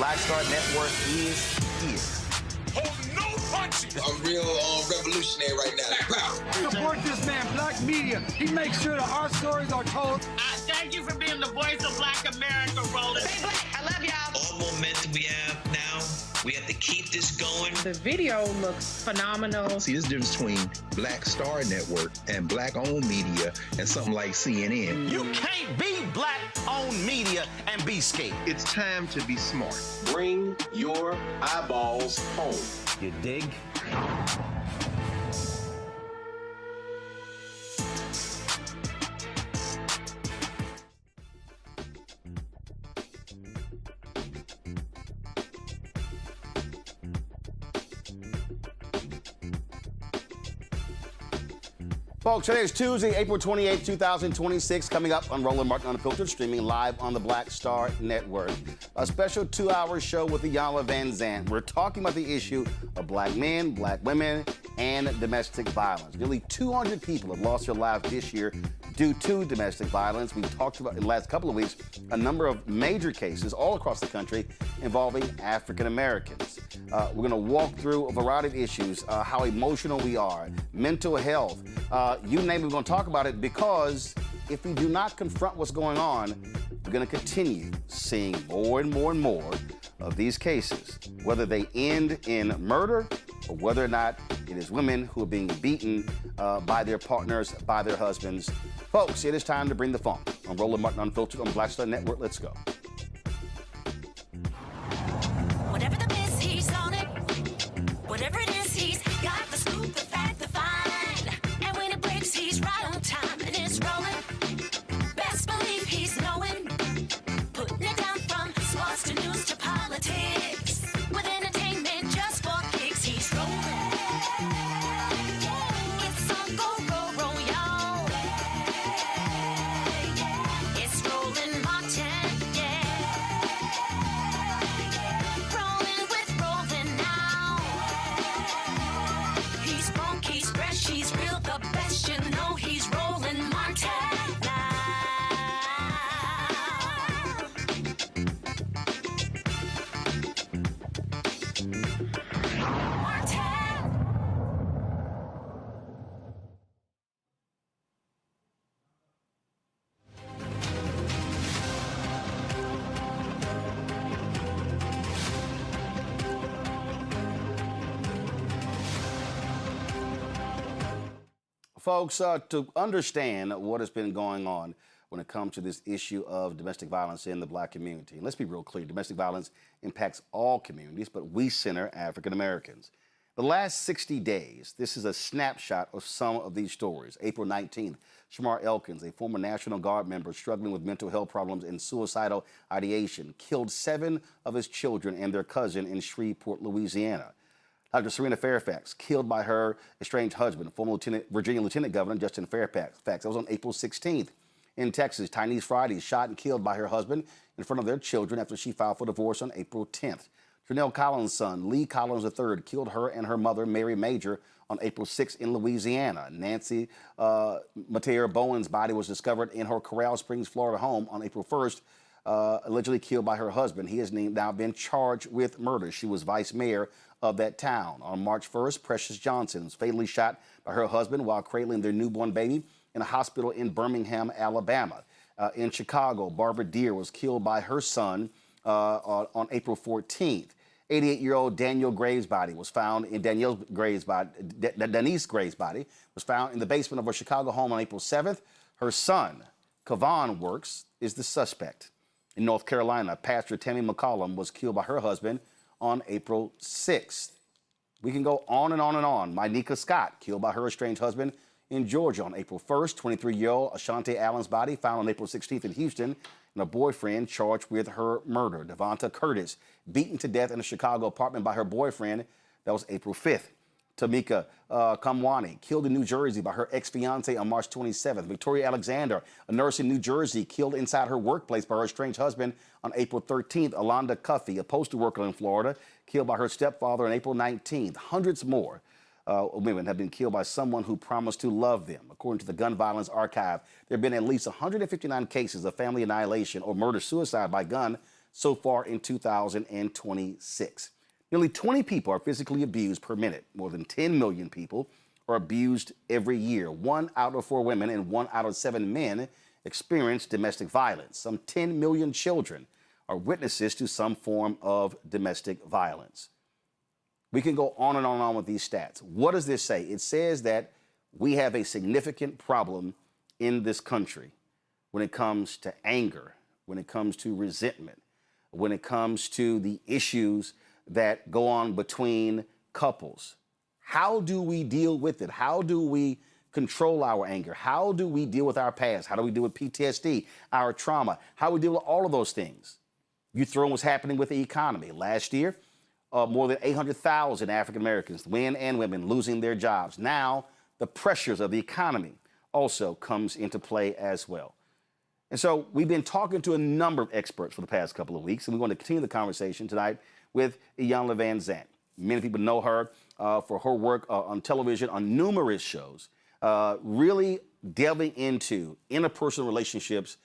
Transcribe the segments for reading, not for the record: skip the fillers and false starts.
Black Star Network is here. Hold no punches. I'm real revolutionary right now. Support this man, Black Media. He makes sure that our stories are told. Thank you for being the voice of Black America, Roland. Stay black. I love y'all. All momentum we have now, we have to keep this going. The video looks phenomenal. See, there's a difference between Black Star Network and Black-owned media and something like CNN. You can't be Black-owned media and be scared. It's time to be smart. Bring your eyeballs home. You dig? Folks, today is Tuesday, April 28, 2026, coming up on Roland Martin Unfiltered, streaming live on the Black Star Network. A special 2-hour show with Iyanla Vanzant. We're talking about the issue of black men, black women, and domestic violence. Nearly 200 people have lost their lives this year due to domestic violence. We talked about in the last couple of weeks a number of major cases all across the country involving African Americans. We're going to walk through a variety of issues, how emotional we are, mental health, you name it, we're going to talk about it, because if we do not confront what's going on, we're going to continue seeing more and more and more of these cases, whether they end in murder or whether or not it is women who are being beaten by their partners, by their husbands. Folks, it is time to bring the funk. On Roland Martin Unfiltered on Black Star Network. Let's go. Whatever the piss, he's on it. Whatever it is, he's got the scoop, the fact, the find. And when it breaks, he's right on time and it's rolling. Best believe he's knowing. Putting it down from sports to news to politics. With entertainment just for kicks, he's rolling. It's on go, y'all. It's Roland Martin, yeah. Rolling with Roland now. He's funk, he's fresh, he's real, the best, you know he's Roland Martin now. Martin. Folks, to understand what has been going on when it comes to this issue of domestic violence in the black community, and let's be real clear, domestic violence impacts all communities, but we center African Americans. The last 60 days, this is a snapshot of some of these stories. April 19th, Shamar Elkins, a former National Guard member struggling with mental health problems and suicidal ideation, killed 7 of his children and their cousin in Shreveport, Louisiana. Dr. Serena Fairfax, killed by her estranged husband, former Virginia Lieutenant Governor Justin Fairfax. That was on April 16th. In Texas, Tynese Friday, shot and killed by her husband in front of their children after she filed for divorce on April 10th. Janelle Collins' son, Lee Collins III, killed her and her mother, Mary Major, on April 6th in Louisiana. Nancy Mateer Bowen's body was discovered in her Coral Springs, Florida home on April 1st, allegedly killed by her husband. He has now been charged with murder. She was vice mayor of that town. On March 1st, Precious Johnson was fatally shot by her husband while cradling their newborn baby in a hospital in Birmingham, Alabama. In Chicago, Barbara Deere was killed by her son on April 14th. 88-year-old Danielle Graves' body was found in Denise Graves' body was found in the basement of her Chicago home on April 7th. Her son, Kavon Works, is the suspect. In North Carolina, Pastor Tammy McCollum was killed by her husband on April 6th. We can go on and on and on. Mynika Scott, killed by her estranged husband in Georgia on April 1st. 23-year-old Ashante Allen's body found on April 16th in Houston, and a boyfriend charged with her murder. Devonta Curtis, beaten to death in a Chicago apartment by her boyfriend. That was April 5th. Tamika Kamwani, killed in New Jersey by her ex-fiance on March 27th. Victoria Alexander, a nurse in New Jersey, killed inside her workplace by her estranged husband on April 13th. Alonda Cuffey, a postal worker in Florida, killed by her stepfather on April 19th. Hundreds more women have been killed by someone who promised to love them. According to the Gun Violence Archive, there have been at least 159 cases of family annihilation or murder-suicide by gun so far in 2026. Nearly 20 people are physically abused per minute. More than 10 million people are abused every year. 1 out of 4 women and 1 out of 7 men experience domestic violence. Some 10 million children are witnesses to some form of domestic violence. We can go on and on with these stats. What does this say? It says that we have a significant problem in this country when it comes to anger, when it comes to resentment, when it comes to the issues that go on between couples. How do we deal with it? How do we control our anger? How do we deal with our past? How do we deal with PTSD, our trauma? How do we deal with all of those things? You throw in what's happening with the economy. Last year, more than 800,000 African Americans, men and women, losing their jobs. Now, the pressures of the economy also comes into play as well. And so we've been talking to a number of experts for the past couple of weeks, and we want to continue the conversation tonight with Iyanla Vanzant. Many people know her for her work on television on numerous shows, really delving into interpersonal relationships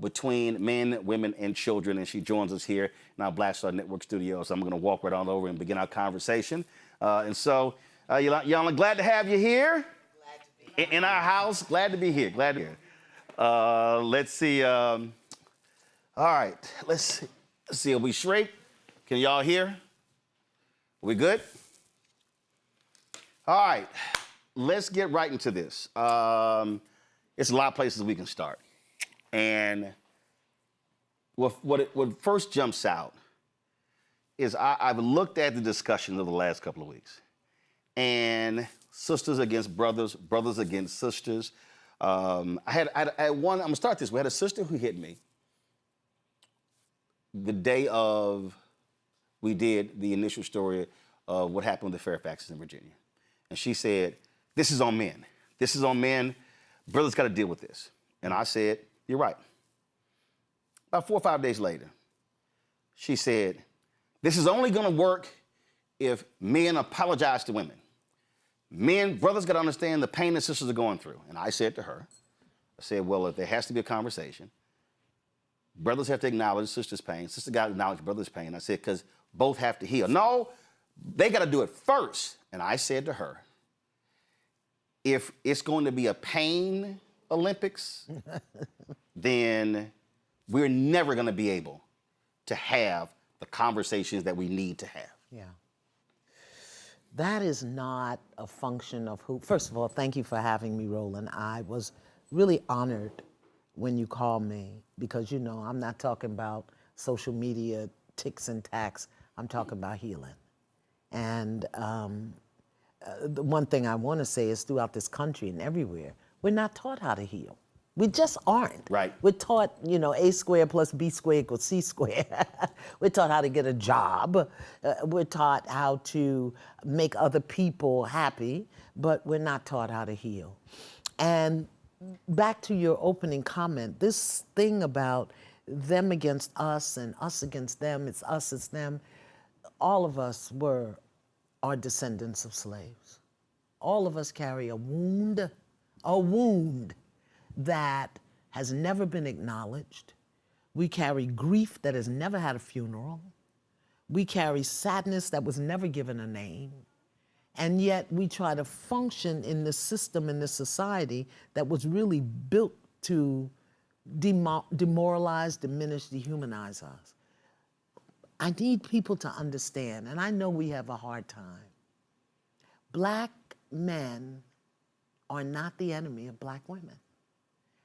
between men, women, and children. And she joins us here in our Black Star Network studio. So I'm going to walk right on over and begin our conversation. Iyanla, glad to have you here. Glad to be here. In our house. Glad to be here. Glad to be here. Let's see. All right. Let's see. Are we straight? Can y'all hear? Are we good? All right. Let's get right into this. It's a lot of places we can start. And what first jumps out is I've looked at the discussions of the last couple of weeks. And sisters against brothers, brothers against sisters. I had one, I'm gonna start this. We had a sister who hit me the day of, we did the initial story of what happened with the Fairfaxes in Virginia. And she said, this is on men. This is on men. Brothers gotta deal with this. And I said, you're right. About 4 or 5 days later, she said, this is only gonna work if men apologize to women. Brothers gotta understand the pain that sisters are going through. And I said to her, I said, well, if there has to be a conversation, brothers have to acknowledge sisters' pain. Sisters gotta acknowledge brothers' pain. I said, because both have to heal. No, they gotta do it first. And I said to her, if it's going to be a pain Olympics, then we're never gonna be able to have the conversations that we need to have. Yeah. That is not a function of who. First of all, thank you for having me, Roland. I was really honored when you called me because, you know, I'm not talking about social media ticks and tacks. I'm talking about healing. And the one thing I want to say is throughout this country and everywhere, we're not taught how to heal. We just aren't. Right. We're taught, you know, A squared plus B squared equals C squared. We're taught how to get a job. We're taught how to make other people happy, but we're not taught how to heal. And back to your opening comment, this thing about them against us and us against them, it's us, it's them, all of us are descendants of slaves. All of us carry a wound that has never been acknowledged. We carry grief that has never had a funeral. We carry sadness that was never given a name. And yet we try to function in this system, in this society that was really built to demoralize, diminish, dehumanize us. I need people to understand, and I know we have a hard time. Black men are not the enemy of black women.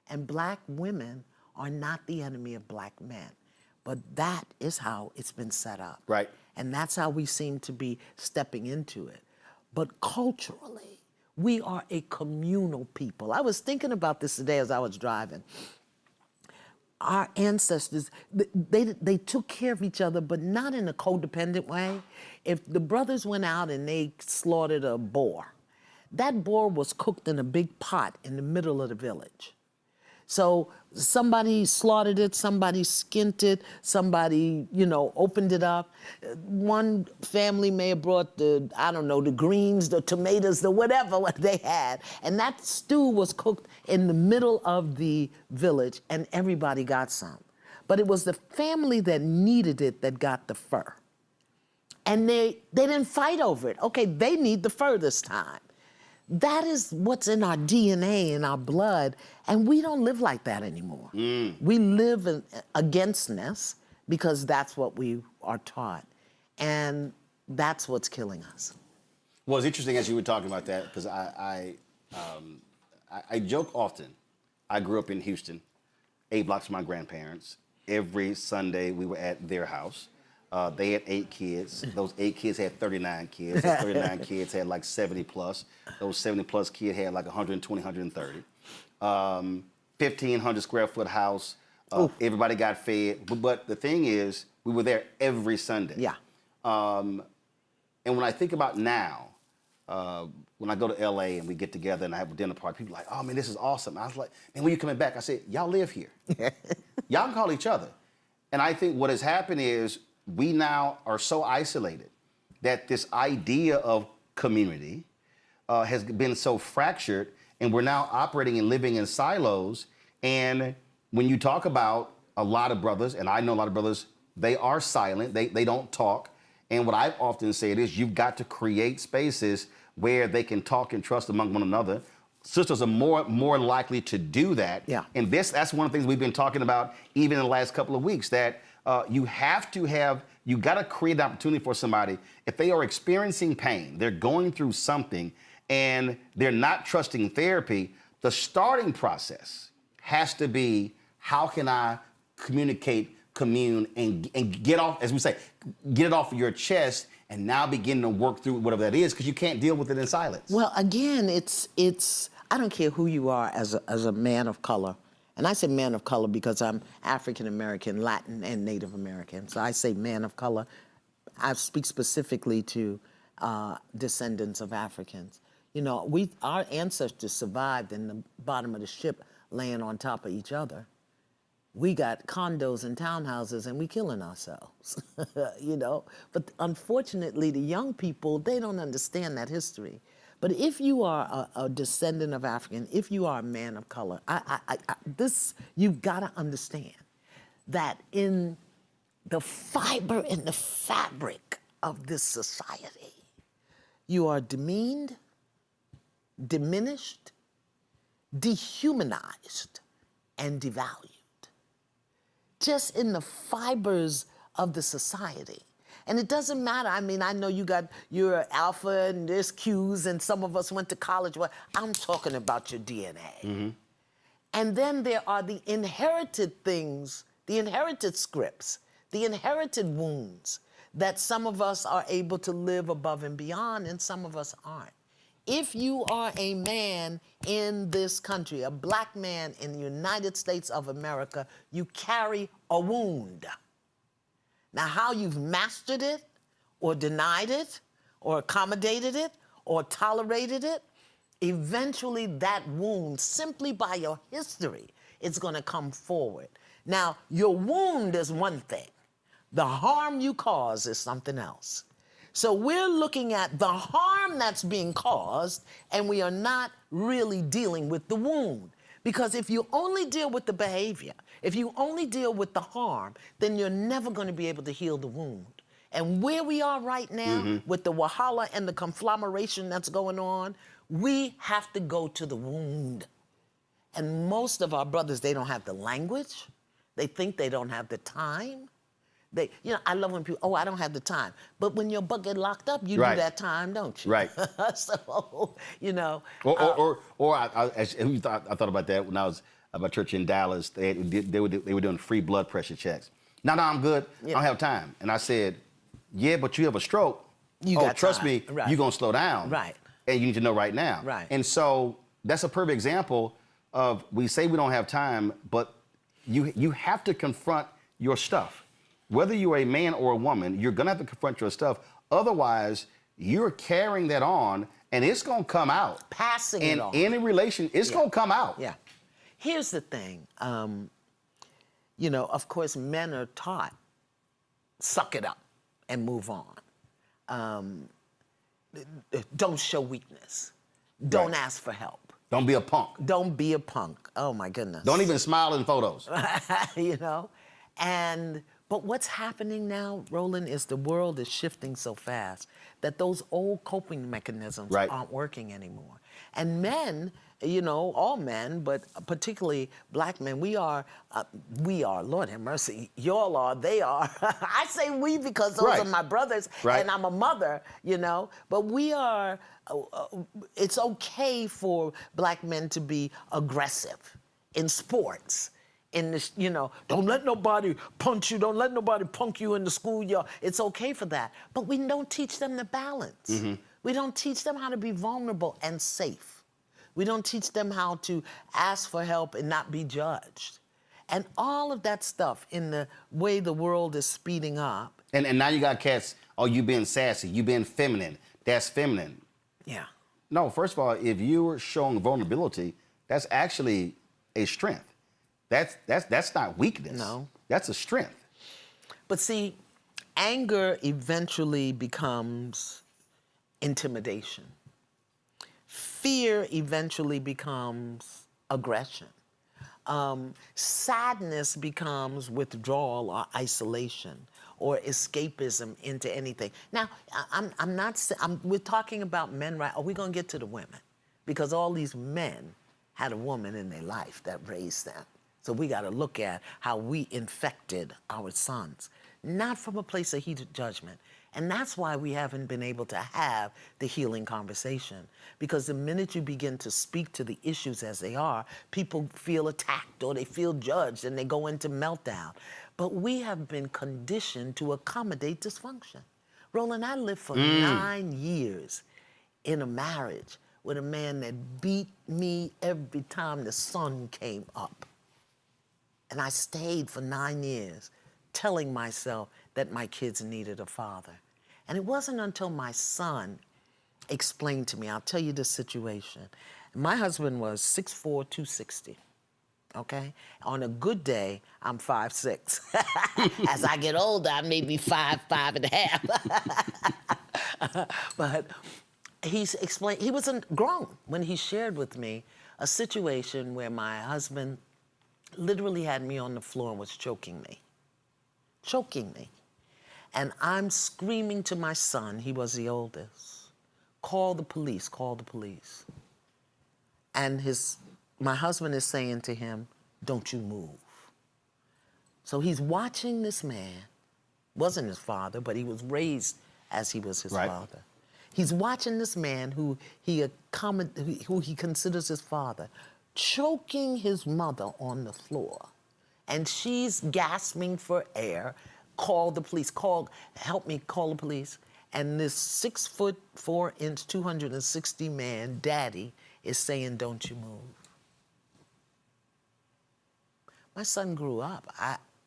And black women are not the enemy of black men. But that is how it's been set up. Right. And that's how we seem to be stepping into it. But culturally, we are a communal people. I was thinking about this today as I was driving. Our ancestors, they took care of each other, but not in a codependent way. If the brothers went out and they slaughtered a boar, that boar was cooked in a big pot in the middle of the village. So somebody slaughtered it, somebody skinned it, somebody, you know, opened it up. One family may have brought the greens, the tomatoes, the whatever they had. And that stew was cooked in the middle of the village and everybody got some. But it was the family that needed it that got the fur. And they didn't fight over it. Okay, they need the fur this time. That is what's in our DNA, in our blood, and we don't live like that anymore. We live againstness because that's what we are taught, and that's what's killing us. Well, it's interesting as you were talking about that because I joke often. I grew up in Houston, 8 blocks from my grandparents. Every Sunday we were at their house. They had 8 kids. Those 8 kids had 39 kids. Those 39 kids had like 70 plus. Those 70 plus kids had like 120, 130. 1,500 square foot house. Everybody got fed. But the thing is, we were there every Sunday. Yeah. And when I think about now, when I go to LA and we get together and I have a dinner party, people are like, oh man, this is awesome. I was like, man, when you coming back? I said, y'all live here. Y'all can call each other. And I think what has happened is we now are so isolated that this idea of community has been so fractured, and we're now operating and living in silos. And when you talk about a lot of brothers, and I know a lot of brothers, they are silent, they don't talk. And what I've often said is you've got to create spaces where they can talk and trust among one another. Sisters are more likely to do that. Yeah. And that's one of the things we've been talking about even in the last couple of weeks, that you got to create an opportunity for somebody. If they are experiencing pain, they're going through something, and they're not trusting therapy, the starting process has to be, how can I communicate, commune, and get off, as we say, get it off of your chest, and now begin to work through whatever that is, because you can't deal with it in silence. Well, again, it's I don't care who you are as a man of color. And I say man of color because I'm African American, Latin, and Native American. So I say man of color. I speak specifically to descendants of Africans. You know, our ancestors survived in the bottom of the ship, laying on top of each other. We got condos and townhouses, and we killing ourselves, you know? But unfortunately, the young people, they don't understand that history. But if you are a descendant of African, if you are a man of color, you've got to understand that in the fiber, in the fabric of this society, you are demeaned, diminished, dehumanized, and devalued. Just in the fibers of the society. And it doesn't matter. I mean, I know you're alpha and there's Q's, and some of us went to college. Well, I'm talking about your DNA. Mm-hmm. And then there are the inherited things, the inherited scripts, the inherited wounds that some of us are able to live above and beyond, and some of us aren't. If you are a man in this country, a black man in the United States of America, you carry a wound. Now, how you've mastered it, or denied it, or accommodated it, or tolerated it, eventually that wound, simply by your history, is going to come forward. Now, your wound is one thing. The harm you cause is something else. So we're looking at the harm that's being caused, and we are not really dealing with the wound. Because if you only deal with the behavior, if you only deal with the harm, then you're never going to be able to heal the wound. And where we are right now, with the wahala and the conflagration that's going on, we have to go to the wound. And most of our brothers, they don't have the language. They think they don't have the time. I love when people, oh, I don't have the time. But when your butt get locked up, you do that time, don't you? Right. So, you know. I thought about that when I was at my church in Dallas. They were doing free blood pressure checks. No, I'm good. Yeah. I don't have time. And I said, yeah, but you have a stroke. Trust me, you're going to slow down. Right. And you need to know right now. Right. And so that's a perfect example of, we say we don't have time, but you have to confront your stuff. Whether you're a man or a woman, you're going to have to confront your stuff. Otherwise, you're carrying that on, and it's going to come out. Passing it on. In any relation, it's going to come out. Yeah. Here's the thing. You know, of course, men are taught, suck it up and move on. Don't show weakness. Don't ask for help. Don't be a punk. Don't be a punk. Oh, my goodness. Don't even smile in photos. You know? But what's happening now, Roland, is the world is shifting so fast that those old coping mechanisms aren't working anymore. And men, you know, all men, but particularly black men, we are, Lord have mercy, y'all are, they are. I say we because those are my brothers, and I'm a mother, you know, but we are, it's okay for black men to be aggressive in sports. In this, you know, don't let nobody punch you, don't let nobody punk you in the schoolyard. It's okay for that. But we don't teach them the balance. We don't teach them how to be vulnerable and safe. We don't teach them how to ask for help and not be judged. And all of that stuff in the way the world is speeding up. And now you got cats, oh, you being sassy, you being feminine. That's feminine. Yeah. No, first of all, if you're showing vulnerability, that's actually a strength. That's not weakness. No. That's a strength. But see, anger eventually becomes intimidation. Fear eventually becomes aggression. Sadness becomes withdrawal or isolation or escapism into anything. Now, we're talking about men, right? Are we gonna get to the women? Because all these men had a woman in their life that raised them. So we got to look at how we infected our sons, not from a place of heated judgment. And that's why we haven't been able to have the healing conversation. Because the minute you begin to speak to the issues as they are, people feel attacked or they feel judged and they go into meltdown. But we have been conditioned to accommodate dysfunction. Roland, I lived for 9 years in a marriage with a man that beat me every time the sun came up. And I stayed for 9 years telling myself that my kids needed a father. And it wasn't until my son explained to me, I'll tell you the situation. My husband was 6'4", 260, okay? On a good day, I'm 5'6". As I get older, I may be 5', 5.5". But he's explained, he wasn't grown when he shared with me a situation where my husband literally had me on the floor and was choking me. And I'm screaming to my son, he was the oldest, call the police, call the police. And my husband is saying to him, don't you move. So he's watching this man, wasn't his father, but he was raised as he was his father. He's watching this man who he considers his father, choking his mother on the floor. And she's gasping for air. Call the police, help me call the police. And this 6'4", 260 man, daddy, is saying, don't you move. My son grew up.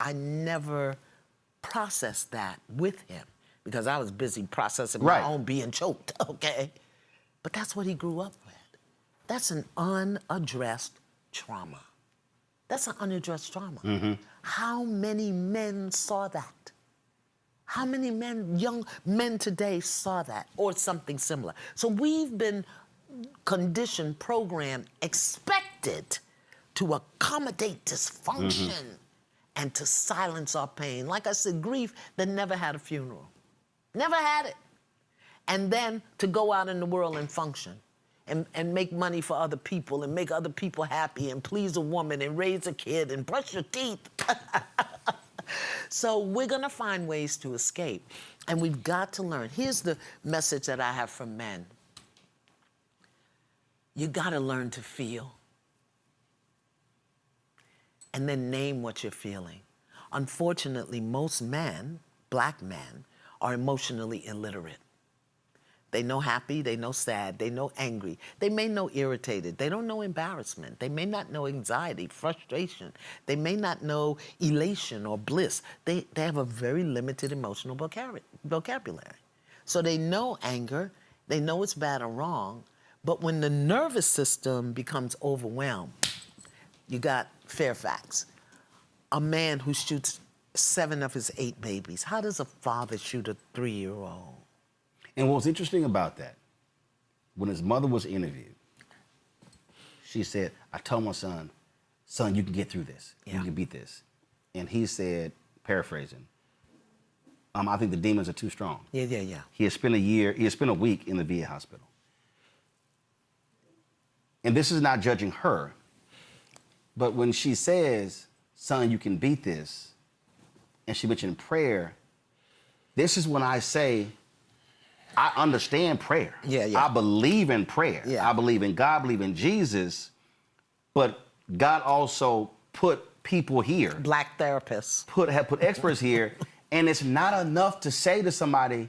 I never processed that with him because I was busy processing my own being choked, okay? But that's what he grew up with. That's an unaddressed trauma. That's an unaddressed trauma. How many men saw that? How many men, young men today saw that or something similar? So we've been conditioned, programmed, expected to accommodate dysfunction and to silence our pain. Like I said, grief that never had a funeral. Never had it. And then to go out in the world and function. And make money for other people and make other people happy and please a woman and raise a kid and brush your teeth. So we're gonna find ways to escape. And we've got to learn. Here's the message that I have for men. You gotta learn to feel. And then name what you're feeling. Unfortunately, most men, black men, are emotionally illiterate. They know happy, they know sad, they know angry. They may know irritated. They don't know embarrassment. They may not know anxiety, frustration. They may not know elation or bliss. They have a very limited emotional vocabulary. So they know anger, they know it's bad or wrong, but when the nervous system becomes overwhelmed, you got Fairfax, a man who shoots 7 of his 8 babies. How does a father shoot a 3-year-old? And what's interesting about that, when his mother was interviewed, she said, I told my son, you can get through this. You can beat this. and he said, paraphrasing, I think the demons are too strong. Yeah. He had spent a week in the VA hospital. And this is not judging her, but when she says, son, you can beat this, and she mentioned prayer, this is when I say, I understand prayer. Yeah. I believe in prayer. Yeah. I believe in God, believe in Jesus, but God also put people here. Black therapists. Have put experts here, and it's not enough to say to somebody,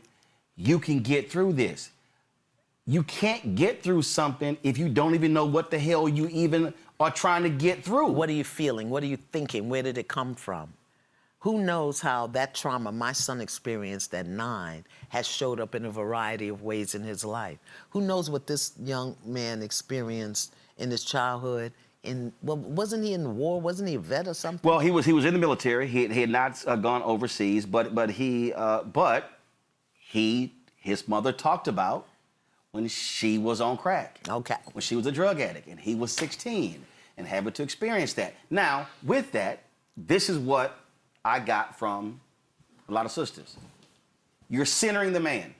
you can get through this. You can't get through something if you don't even know what the hell you even are trying to get through. What are you feeling? What are you thinking? Where did it come from? Who knows how that trauma my son experienced at 9 has showed up in a variety of ways in his life? Who knows what this young man experienced in his childhood? Wasn't he in the war? Wasn't he a vet or something? Well, he was in the military. He had not gone overseas, but his mother talked about when she was on crack. Okay. When she was a drug addict, and he was 16 and having to experience that. Now, with that, this is what I got from a lot of sisters. You're centering the man.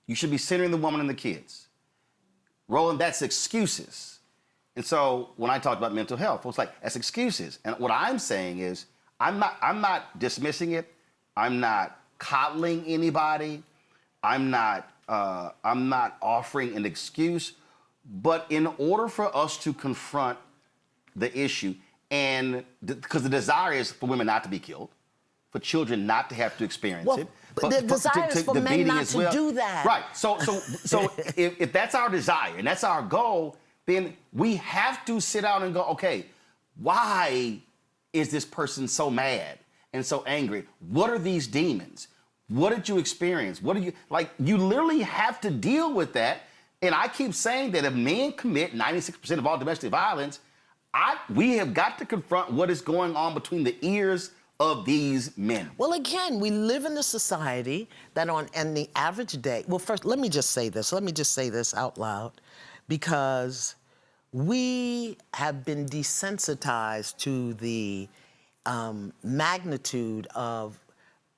You should be centering the woman and the kids. Roland, that's excuses. And so when I talked about mental health, it's like, that's excuses. And what I'm saying is, I'm not dismissing it. I'm not coddling anybody. I'm not offering an excuse. But in order for us to confront the issue, and because the desire is for women not to be killed, for children not to have to experience it. But the desire is for men not to do that. Right. So if that's our desire and that's our goal, then we have to sit down and go, okay, why is this person so mad and so angry? What are these demons? What did you experience? You literally have to deal with that. And I keep saying that if men commit 96% of all domestic violence, we have got to confront what is going on between the ears of these men. Well, again, we live in a society that and the average day, well, first, let me just say this out loud, because we have been desensitized to the magnitude of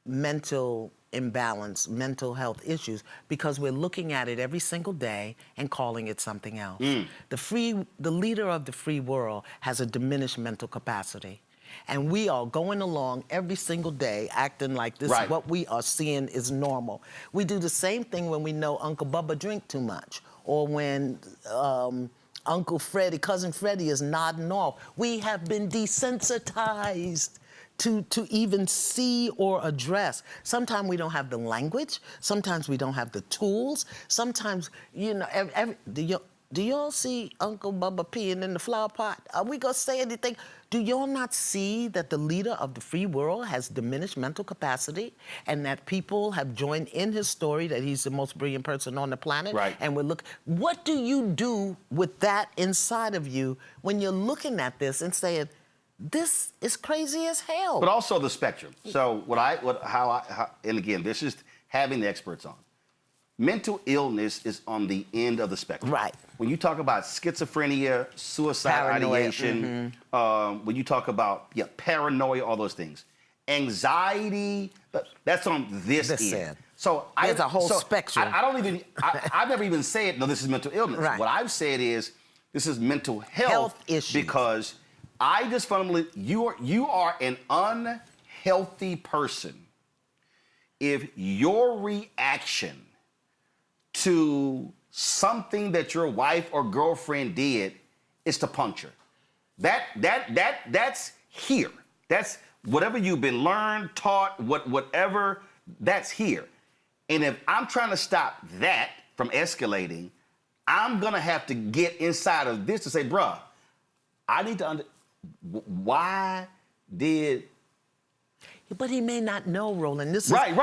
mental imbalance, mental health issues, because we're looking at it every single day and calling it something else. The leader of the free world has a diminished mental capacity. And we are going along every single day acting like this is what we are seeing is normal. We do the same thing when we know Uncle Bubba drink too much, or when Cousin Freddie is nodding off. We have been desensitized to even see or address. Sometimes we don't have the language. Sometimes we don't have the tools. Sometimes, do y'all see Uncle Bubba peeing in the flower pot? Are we gonna say anything? Do y'all not see that the leader of the free world has diminished mental capacity, and that people have joined in his story that he's the most brilliant person on the planet? Right. And what do you do with that inside of you when you're looking at this and saying, this is crazy as hell? But also the spectrum. So and again, this is having the experts on. Mental illness is on the end of the spectrum. Right. When you talk about schizophrenia, suicide ideation, when you talk about paranoia, all those things, anxiety, that's on this end. So there's a whole spectrum. I've never even said, no, this is mental illness. Right. What I've said is, this is mental health issues. Because I just fundamentally, you are an unhealthy person if your reaction to something that your wife or girlfriend did is to puncture. That's here. That's whatever you've been learned, taught, whatever, that's here. And if I'm trying to stop that from escalating, I'm gonna have to get inside of this to say, bruh, I need to why did... But he may not know, Roland. Right.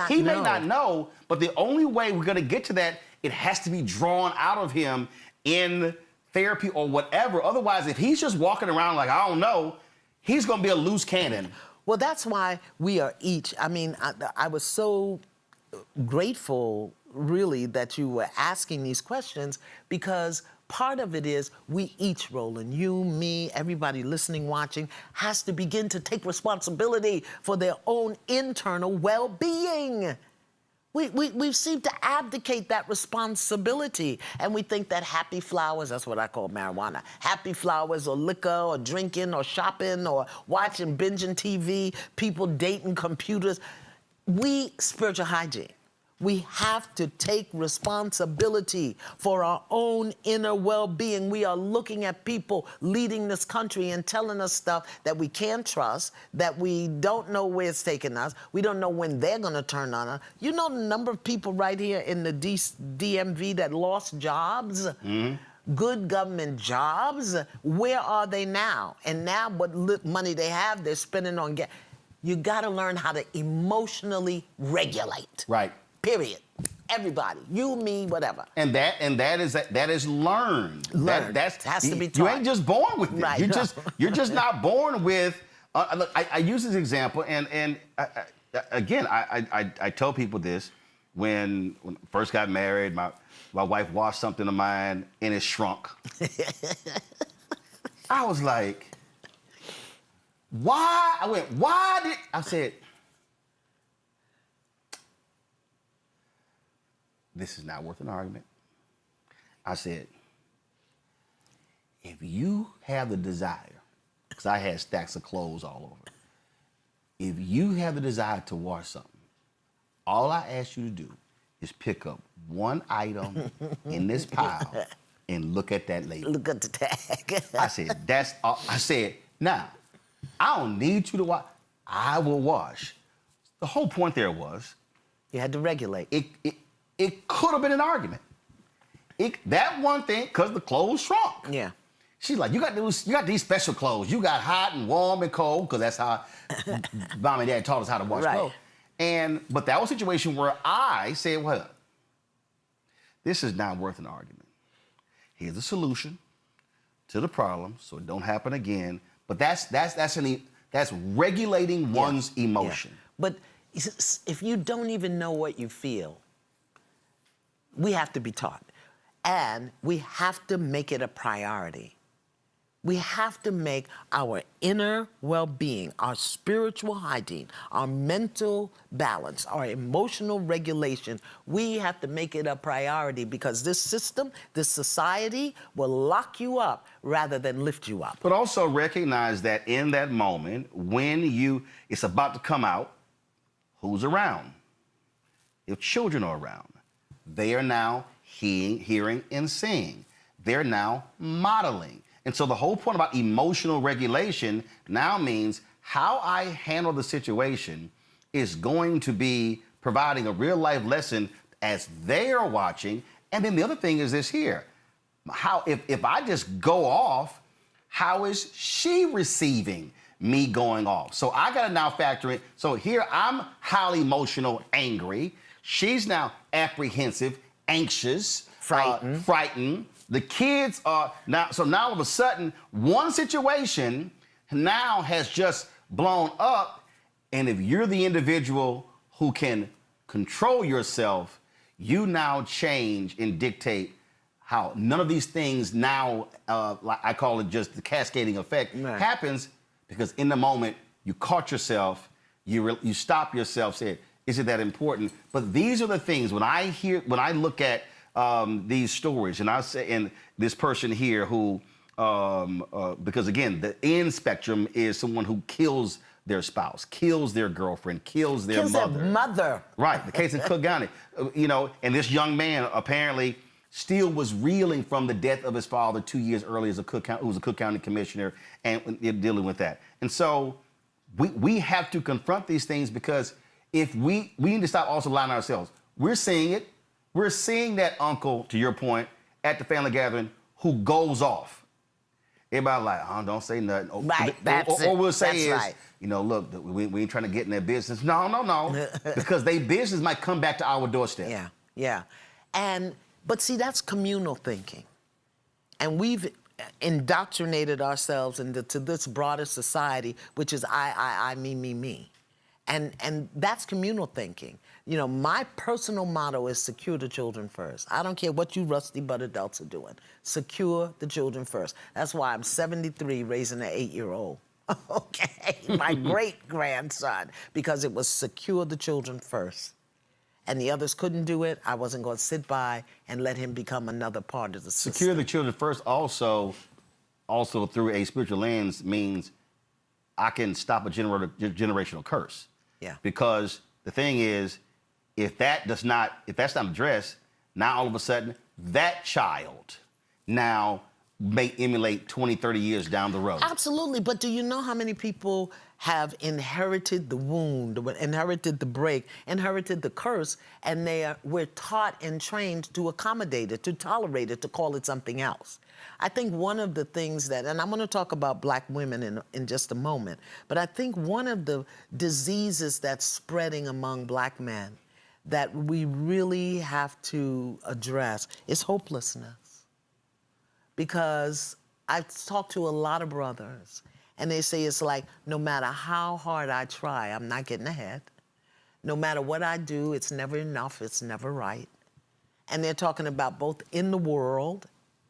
He may not know, but the only way we're gonna get to that, it has to be drawn out of him in therapy or whatever. Otherwise, if he's just walking around like, I don't know, he's gonna be a loose cannon. Well, that's why we are each, I was so grateful, really, that you were asking these questions, because part of it is we each, Roland, you, me, everybody listening, watching, has to begin to take responsibility for their own internal well-being. We seem to abdicate that responsibility, and we think that happy flowers, that's what I call marijuana, happy flowers or liquor or drinking or shopping or watching, binging TV, people dating computers. Spiritual hygiene. We have to take responsibility for our own inner well-being. We are looking at people leading this country and telling us stuff that we can't trust, that we don't know where it's taking us. We don't know when they're going to turn on us. You know the number of people right here in the DMV that lost jobs? Good government jobs? Where are they now? And now what money they have, they're spending on gas. You got to learn how to emotionally regulate. Right. Period. Everybody, you, me, whatever. And that is learned. Learned. That has to be taught. You ain't just born with it. Right. You're just not born with. Look, I use this example, and again, I tell people this when I first got married. My wife washed something of mine and it shrunk. I was like, why? I said, this is not worth an argument. I said, if you have the desire, because I had stacks of clothes all over, if you have the desire to wash something, all I ask you to do is pick up one item in this pile and look at that label. Look at the tag. I said, that's all. I said, now, I don't need you to wash. I will wash. The whole point there was, you had to regulate. It could have been an argument. That one thing, because the clothes shrunk. Yeah. She's like, you got these special clothes. You got hot and warm and cold, because that's how mom and dad taught us how to wash clothes. But that was a situation where I said, well, this is not worth an argument. Here's a solution to the problem, so it don't happen again. But that's regulating one's emotion. Yeah. But if you don't even know what you feel, we have to be taught. And we have to make it a priority. We have to make our inner well-being, our spiritual hygiene, our mental balance, our emotional regulation, we have to make it a priority, because this system, this society will lock you up rather than lift you up. But also recognize that in that moment, when it's about to come out, who's around? If children are around, they are now hearing and seeing. They're now modeling. And so the whole point about emotional regulation now means how I handle the situation is going to be providing a real life lesson as they are watching. And then the other thing is this here. If I just go off, how is she receiving me going off? So I got to now factor in. So here I'm highly emotional, angry. She's now apprehensive, anxious, frightened. The kids are now, so now all of a sudden, one situation now has just blown up. And if you're the individual who can control yourself, you now change and dictate how none of these things now, like I call it just the cascading effect, happens, because in the moment you caught yourself, you stop yourself, say, is it that important? But these are the things when I look at these stories, and I say, and this person here who, because again, the end spectrum is someone who kills their spouse, kills their girlfriend, kills their mother. Right, the case in Cook County. And this young man apparently still was reeling from the death of his father 2 years earlier as who was a Cook County commissioner and dealing with that. And so we have to confront these things, because if we need to stop also lying to ourselves. We're seeing it. We're seeing that uncle, to your point, at the family gathering who goes off. Everybody like, oh, don't say nothing. Or we'll say look, we ain't trying to get in their business. No. Because their business might come back to our doorstep. Yeah. But see, that's communal thinking. And we've indoctrinated ourselves into this broader society, which is I, me. And that's communal thinking. You know, my personal motto is secure the children first. I don't care what you rusty butt adults are doing. Secure the children first. That's why I'm 73 raising an 8-year-old. Okay, my great-grandson, because it was secure the children first. And the others couldn't do it. I wasn't going to sit by and let him become another part of the system. Secure the children first also through a spiritual lens means I can stop a generational curse. Yeah. Because the thing is, if that's not addressed, now all of a sudden that child now may emulate 20, 30 years down the road. Absolutely, but do you know how many people have inherited the wound, inherited the break, inherited the curse, and we're taught and trained to accommodate it, to tolerate it, to call it something else. I think one of the things that, and I'm going to talk about black women in just a moment, but I think one of the diseases that's spreading among black men that we really have to address is hopelessness. Because I've talked to a lot of brothers, and they say it's like, no matter how hard I try, I'm not getting ahead. No matter what I do, it's never enough, it's never right. And they're talking about both in the world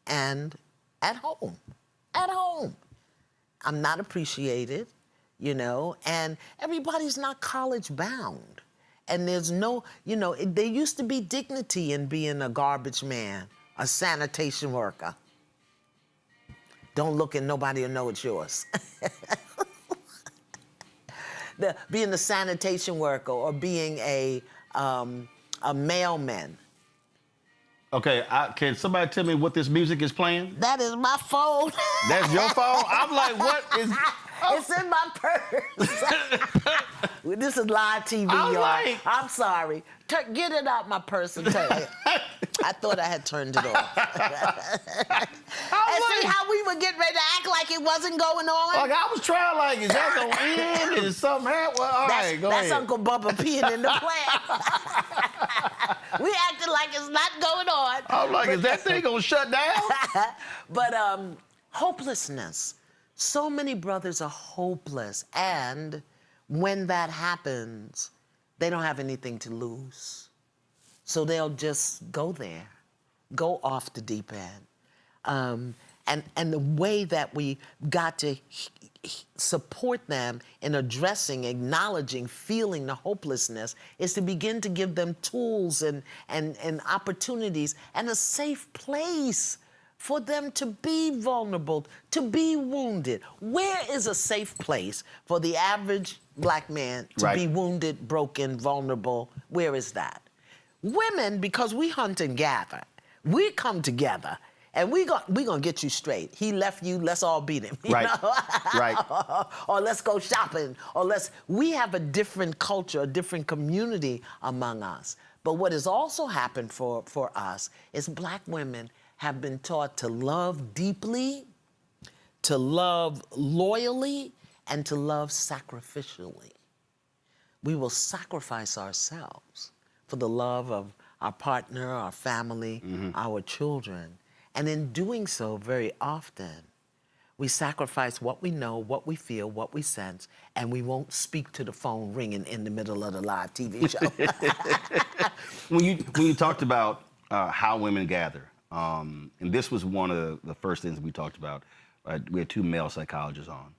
and at home. At home. I'm not appreciated, you know, and everybody's not college bound. And there's no, you know, there used to be dignity in being a garbage man, a sanitation worker. Don't look and nobody will know it's yours. Being a sanitation worker or being a mailman. Okay, can somebody tell me what this music is playing? That is my phone. That's your phone? I'm like, what is... Oh. It's in my purse. This is live TV, y'all. Like... I'm sorry. Get it out my purse and tell you. I thought I had turned it off. And see how we were getting ready to act like it wasn't going on? Like, I was trying, like, is that going to end? Is something happening? Well, all right, go ahead. That's Uncle Bubba peeing in the plant. We acting like it's not going on. I'm like, is that thing going to shut down? But hopelessness. So many brothers are hopeless. And when that happens, they don't have anything to lose. So they'll just go there, go off the deep end. And the way that we got to support them in addressing, acknowledging, feeling the hopelessness is to begin to give them tools and opportunities and a safe place for them to be vulnerable, to be wounded. Where is a safe place for the average black man to be wounded, broken, vulnerable? Where is that? Women, because we hunt and gather, we come together and we gonna get you straight. He left you, let's all beat him. You know? Right. Or let's go shopping. We have a different culture, a different community among us. But what has also happened for us is black women have been taught to love deeply, to love loyally, and to love sacrificially. We will sacrifice ourselves for the love of our partner, our family, our children. And in doing so, very often, we sacrifice what we know, what we feel, what we sense, and we won't speak to the phone ringing in the middle of the live TV show. When you talked about how women gather, and this was one of the first things we talked about. We had two male psychologists on,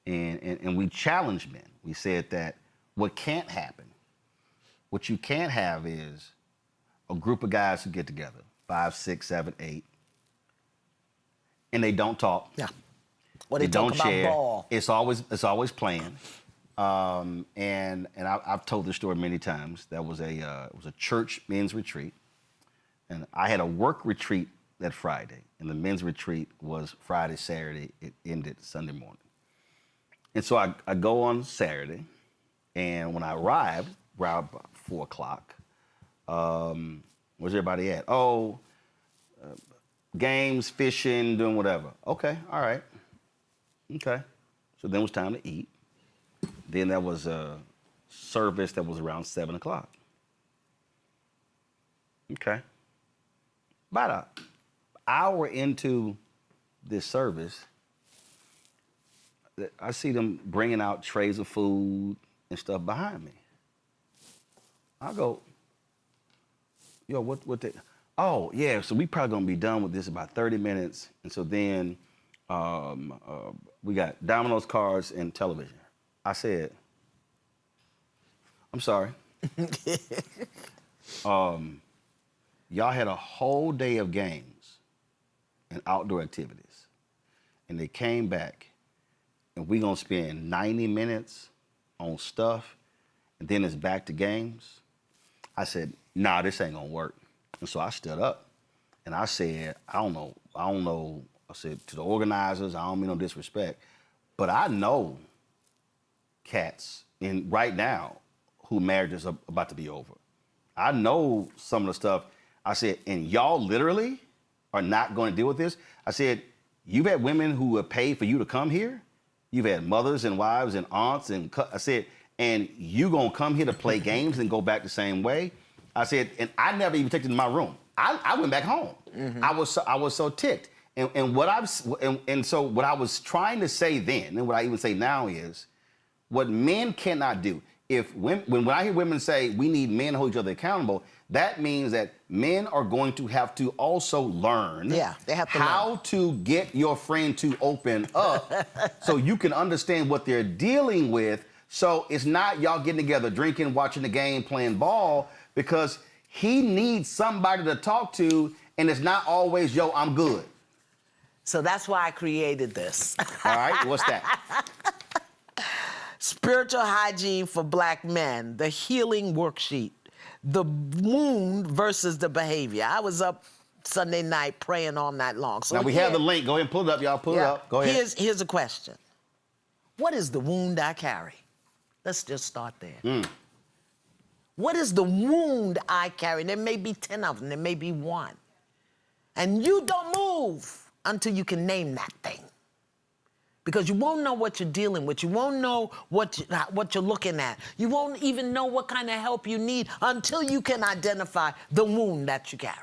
and we challenged men. We said that what can't happen, what you can't have is a group of guys who get together, 5, 6, 7, 8, and they don't talk. Yeah. Or they don't talk about share. ball. It's always playing. And I've told this story many times. That was it was a church men's retreat, and I had a work retreat that Friday, and the men's retreat was Friday, Saturday. It ended Sunday morning. And so I go on Saturday, and when I arrived around 4 o'clock, where's everybody at? Oh, games, fishing, doing whatever. Okay, all right. Okay. So then it was time to eat. Then there was a service that was around 7 o'clock. Okay. About an hour into this service, I see them bringing out trays of food and stuff behind me. I go, yo, what the, oh, yeah, so we probably gonna be done with this about 30 minutes. And so then we got Domino's cards and television. I said, I'm sorry. Y'all had a whole day of games and outdoor activities. And they came back and we gonna spend 90 minutes on stuff and then it's back to games. I said, nah, this ain't gonna work. And so I stood up and I said, I don't know. I said to the organizers, I don't mean no disrespect, but I know cats in right now who marriages are about to be over. I know some of the stuff. I said, and y'all literally are not going to deal with this. I said, you've had women who have paid for you to come here. You've had mothers and wives and aunts and I said, and you gonna come here to play games and go back the same way? I said, and I never even took it in my room. I went back home. Mm-hmm. I was so ticked. And so what I was trying to say then, and what I even say now is, what men cannot do. When I hear women say we need men to hold each other accountable, that means that men are going to have to also learn they have to how to get your friend to open up so you can understand what they're dealing with. So it's not y'all getting together, drinking, watching the game, playing ball, because he needs somebody to talk to, and it's not always, yo, I'm good. So that's why I created this. All right, what's that? Spiritual Hygiene for Black Men, the healing worksheet, the wound versus the behavior. I was up Sunday night praying all night long. So now we have the link. Go ahead and pull it up, y'all. Pull it up. Go ahead. Here's a question. What is the wound I carry? Let's just start there. What is the wound I carry? There may be 10 of them. There may be one. And you don't move until you can name that thing. Because you won't know what you're dealing with. You won't know what you're looking at. You won't even know what kind of help you need until you can identify the wound that you carry.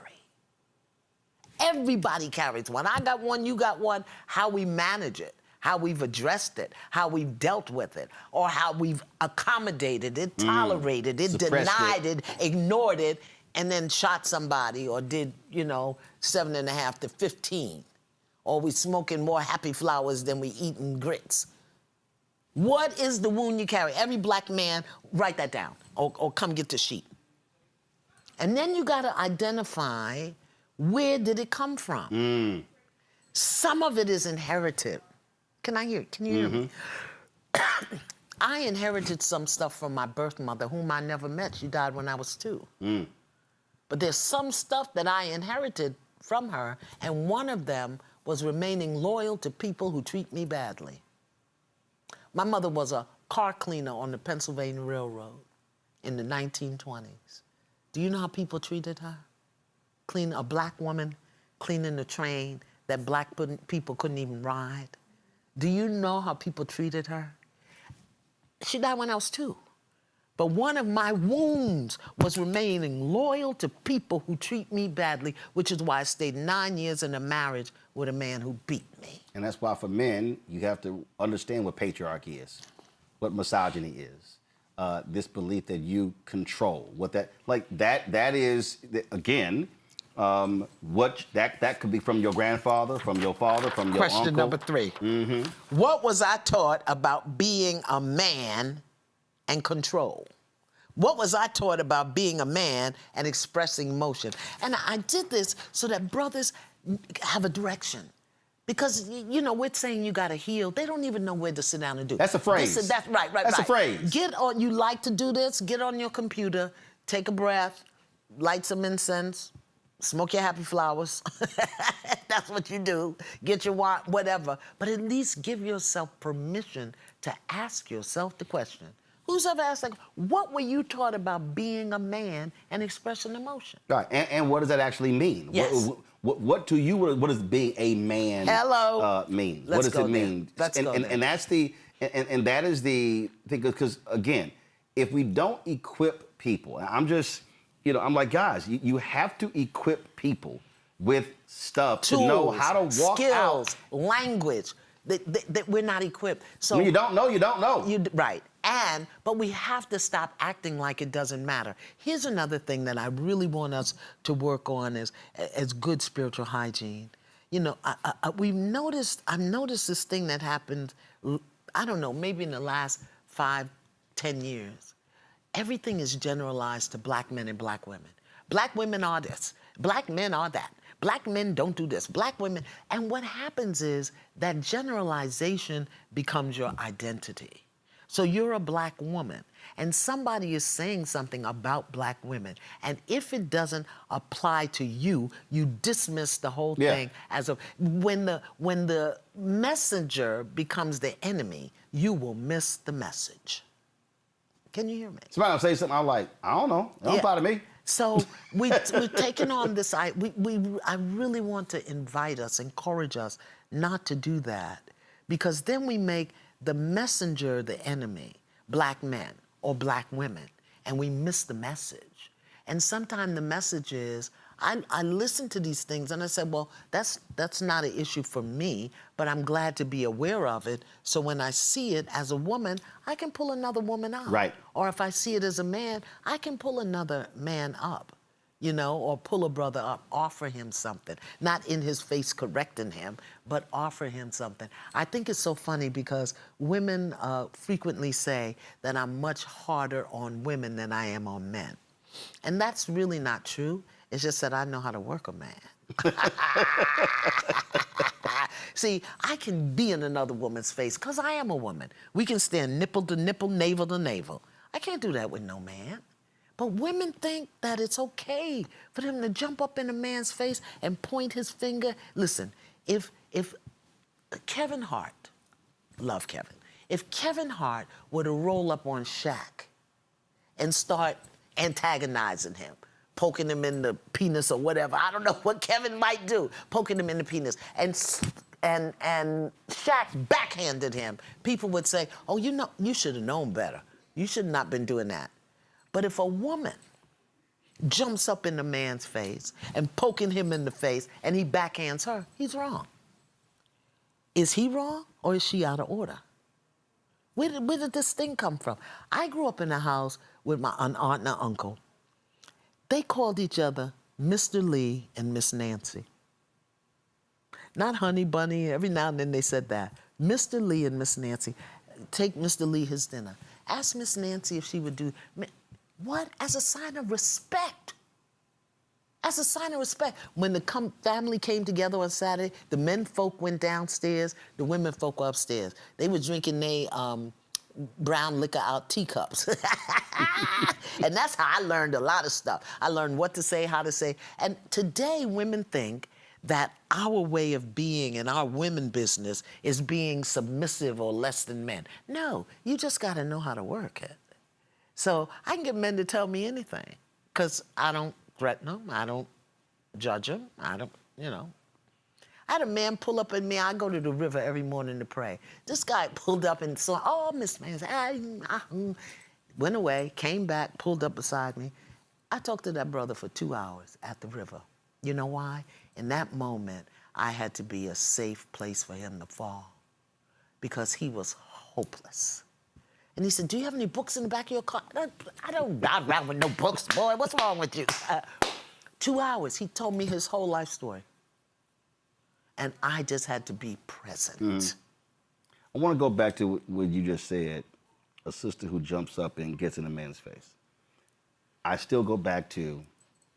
Everybody carries one. I got one, you got one. How we manage it, how we've addressed it, how we've dealt with it, or how we've accommodated it, tolerated it, denied it, ignored it, and then shot somebody or did, 7.5 to 15. Or we smoking more happy flowers than we eating grits. What is the wound you carry? Every black man, write that down, or come get the sheet. And then you gotta identify, where did it come from? Some of it is inherited. Can you hear me? I inherited some stuff from my birth mother, whom I never met. She died when I was 2. But there's some stuff that I inherited from her, and one of them was remaining loyal to people who treat me badly. My mother was a car cleaner on the Pennsylvania Railroad in the 1920s. Do you know how people treated her? A black woman cleaning the train that black people couldn't even ride. Do you know how people treated her? She died when I was 2. But one of my wounds was remaining loyal to people who treat me badly, which is why I stayed 9 years in a marriage with a man who beat me. And that's why for men, you have to understand what patriarchy is, what misogyny is, this belief that you control, what that is, again, that could be from your grandfather, from your father, from your uncle. Question number 3. What was I taught about being a man and control? What was I taught about being a man and expressing emotion? And I did this so that brothers have a direction. Because, we're saying you got to heal. They don't even know where to sit down and do. That's a phrase. That's right. That's a phrase. You like to do this, get on your computer, take a breath, light some incense, smoke your happy flowers. That's what you do. Get your wine, whatever. But at least give yourself permission to ask yourself the question. Who's ever asked, what were you taught about being a man and expressing emotion? Right, and what does that actually mean? Yes. What to you, what does being a man mean? Let's what does it mean? And that's and that is the thing, because again, if we don't equip people, I'm just, I'm like, guys, you have to equip people with stuff Tools, to know how to walk skills, out. language. That we're not equipped. So when you don't know, you don't know. Right. But we have to stop acting like it doesn't matter. Here's another thing that I really want us to work on as good spiritual hygiene. You know, I've noticed this thing that happened, I don't know, maybe in the last 5, 10 years. Everything is generalized to black men and black women. Black women are this, black men are that. Black men don't do this, black women. And what happens is that generalization becomes your identity. So you're a black woman, and somebody is saying something about black women, and if it doesn't apply to you, you dismiss the whole thing as a. When the messenger becomes the enemy, you will miss the message. Can you hear me? Somebody will say something, I'm like, I don't know. Don't apply to me. So we're taking on this. I really want to encourage us not to do that, because then we make the messenger the enemy, black men or black women, and we miss the message. And sometimes the message is, I listen to these things and I said, well, that's not an issue for me, but I'm glad to be aware of it. So when I see it as a woman, I can pull another woman up. Right. Or if I see it as a man, I can pull another man up, you know, or pull a brother up, offer him something. Not in his face correcting him, but offer him something. I think it's so funny because women frequently say that I'm much harder on women than I am on men. And that's really not true. It's just that I know how to work a man. See, I can be in another woman's face because I am a woman. We can stand nipple to nipple, navel to navel. I can't do that with no man. But women think that it's okay for them to jump up in a man's face and point his finger. Listen, if Kevin Hart, love Kevin, if Kevin Hart were to roll up on Shaq and start antagonizing him, poking him in the penis or whatever, I don't know what Kevin might do, poking him in the penis, and Shaq backhanded him, people would say, oh, you should have known better. You should have not been doing that. But if a woman jumps up in the man's face and poking him in the face and he backhands her, he's wrong. Is he wrong or is she out of order? Where did this thing come from? I grew up in a house with my aunt and an uncle. They called each other Mr. Lee and Miss Nancy. Not Honey Bunny, every now and then they said that. Mr. Lee and Miss Nancy. Take Mr. Lee his dinner. Ask Miss Nancy if she would do, what? As a sign of respect. As a sign of respect. When the family came together on Saturday, the men folk went downstairs, the women folk were upstairs. They were drinking their brown liquor out teacups. And that's how I learned a lot of stuff. I learned what to say, how to say. And today, women think that our way of being in our women business is being submissive or less than men. No, you just got to know how to work it. So I can get men to tell me anything because I don't threaten them. I don't judge them. I don't, you know. I had a man pull up at me. I go to the river every morning to pray. This guy pulled up and saw, oh, Miss Man, went away, came back, pulled up beside me. I talked to that brother for 2 hours at the river. You know why? In that moment, I had to be a safe place for him to fall because he was hopeless. And he said, do you have any books in the back of your car? I don't ride around with no books, boy. What's wrong with you? 2 hours, he told me his whole life story. And I just had to be present. I want to go back to what you just said, a sister who jumps up and gets in a man's face. I still go back to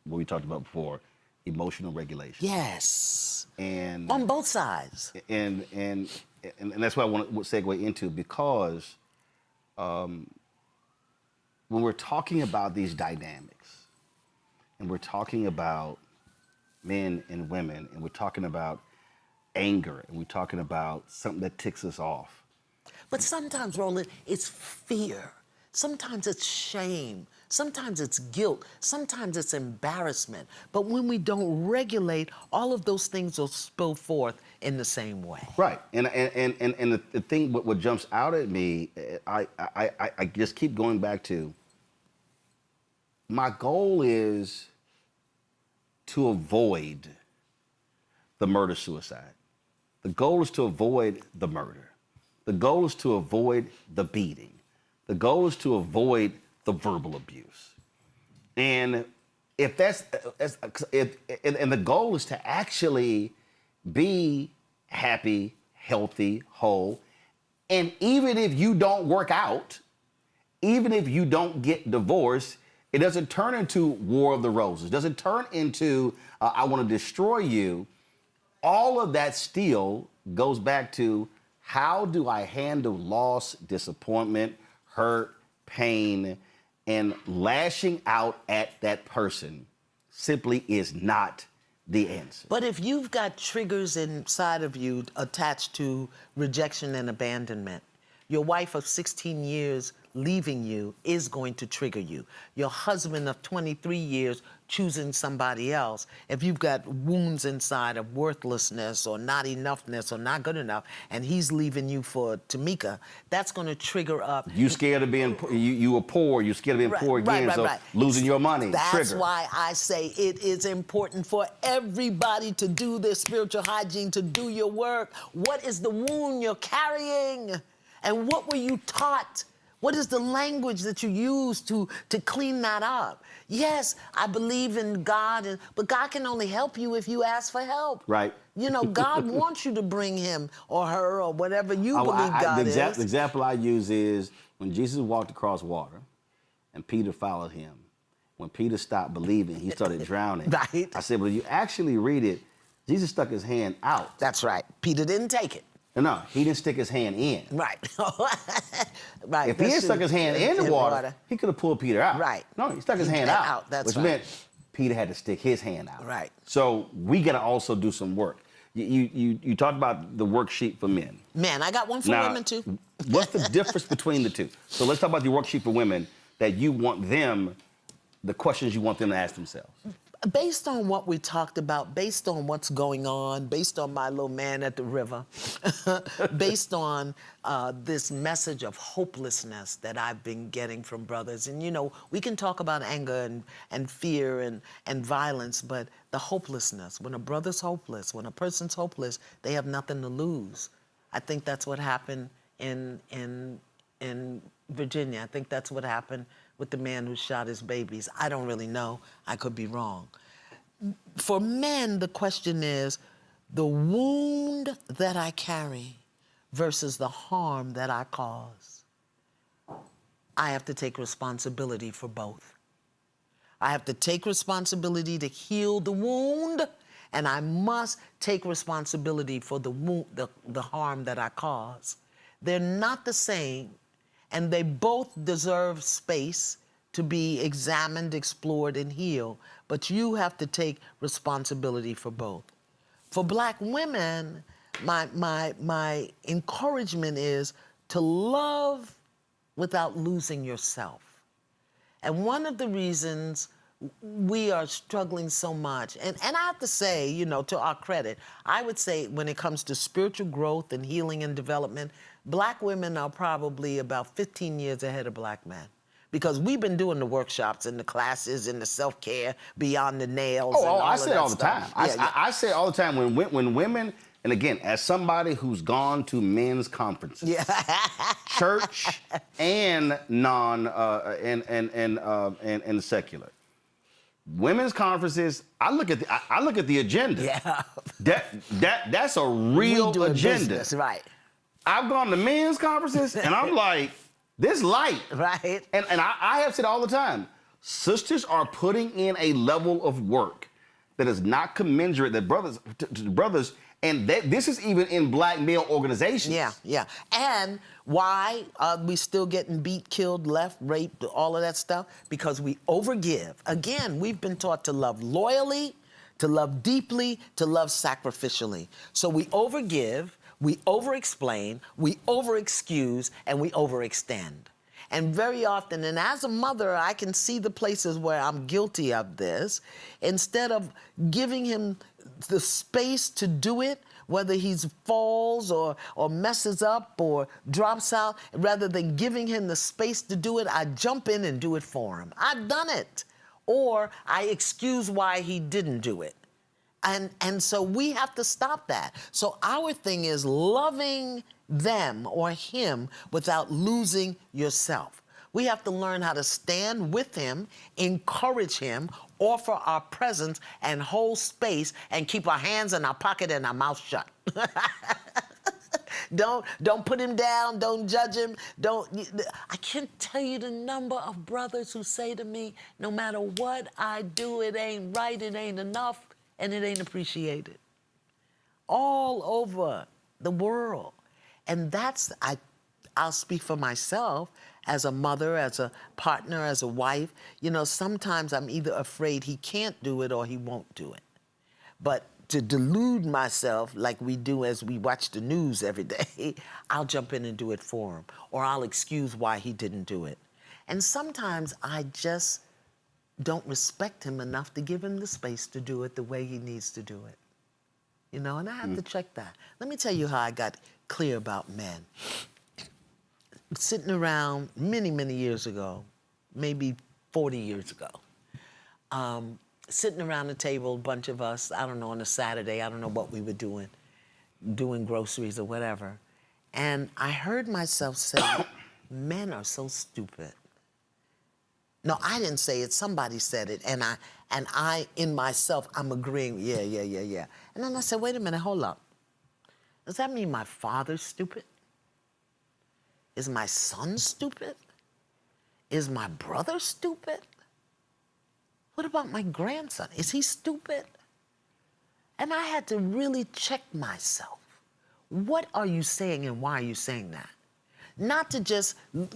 what we talked about before, emotional regulation. Yes. And on both sides. And that's what I want to segue into, because when we're talking about these dynamics, and we're talking about men and women, and we're talking about anger, and we're talking about something that ticks us off. But sometimes, Roland, it's fear. Sometimes it's shame. Sometimes it's guilt. Sometimes it's embarrassment. But when we don't regulate, all of those things will spill forth in the same way. Right. And the thing, what jumps out at me, I just keep going back to, my goal is to avoid the murder-suicide. The goal is to avoid the murder. The goal is to avoid the beating. The goal is to avoid the verbal abuse. And if and the goal is to actually be happy, healthy, whole. And even if you don't work out, even if you don't get divorced, it doesn't turn into War of the Roses. It doesn't turn into I want to destroy you. All of that still goes back to how do I handle loss, disappointment, hurt, pain, and lashing out at that person simply is not the answer. But if you've got triggers inside of you attached to rejection and abandonment, your wife of 16 years leaving you is going to trigger you. Your husband of 23 years choosing somebody else, if you've got wounds inside of worthlessness or not enoughness or not good enough, and he's leaving you for Tamika, that's going to trigger up. You scared of being, you were poor, you scared of being poor again, so losing your money, That's trigger. why I say it is important for everybody to do their spiritual hygiene, to do your work. What is the wound you're carrying? And what were you taught? What is the language that you use to clean that up? Yes, I believe in God, but God can only help you if you ask for help. Right. You know, God wants you to bring him or her or whatever you believe God is. The example I use is when Jesus walked across water and Peter followed him. When Peter stopped believing, he started drowning. Right. I said, well, you actually read it, Jesus stuck his hand out. That's right. Peter didn't take it. No, he didn't stick his hand in. Right. Right. If he had stuck his hand in the water, he could have pulled Peter out. Right. No, he stuck his hand out. That's which right. meant Peter had to stick his hand out. Right. So we got to also do some work. You talked about the worksheet for men. Man, I got one for women too. What's the difference between the two? So let's talk about the worksheet for women that you want them, the questions you want them to ask themselves. Based on what we talked about, based on what's going on, based on my little man at the river, based on this message of hopelessness that I've been getting from brothers. And, you know, we can talk about anger and fear and violence, but the hopelessness, when a brother's hopeless, when a person's hopeless, they have nothing to lose. I think that's what happened in Virginia. I think that's what happened with the man who shot his babies. I don't really know. I could be wrong. For men, the question is the wound that I carry versus the harm that I cause. I have to take responsibility for both. I have to take responsibility to heal the wound, and I must take responsibility for the wound, the harm that I cause. They're not the same, and they both deserve space to be examined, explored, and healed, but you have to take responsibility for both. For Black women, my encouragement is to love without losing yourself. And one of the reasons we are struggling so much, and I have to say, you know, to our credit, I would say when it comes to spiritual growth and healing and development, Black women are probably about 15 years ahead of Black men. Because we've been doing the workshops and the classes and the self-care beyond the nails. Oh, I say it all the time. I say it all the time when women, and again, as somebody who's gone to men's conferences, church and and secular, women's conferences, I look at the agenda. Yeah. That's a real agenda. Business, right. I've gone to men's conferences and I'm like, this light. Right. And I have said all the time, sisters are putting in a level of work that is not commensurate to brothers, and this is even in Black male organizations. Yeah, yeah. And why are we still getting beat, killed, left, raped, all of that stuff? Because we overgive. Again, we've been taught to love loyally, to love deeply, to love sacrificially. So we overgive, we over-explain, we over-excuse, and we overextend. And very often, and as a mother, I can see the places where I'm guilty of this. Instead of giving him the space to do it, whether he falls or messes up or drops out, rather than giving him the space to do it, I jump in and do it for him. I've done it. Or I excuse why he didn't do it. And so we have to stop that. So our thing is loving them or him without losing yourself. We have to learn how to stand with him, encourage him, offer our presence, and hold space, and keep our hands in our pocket and our mouth shut. Don't put him down. Don't judge him. I can't tell you the number of brothers who say to me, no matter what I do, it ain't right, it ain't enough, and it ain't appreciated. All over the world. And I'll speak for myself as a mother, as a partner, as a wife. You know, sometimes I'm either afraid he can't do it or he won't do it. But to delude myself like we do as we watch the news every day, I'll jump in and do it for him, or I'll excuse why he didn't do it. And sometimes I just don't respect him enough to give him the space to do it the way he needs to do it. You know, and I have to check that. Let me tell you how I got clear about men. Sitting around many, many years ago, maybe 40 years ago, sitting around the table, a bunch of us, I don't know, on a Saturday, I don't know what we were doing groceries or whatever. And I heard myself say, men are so stupid. No, I didn't say it, somebody said it, and I in myself, I'm agreeing, yeah. And then I said, wait a minute, hold up. Does that mean my father's stupid? Is my son stupid? Is my brother stupid? What about my grandson? Is he stupid? And I had to really check myself. What are you saying and why are you saying that? Not to just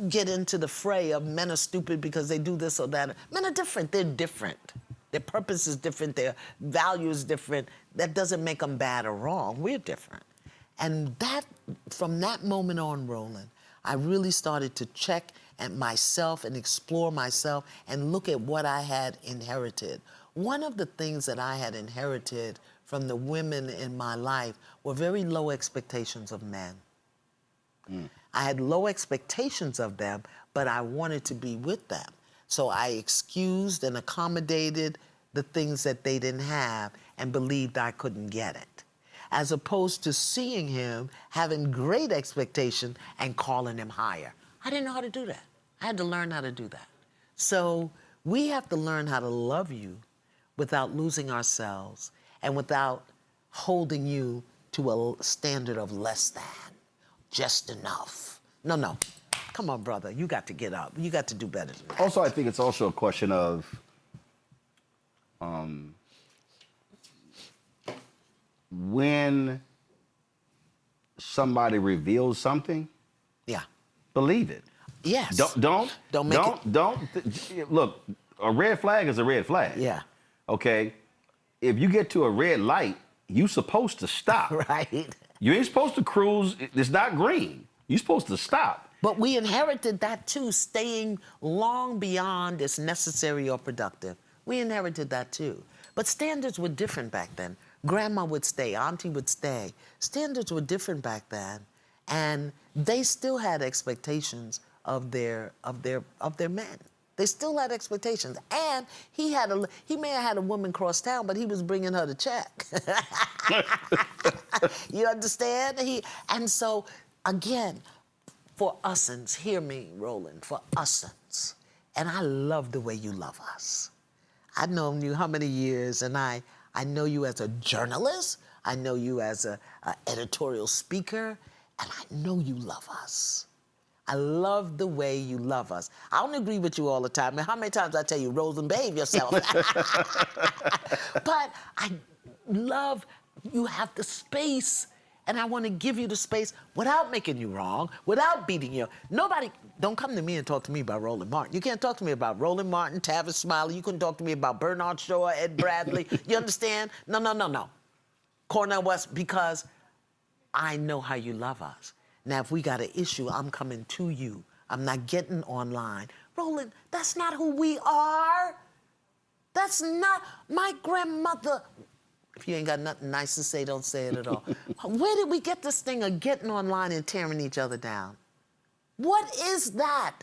get into the fray of men are stupid because they do this or that. Men are different. They're different. Their purpose is different. Their value is different. That doesn't make them bad or wrong. We're different. And from that moment on, Roland, I really started to check at myself and explore myself and look at what I had inherited. One of the things that I had inherited from the women in my life were very low expectations of men. I had low expectations of them, but I wanted to be with them. So I excused and accommodated the things that they didn't have and believed I couldn't get it, as opposed to seeing him, having great expectation, and calling him higher. I didn't know how to do that. I had to learn how to do that. So we have to learn how to love you without losing ourselves and without holding you to a standard of less than, just enough. No. Come on, brother. You got to get up. You got to do better than that. Also, I think it's also a question of when somebody reveals something, believe it. Yes. Don't look, a red flag is a red flag. Yeah. Okay? If you get to a red light, you're supposed to stop. Right. You ain't supposed to cruise. It's not green. You're supposed to stop. But we inherited that too, staying long beyond is necessary or productive. We inherited that too. But standards were different back then. Grandma would stay, auntie would stay. Standards were different back then, and they still had expectations of their men. They still had expectations, and he may have had a woman cross town, but he was bringing her the check. You understand? And so again, for usins, hear me, Roland, for usins, and I love the way you love us. I've known you how many years, and I know you as a journalist, I know you as an editorial speaker, and I know you love us. I love the way you love us. I don't agree with you all the time. How many times I tell you, Roland, behave yourself? But I love you have the space, and I want to give you the space without making you wrong, without beating you. Nobody, don't come to me and talk to me about Roland Martin. You can't talk to me about Roland Martin, Tavis Smiley. You couldn't talk to me about Bernard Shaw, Ed Bradley. You understand? No. Cornel West, because I know how you love us. Now, if we got an issue, I'm coming to you. I'm not getting online. Roland, that's not who we are. That's not my grandmother. If you ain't got nothing nice to say, don't say it at all. Where did we get this thing of getting online and tearing each other down? What is that?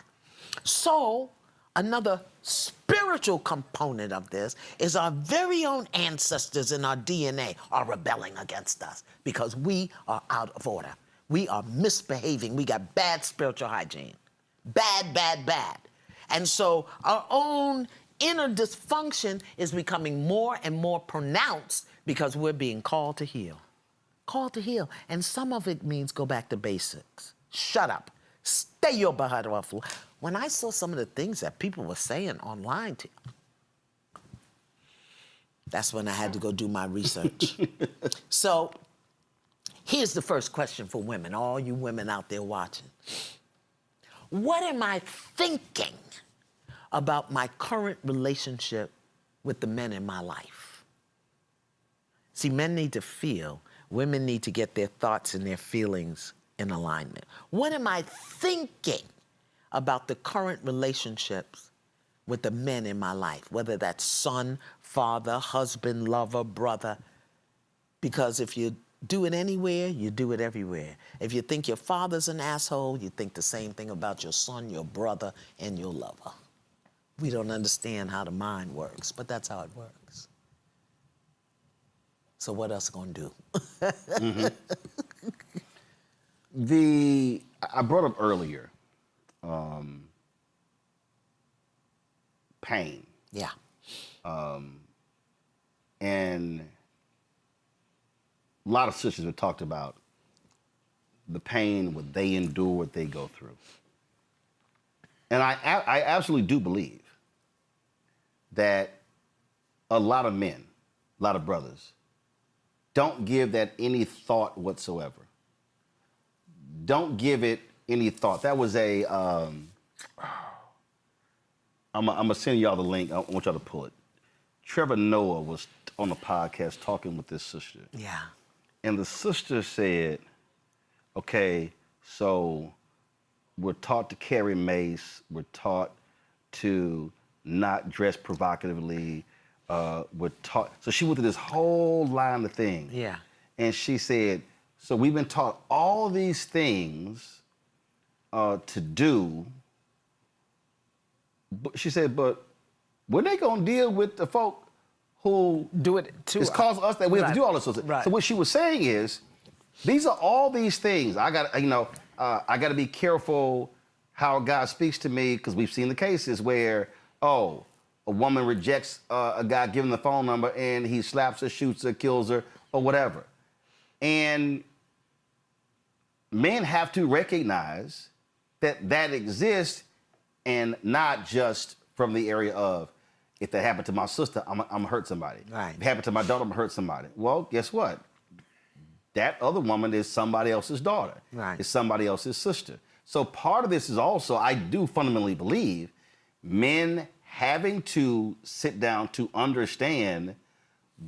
So Another spiritual component of this is our very own ancestors in our DNA are rebelling against us because we are out of order. We are misbehaving. We got bad spiritual hygiene. Bad, bad, bad. And so our own inner dysfunction is becoming more and more pronounced because we're being called to heal. Called to heal. And some of it means go back to basics. Shut up. Stay your behind off. When I saw some of the things that people were saying online, that's when I had to go do my research. So here's the first question for women, all you women out there watching. What am I thinking about my current relationship with the men in my life? See, men need to feel, women need to get their thoughts and their feelings in alignment. What am I thinking about the current relationships with the men in my life, whether that's son, father, husband, lover, brother? Because if you do it anywhere, you do it everywhere. If you think your father's an asshole, you think the same thing about your son, your brother, and your lover. We don't understand how the mind works, but that's how it works. So what else gonna do? I brought up earlier, pain. Yeah. And a lot of sisters have talked about the pain, what they endure, what they go through. And I absolutely do believe that a lot of men, a lot of brothers, don't give that any thought whatsoever. Don't give it any thought. That was I'm going to send y'all the link. I want y'all to pull it. Trevor Noah was on a podcast talking with this sister. Yeah. And the sister said, okay, so we're taught to carry mace. We're taught to not dress provocatively. We're taught. So she went through this whole line of things. Yeah. And she said, so we've been taught all these things to do. But she said, but when they gonna deal with the folk who do it to it's caused us that we have to do all this stuff. Right. So what she was saying is, these are all these things. I got to be careful how God speaks to me, because we've seen the cases where, a woman rejects a guy giving the phone number and he slaps her, shoots her, kills her, or whatever. And men have to recognize that that exists, and not just from the area of, if that happened to my sister, I'm gonna hurt somebody. Right. If it happened to my daughter, I'm gonna hurt somebody. Well, guess what? That other woman is somebody else's daughter. Right. It's somebody else's sister. So part of this is also, I do fundamentally believe, men having to sit down to understand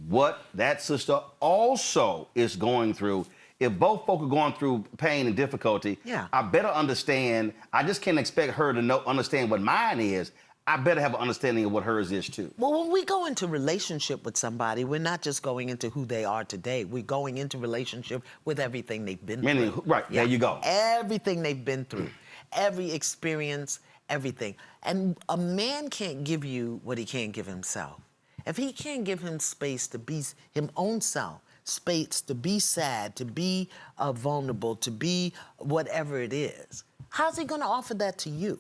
what that sister also is going through. If both folk are going through pain and difficulty, yeah, I better understand. I just can't expect her to understand what mine is. I better have an understanding of what hers is too. Well, when we go into relationship with somebody, we're not just going into who they are today. We're going into relationship with everything they've been through. Right, yeah. There you go. Everything they've been through, every experience, everything. And a man can't give you what he can't give himself. If he can't give him space to be his own self, space to be sad, to be vulnerable, to be whatever it is, how's he going to offer that to you?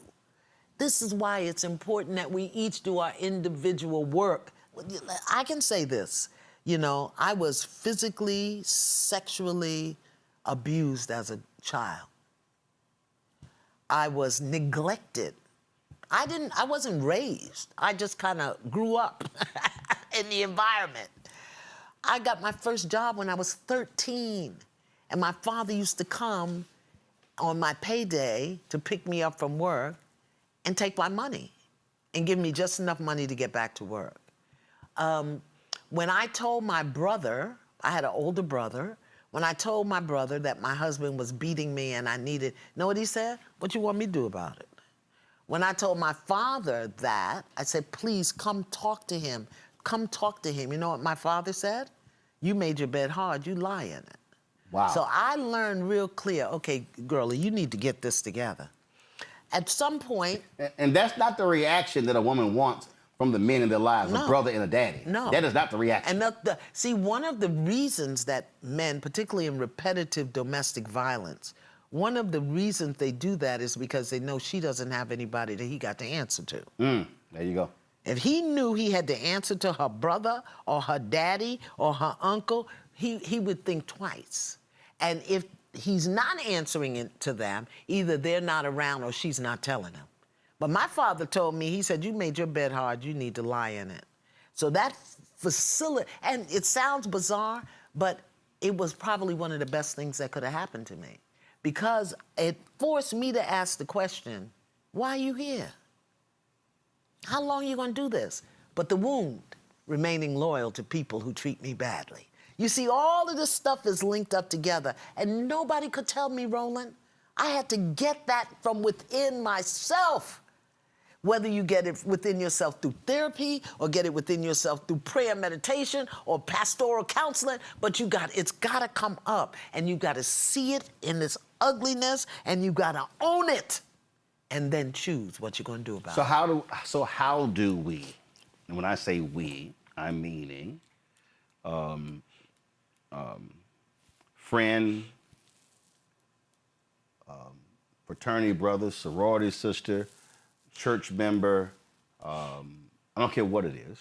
This is why it's important that we each do our individual work. I can say this, I was physically, sexually abused as a child. I was neglected. I wasn't raised. I just kind of grew up in the environment. I got my first job when I was 13, and my father used to come on my payday to pick me up from work and take my money and give me just enough money to get back to work. When I told my brother, I had an older brother, when I told my brother that my husband was beating me and I needed, know what he said? What you want me to do about it? When I told my father that, I said, please come talk to him. Come talk to him. You know what my father said? You made your bed hard, you lie in it. Wow. So I learned real clear, okay, girlie, you need to get this together. At some point... And that's not the reaction that a woman wants from the men in their lives, No. a brother and a daddy. No. That is not the reaction. And see, one of the reasons that men, particularly in repetitive domestic violence, one of the reasons they do that is because they know she doesn't have anybody that he got to answer to. There you go. If he knew he had to answer to her brother or her daddy or her uncle, he would think twice. And if he's not answering it to them, either they're not around or she's not telling him. But my father told me, he said, you made your bed hard, you need to lie in it. So that facility, and it sounds bizarre, but it was probably one of the best things that could have happened to me because it forced me to ask the question, why are you here? How long are you gonna do this? But the wound, remaining loyal to people who treat me badly. You see, all of this stuff is linked up together and nobody could tell me, Roland. I had to get that from within myself. Whether you get it within yourself through therapy or get it within yourself through prayer, meditation, or pastoral counseling, but it's gotta come up and you gotta see it in its ugliness and you gotta own it and then choose what you're gonna do about it. So how do we, and when I say we, I'm meaning friend, fraternity brother, sorority sister, church member, I don't care what it is.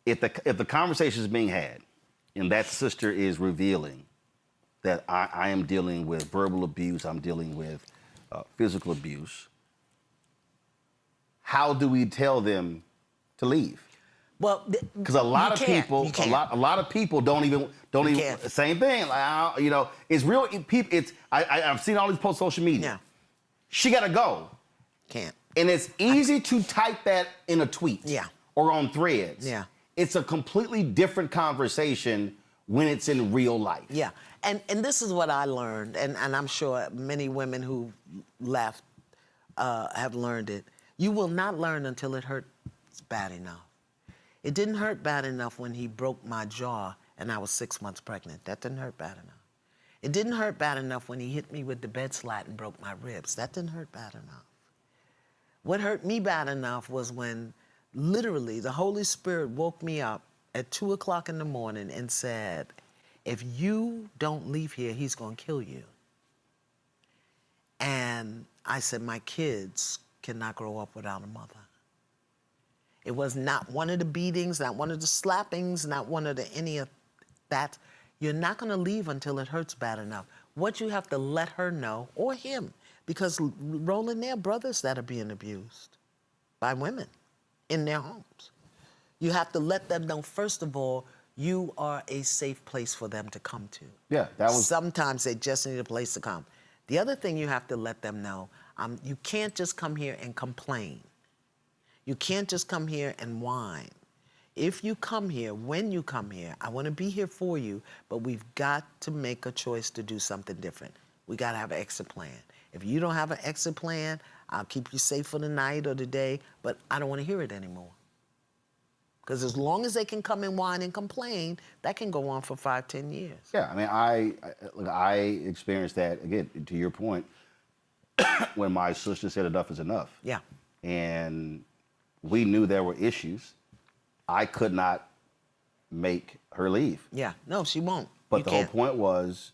If the conversation is being had and that sister is revealing that I am dealing with verbal abuse, I'm dealing with physical abuse, how do we tell them to leave? Well, because a lot of people don't even same thing. Like, it's real. I've seen all these posts on social media. Yeah. She gotta go. Can't. And it's easy to type that in a tweet. Yeah. Or on Threads. Yeah. It's a completely different conversation when it's in real life. Yeah. And this is what I learned, and I'm sure many women who left have learned it. You will not learn until it hurts bad enough. It didn't hurt bad enough when he broke my jaw and I was 6 months pregnant. That didn't hurt bad enough. It didn't hurt bad enough when he hit me with the bed slat and broke my ribs. That didn't hurt bad enough. What hurt me bad enough was when literally the Holy Spirit woke me up at 2 o'clock in the morning and said, if you don't leave here, he's gonna kill you. And I said, my kids cannot grow up without a mother. It was not one of the beatings, not one of the slappings, not one of any of that. You're not gonna leave until it hurts bad enough. What you have to let her know, or him, because Roland, there are brothers that are being abused by women in their homes. You have to let them know, first of all, you are a safe place for them to come to. Yeah, that was... Sometimes they just need a place to come. The other thing you have to let them know, you can't just come here and complain. You can't just come here and whine. If you come here, when you come here, I want to be here for you, but we've got to make a choice to do something different. We got to have an exit plan. If you don't have an exit plan, I'll keep you safe for the night or the day, but I don't want to hear it anymore. Because as long as they can come and whine and complain, that can go on for 5, 10 years. Yeah, I mean, I experienced that, again, to your point, when my sister said enough is enough. Yeah. And we knew there were issues. I could not make her leave. Yeah, no, she won't. But the whole point was,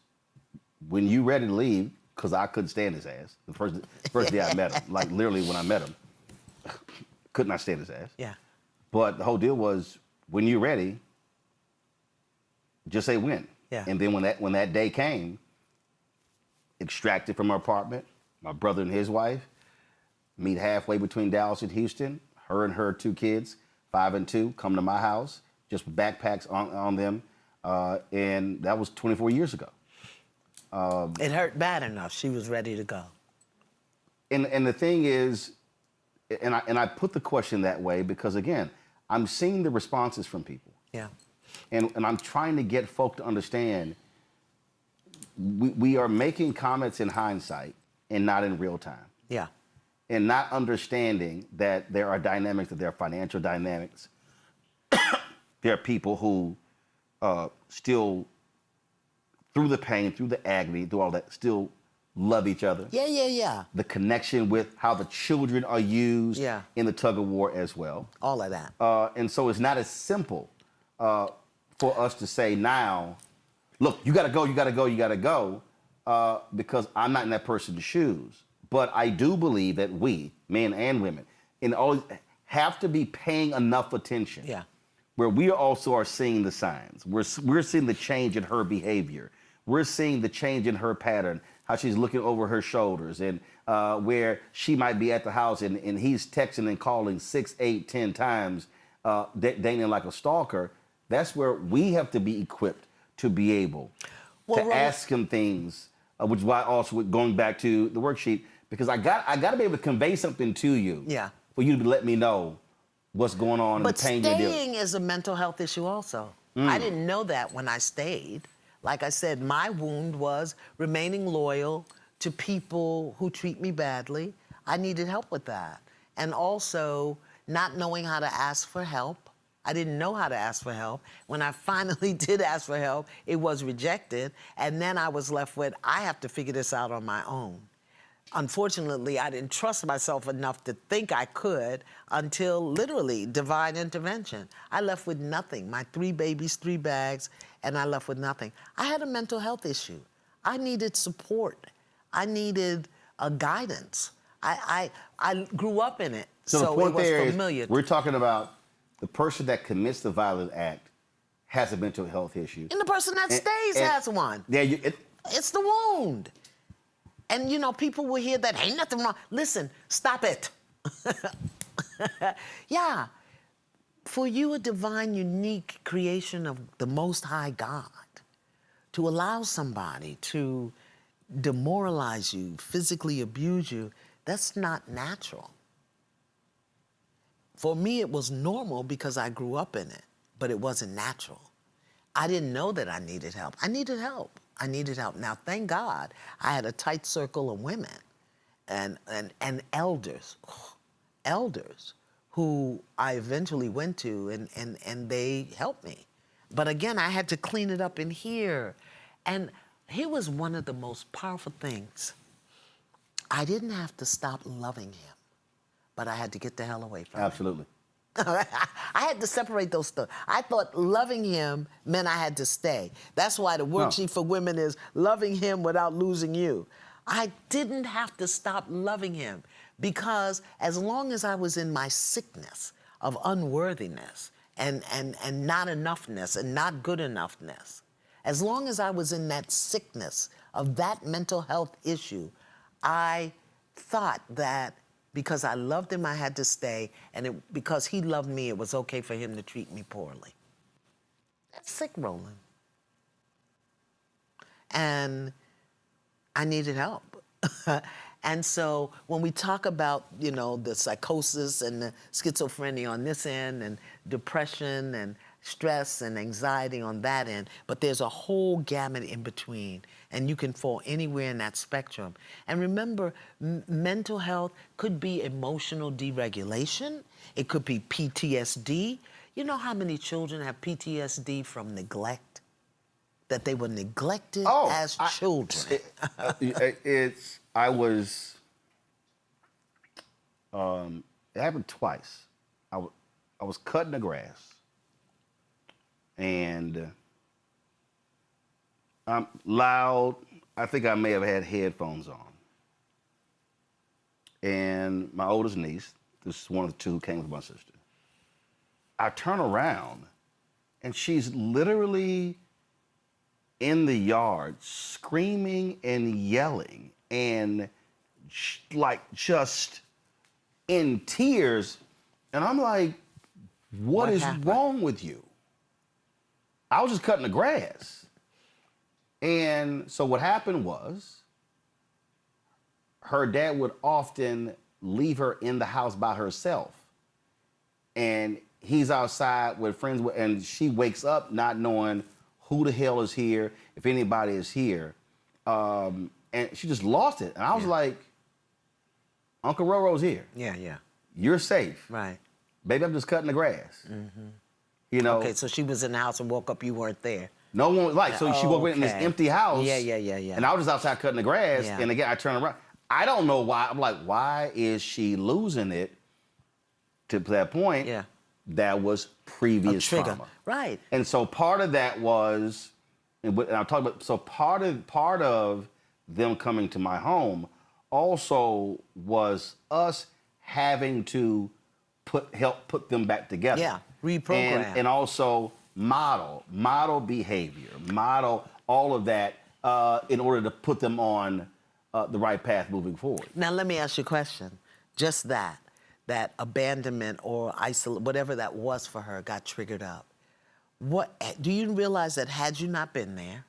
when you ready to leave, because I couldn't stand his ass, the first day I met him, like literally when I met him, could not stand his ass. Yeah. But the whole deal was, when you're ready, just say when. Yeah. And then when that day came, extracted from her apartment, my brother and his wife, meet halfway between Dallas and Houston, her and her 2 kids, 5 and 2, come to my house, just backpacks on them, and that was 24 years ago. It hurt bad enough. She was ready to go. And the thing is, and I put the question that way because, again, I'm seeing the responses from people. Yeah. And I'm trying to get folk to understand we are making comments in hindsight and not in real time. Yeah. And not understanding that there are dynamics, that there are financial dynamics. There are people who still, through the pain, through the agony, through all that, still love each other. Yeah. The connection with how the children are used in the tug of war as well. All of that. And so it's not as simple for us to say now, look, you got to go, you got to go, you got to go, because I'm not in that person's shoes. But I do believe that we, men and women, always have to be paying enough attention. Yeah. Where we also are seeing the signs. We're seeing the change in her behavior. We're seeing the change in her pattern, how she's looking over her shoulders, and where she might be at the house and he's texting and calling 6, 8, 10 times, dating like a stalker. That's where we have to be equipped to be able to ask him things, which is why also going back to the worksheet, because I got to be able to convey something to you for you to let me know what's going on and the pain you're dealing. But staying is a mental health issue also. I didn't know that when I stayed. Like I said, my wound was remaining loyal to people who treat me badly. I needed help with that. And also not knowing how to ask for help. I didn't know how to ask for help. When I finally did ask for help, it was rejected. And then I was left with, I have to figure this out on my own. Unfortunately, I didn't trust myself enough to think I could until literally divine intervention. I left with nothing. My 3 babies, 3 bags, and I left with nothing. I had a mental health issue. I needed support. I needed guidance. I grew up in it, so the point it was there familiar. We're talking about the person that commits the violent act has a mental health issue. And the person that stays has one. Yeah, it's the wound. And, you know, people will hear that, ain't nothing wrong. Listen, stop it. Yeah. For you, a divine, unique creation of the Most High God, to allow somebody to demoralize you, physically abuse you, that's not natural. For me, it was normal because I grew up in it, but it wasn't natural. I didn't know that I needed help. I needed help. I needed help. Now, thank God, I had a tight circle of women and elders, who I eventually went to, and they helped me. But again, I had to clean it up in here. And here was one of the most powerful things. I didn't have to stop loving him, but I had to get the hell away from him. Absolutely. I had to separate those stuff. I thought loving him meant I had to stay. That's why the worksheet for women is loving him without losing you. I didn't have to stop loving him because as long as I was in my sickness of unworthiness and not enoughness and not good enoughness, as long as I was in that sickness of that mental health issue, I thought that because I loved him, I had to stay, and because he loved me, it was okay for him to treat me poorly. That's sick, Roland. And I needed help. And so when we talk about, you know, the psychosis and the schizophrenia on this end, and depression and stress and anxiety on that end, but there's a whole gamut in between, and you can fall anywhere in that spectrum. And remember, mental health could be emotional deregulation. It could be PTSD. You know how many children have PTSD from neglect? That they were neglected as children. It happened twice. I was cutting the grass, and I'm loud. I think I may have had headphones on. And my oldest niece, this is one of the 2 who came with my sister, I turn around, and she's literally in the yard screaming and yelling and like just in tears. And I'm like, what is wrong with you? I was just cutting the grass. And so what happened was her dad would often leave her in the house by herself. And he's outside with friends, and she wakes up not knowing who the hell is here, if anybody is here. And she just lost it. And I was like, Uncle Roro's here. Yeah. You're safe. Right. Baby, I'm just cutting the grass. Mm-hmm. You know? Okay, so she was in the house and woke up, you weren't there. No one was like, so she woke up in this empty house. Yeah. And I was just outside cutting the grass, Yeah. and again, I turned around. I don't know why. I'm like, why is she losing it to that point? Yeah. That was previous trigger. trauma. Right. And so part of that was, and I'll talk about, so part of them coming to my home also was us having to help put them back together. Yeah, reprogram. And also model behavior, model all of that in order to put them on the right path moving forward. Now, let me ask you a question. Just that abandonment or whatever that was for her got triggered up. Do you realize that had you not been there,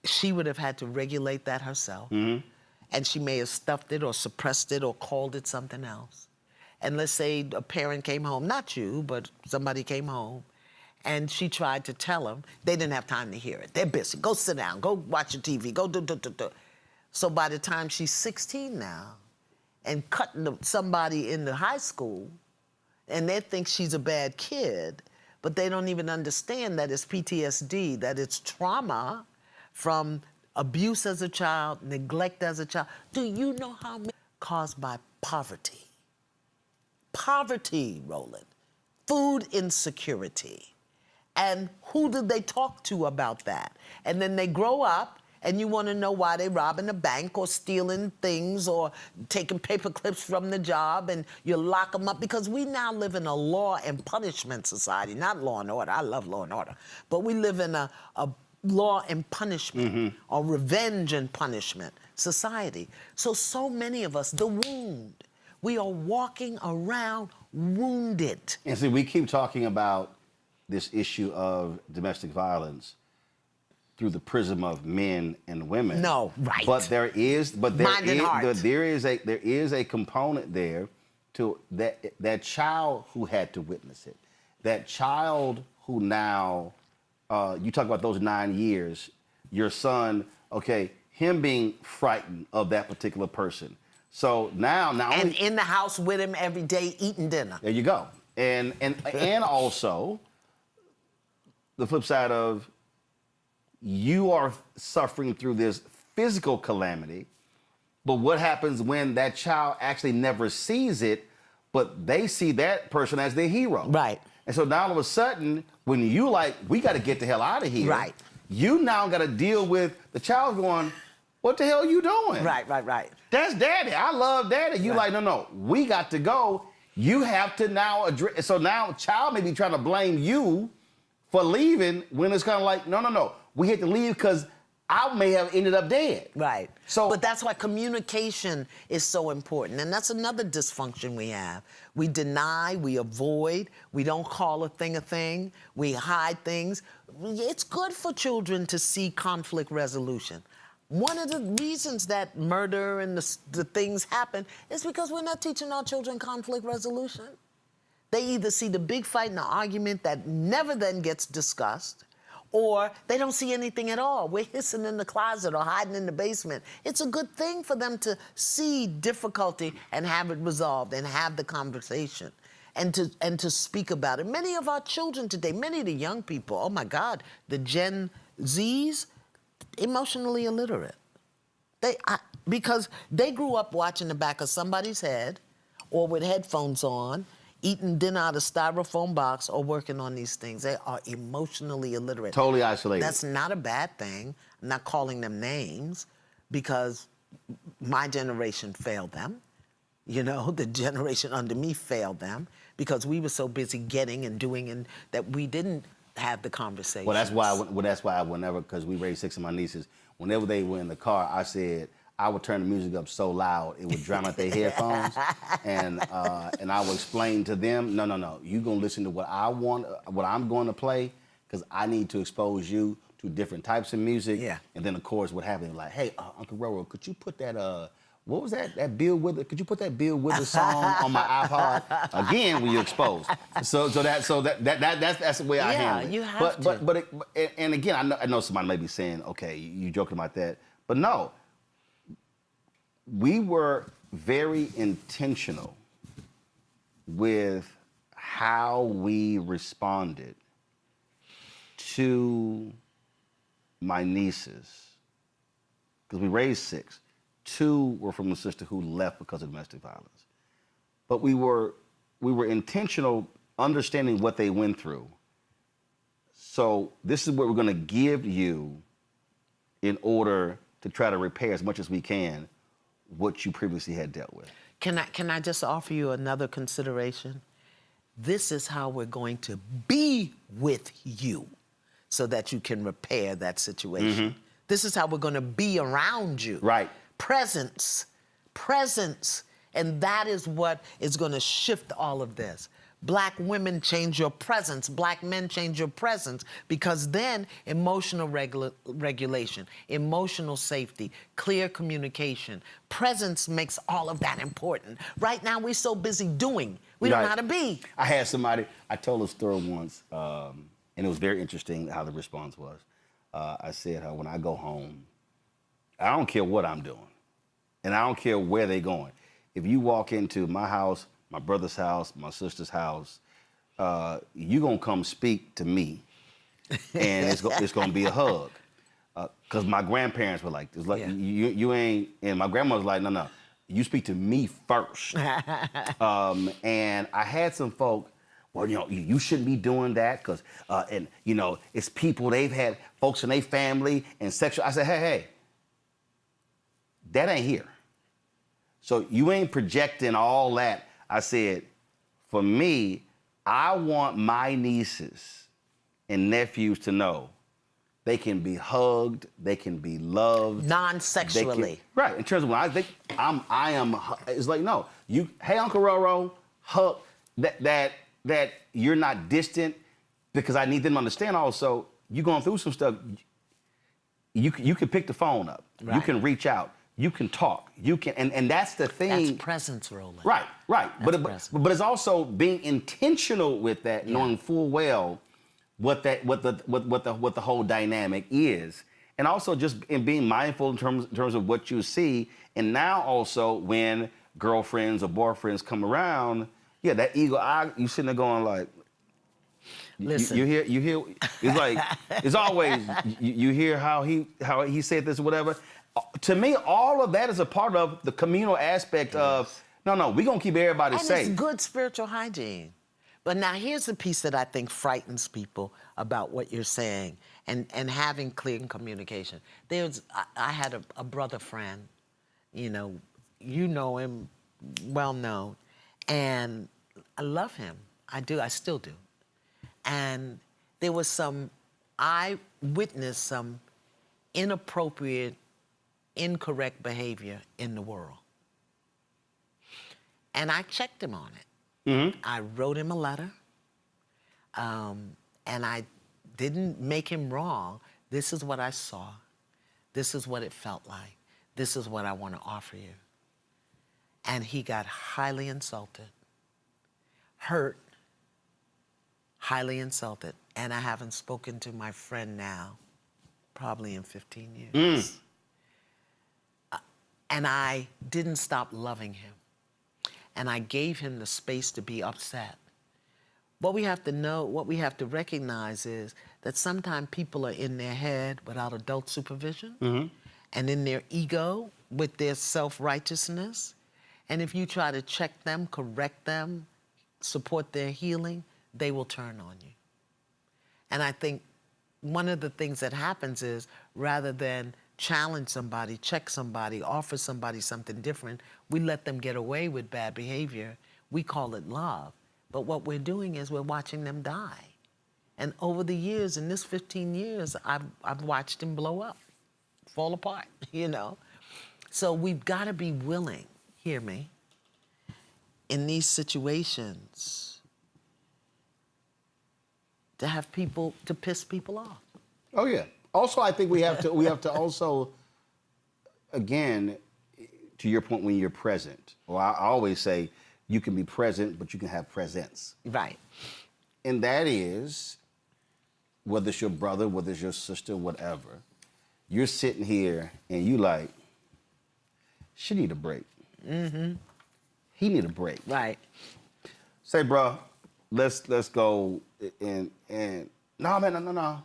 she would have had to regulate that herself, and she may have stuffed it or suppressed it or called it something else. And let's say a parent came home, not you, but somebody came home, and she tried to tell them. They didn't have time to hear it. They're busy. Go sit down. Go watch your TV. Go do. So by the time she's 16 now, and cutting somebody in the high school, and they think she's a bad kid, but they don't even understand that it's PTSD, that it's trauma from abuse as a child, neglect as a child. Do you know how many caused by poverty? Poverty, Roland. Food insecurity. And who did they talk to about that? And then they grow up, and you want to know why they robbing a bank or stealing things or taking paper clips from the job, and you lock them up, because we now live in a law and punishment society, not law and order. I love law and order. But we live in a law and punishment or revenge and punishment society. So many of us, the wound, we are walking around wounded. And see, we keep talking about this issue of domestic violence through the prism of men and women. No, right. But there is a component there to that child who had to witness it. That child who now, you talk about those 9 years, your son, okay, him being frightened of that particular person. So now and in the house with him every day eating dinner. There you go. And also the flip side of, you are suffering through this physical calamity, but what happens when that child actually never sees it, but they see that person as their hero? Right. And so now all of a sudden, when you we got to get the hell out of here. Right. You now got to deal with the child going, what the hell are you doing? Right. That's daddy. I love daddy. You like, no, we got to go. You have to now address. So now child may be trying to blame you for leaving when it's kind of like, no. We had to leave because I may have ended up dead. Right. So, but that's why communication is so important. And that's another dysfunction we have. We deny, we avoid, we don't call a thing, we hide things. It's good for children to see conflict resolution. One of the reasons that murder and the things happen is because we're not teaching our children conflict resolution. They either see the big fight and the argument that never then gets discussed, or they don't see anything at all. We're hissing in the closet or hiding in the basement. It's a good thing for them to see difficulty and have it resolved and have the conversation and to speak about it. Many of our children today, many of the young people, oh my God, the Gen Zs, emotionally illiterate. Because they grew up watching the back of somebody's head or with headphones on, eating dinner out of styrofoam box or working on these things. They are emotionally illiterate. Totally isolated. That's not a bad thing. I'm not calling them names because my generation failed them. You know, the generation under me failed them because we were so busy getting and doing and that we didn't have the conversation. Well, that's why whenever, because we raised 6 of my nieces, whenever they were in the car, I said, I would turn the music up so loud it would drown out their headphones, and I would explain to them, no, you gonna listen to what I want, what I'm going to play, because I need to expose you to different types of music. Yeah. And then of course what happened, like, hey, Uncle Roro, could you put that what was that Bill Withers? Could you put that Bill Withers song on my iPod? Again, when you're exposed. So that's the way I handle it. You have to. But and again, I know somebody may be saying, okay, you joking about that, but no. We were very intentional with how we responded to my nieces, because we raised 6, 2 were from a sister who left because of domestic violence. But we were intentional understanding what they went through. So this is what we're going to give you in order to try to repair as much as we can what you previously had dealt with. Can I just offer you another consideration? This is how we're going to be with you so that you can repair that situation. Mm-hmm. This is how we're going to be around you. Right. Presence. And that is what is going to shift all of this. Black women, change your presence. Black men, change your presence, because then emotional regulation, emotional safety, clear communication, presence makes all of that important. Right now, we're so busy doing. We don't know how to be. I had somebody, I told a story once, and it was very interesting how the response was. I said, when I go home, I don't care what I'm doing, and I don't care where they're going. If you walk into my house, my brother's house, my sister's house, you're going to come speak to me, and it's going to be a hug. Because my grandparents were like this. Like, you ain't, and my grandma was like, no, you speak to me first. And I had some folk, well, you shouldn't be doing that, because, and, it's people, they've had folks in their family and sexual. I said, hey, that ain't here. So you ain't projecting all that. I said, for me, I want my nieces and nephews to know they can be hugged, they can be loved. Non-sexually. Right, in terms of when I think I am, it's like, no, hey, Uncle Roro, hug, that you're not distant, because I need them to understand also, you're going through some stuff, you can pick the phone up, right. You can reach out. You can talk. You can, and that's the thing. That's presence, Roland. Right. But it's also being intentional with that, knowing full well what the whole dynamic is, and also just in being mindful in terms of what you see. And now also when girlfriends or boyfriends come around, that eagle eye, you sitting there going like, listen, you hear. It's like it's always you hear how he said this or whatever. To me, all of that is a part of the communal aspect of, no, we're going to keep everybody safe. And it's good spiritual hygiene. But now here's the piece that I think frightens people about what you're saying and having clear communication. I had a brother friend, you know him, well known, and I love him. I do, I still do. And there was I witnessed some inappropriate, incorrect behavior in the world. And I checked him on it. Mm-hmm. I wrote him a letter, and I didn't make him wrong. This is what I saw. This is what it felt like. This is what I want to offer you. And he got highly insulted, hurt, highly insulted. And I haven't spoken to my friend now probably in 15 years. Mm. And I didn't stop loving him. And I gave him the space to be upset. What we have to know, what we have to recognize is that sometimes people are in their head without adult supervision, mm-hmm. and in their ego with their self-righteousness. And if you try to check them, correct them, support their healing, they will turn on you. And I think one of the things that happens is, rather than challenge somebody, check somebody, offer somebody something different, we let them get away with bad behavior. We call it love. But what we're doing is we're watching them die. And over the years, in this 15 years, I've watched him blow up, fall apart, So we've got to be willing, hear me, in these situations to have people, to piss people off. Oh, yeah. Also, I think we have to also, again, to your point, when you're present, or I always say you can be present, but you can have presence. Right. And that is, whether it's your brother, whether it's your sister, whatever, you're sitting here and you like, she need a break. Mm-hmm. He need a break. Right. Say, bro, let's go and no, man, no.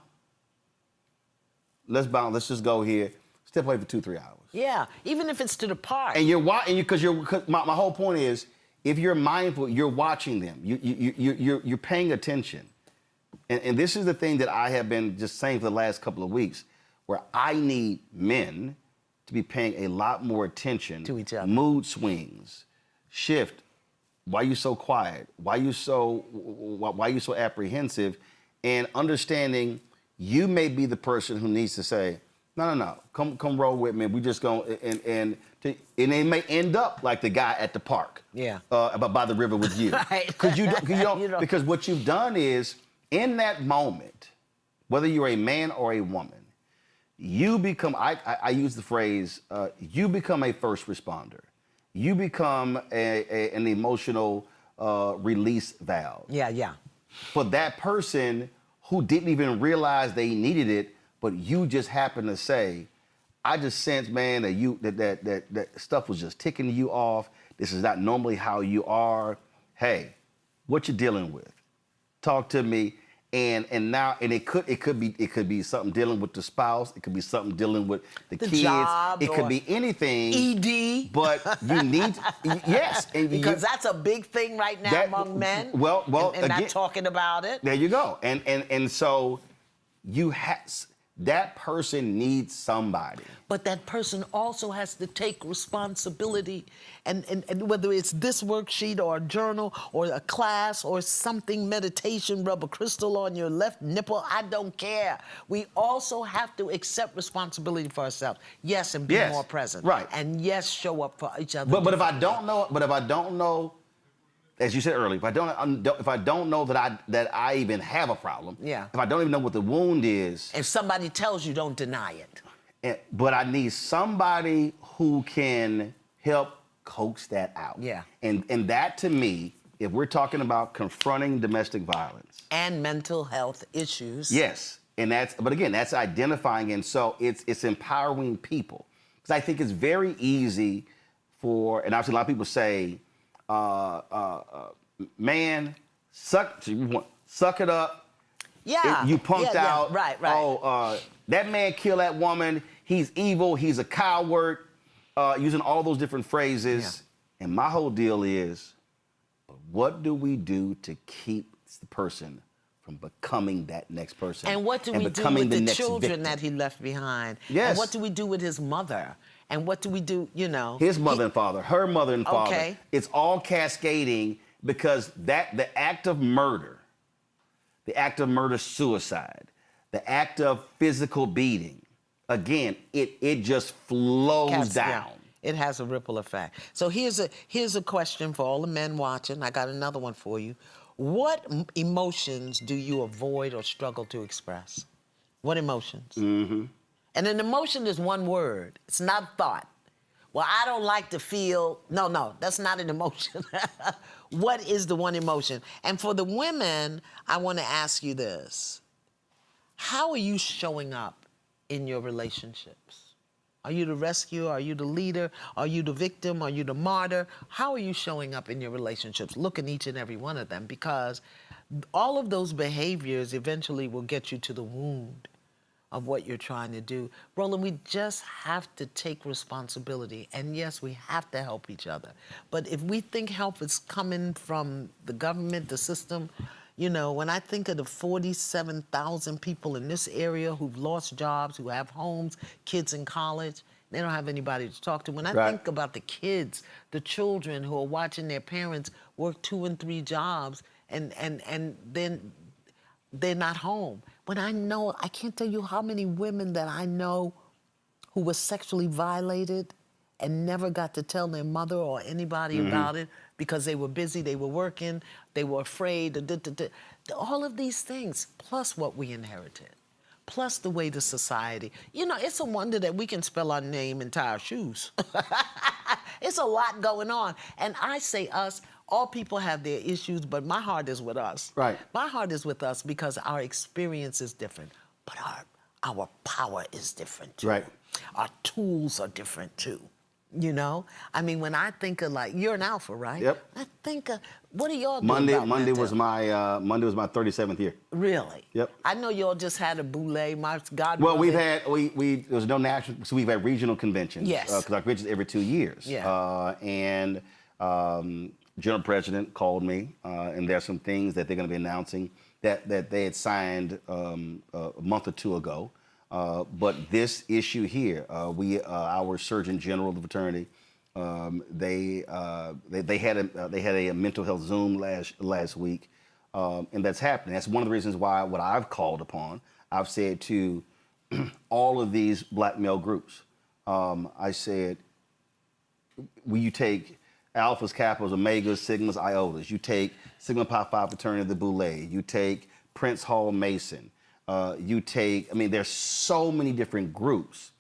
let's just go here. Step away for 2-3 hours. Yeah, even if it's to the park. And because my whole point is, if you're mindful, you're watching them. You're paying attention. And this is the thing that I have been just saying for the last couple of weeks, where I need men to be paying a lot more attention to each other. Mood swings, shift. Why you so quiet? Why you so apprehensive? And understanding you may be the person who needs to say, no, come roll with me. We just go and it may end up like the guy at the park. Yeah. By the river with you. Right. Because what you've done is, in that moment, whether you're a man or a woman, you become, I use the phrase, you become a first responder. You become an emotional release valve. Yeah. For that person who didn't even realize they needed it, but you just happened to say, I just sense, man, that stuff was just ticking you off. This is not normally how you are. Hey, what you dealing with? Talk to me. And it could be something dealing with the spouse. It could be something dealing with the kids. Job, it could be anything. ED. But you need yes, because that's a big thing right now among men. Well, and again, not talking about it. There you go. And so you that person needs somebody. But that person also has to take responsibility, and whether it's this worksheet or a journal or a class or something, meditation, rub a crystal on your left nipple, I don't care. We also have to accept responsibility for ourselves. Yes, and be more present. Right. And yes, show up for each other. But if I don't know, as you said earlier, if I don't know that I even have a problem, if I don't even know what the wound is, if somebody tells you, don't deny it. But I need somebody who can help coax that out. Yeah. And that, to me, if we're talking about confronting domestic violence and mental health issues. Yes. And but again, that's identifying, and so it's empowering people. Because I think it's very easy and obviously a lot of people say, man, suck it up. Yeah. You punked out. Right. Oh, that man killed that woman. He's evil. He's a coward. Using all those different phrases. Yeah. And my whole deal is, what do we do to keep the person from becoming that next person? And what do we do with the children that he left behind? Yes. And what do we do with his mother? And what do we do, His mother and father, her mother and father. Okay. It's all cascading because the act of murder, suicide, the act of physical beating, again, it just flows down. Yeah. It has a ripple effect. So here's a question for all the men watching. I got another one for you. What emotions do you avoid or struggle to express? What emotions? Mm-hmm. And an emotion is one word. It's not a thought. Well, I don't like to feel. No, that's not an emotion. What is the one emotion? And for the women, I want to ask you this. How are you showing up in your relationships? Are you the rescuer? Are you the leader? Are you the victim? Are you the martyr? How are you showing up in your relationships? Look at each and every one of them, because all of those behaviors eventually will get you to the wound of what you're trying to do. Roland, we just have to take responsibility. And yes, we have to help each other. But if we think help is coming from the government, the system, when I think of the 47,000 people in this area who've lost jobs, who have homes, kids in college, they don't have anybody to talk to. When I think about the kids, the children who are watching their parents work 2 and 3 jobs and then they're not home. When I can't tell you how many women that I know who were sexually violated and never got to tell their mother or anybody about it because they were busy, they were working, they were afraid. All of these things, plus what we inherited, plus the way the society. It's a wonder that we can spell our name and tie our shoes. It's a lot going on. And I say us. All people have their issues, but my heart is with us. Right. My heart is with us because our experience is different, but our power is different too. Right. Our tools are different too. You know, I mean, when I think of like, you're an alpha, right? Yep. I think of, what are y'all doing Monday about was my 37th year. Really? Yep. I know y'all just had a boule. My God. Well, we've had there's no national, so we've had regional conventions. Yes. Because our conventions every 2 years. Yeah. And General President called me, and there's some things that they're going to be announcing that they had signed a month or two ago. But this issue here, our Surgeon General of the fraternity, they had a mental health Zoom last week, and that's happening. That's one of the reasons why what I've called upon. I've said to all of these black male groups, I said, will you take alphas, kappas, omegas, sigmas, iotas? You take Sigma Pi Phi fraternity of the Boule. You take Prince Hall Mason. You take, I mean, there's so many different groups.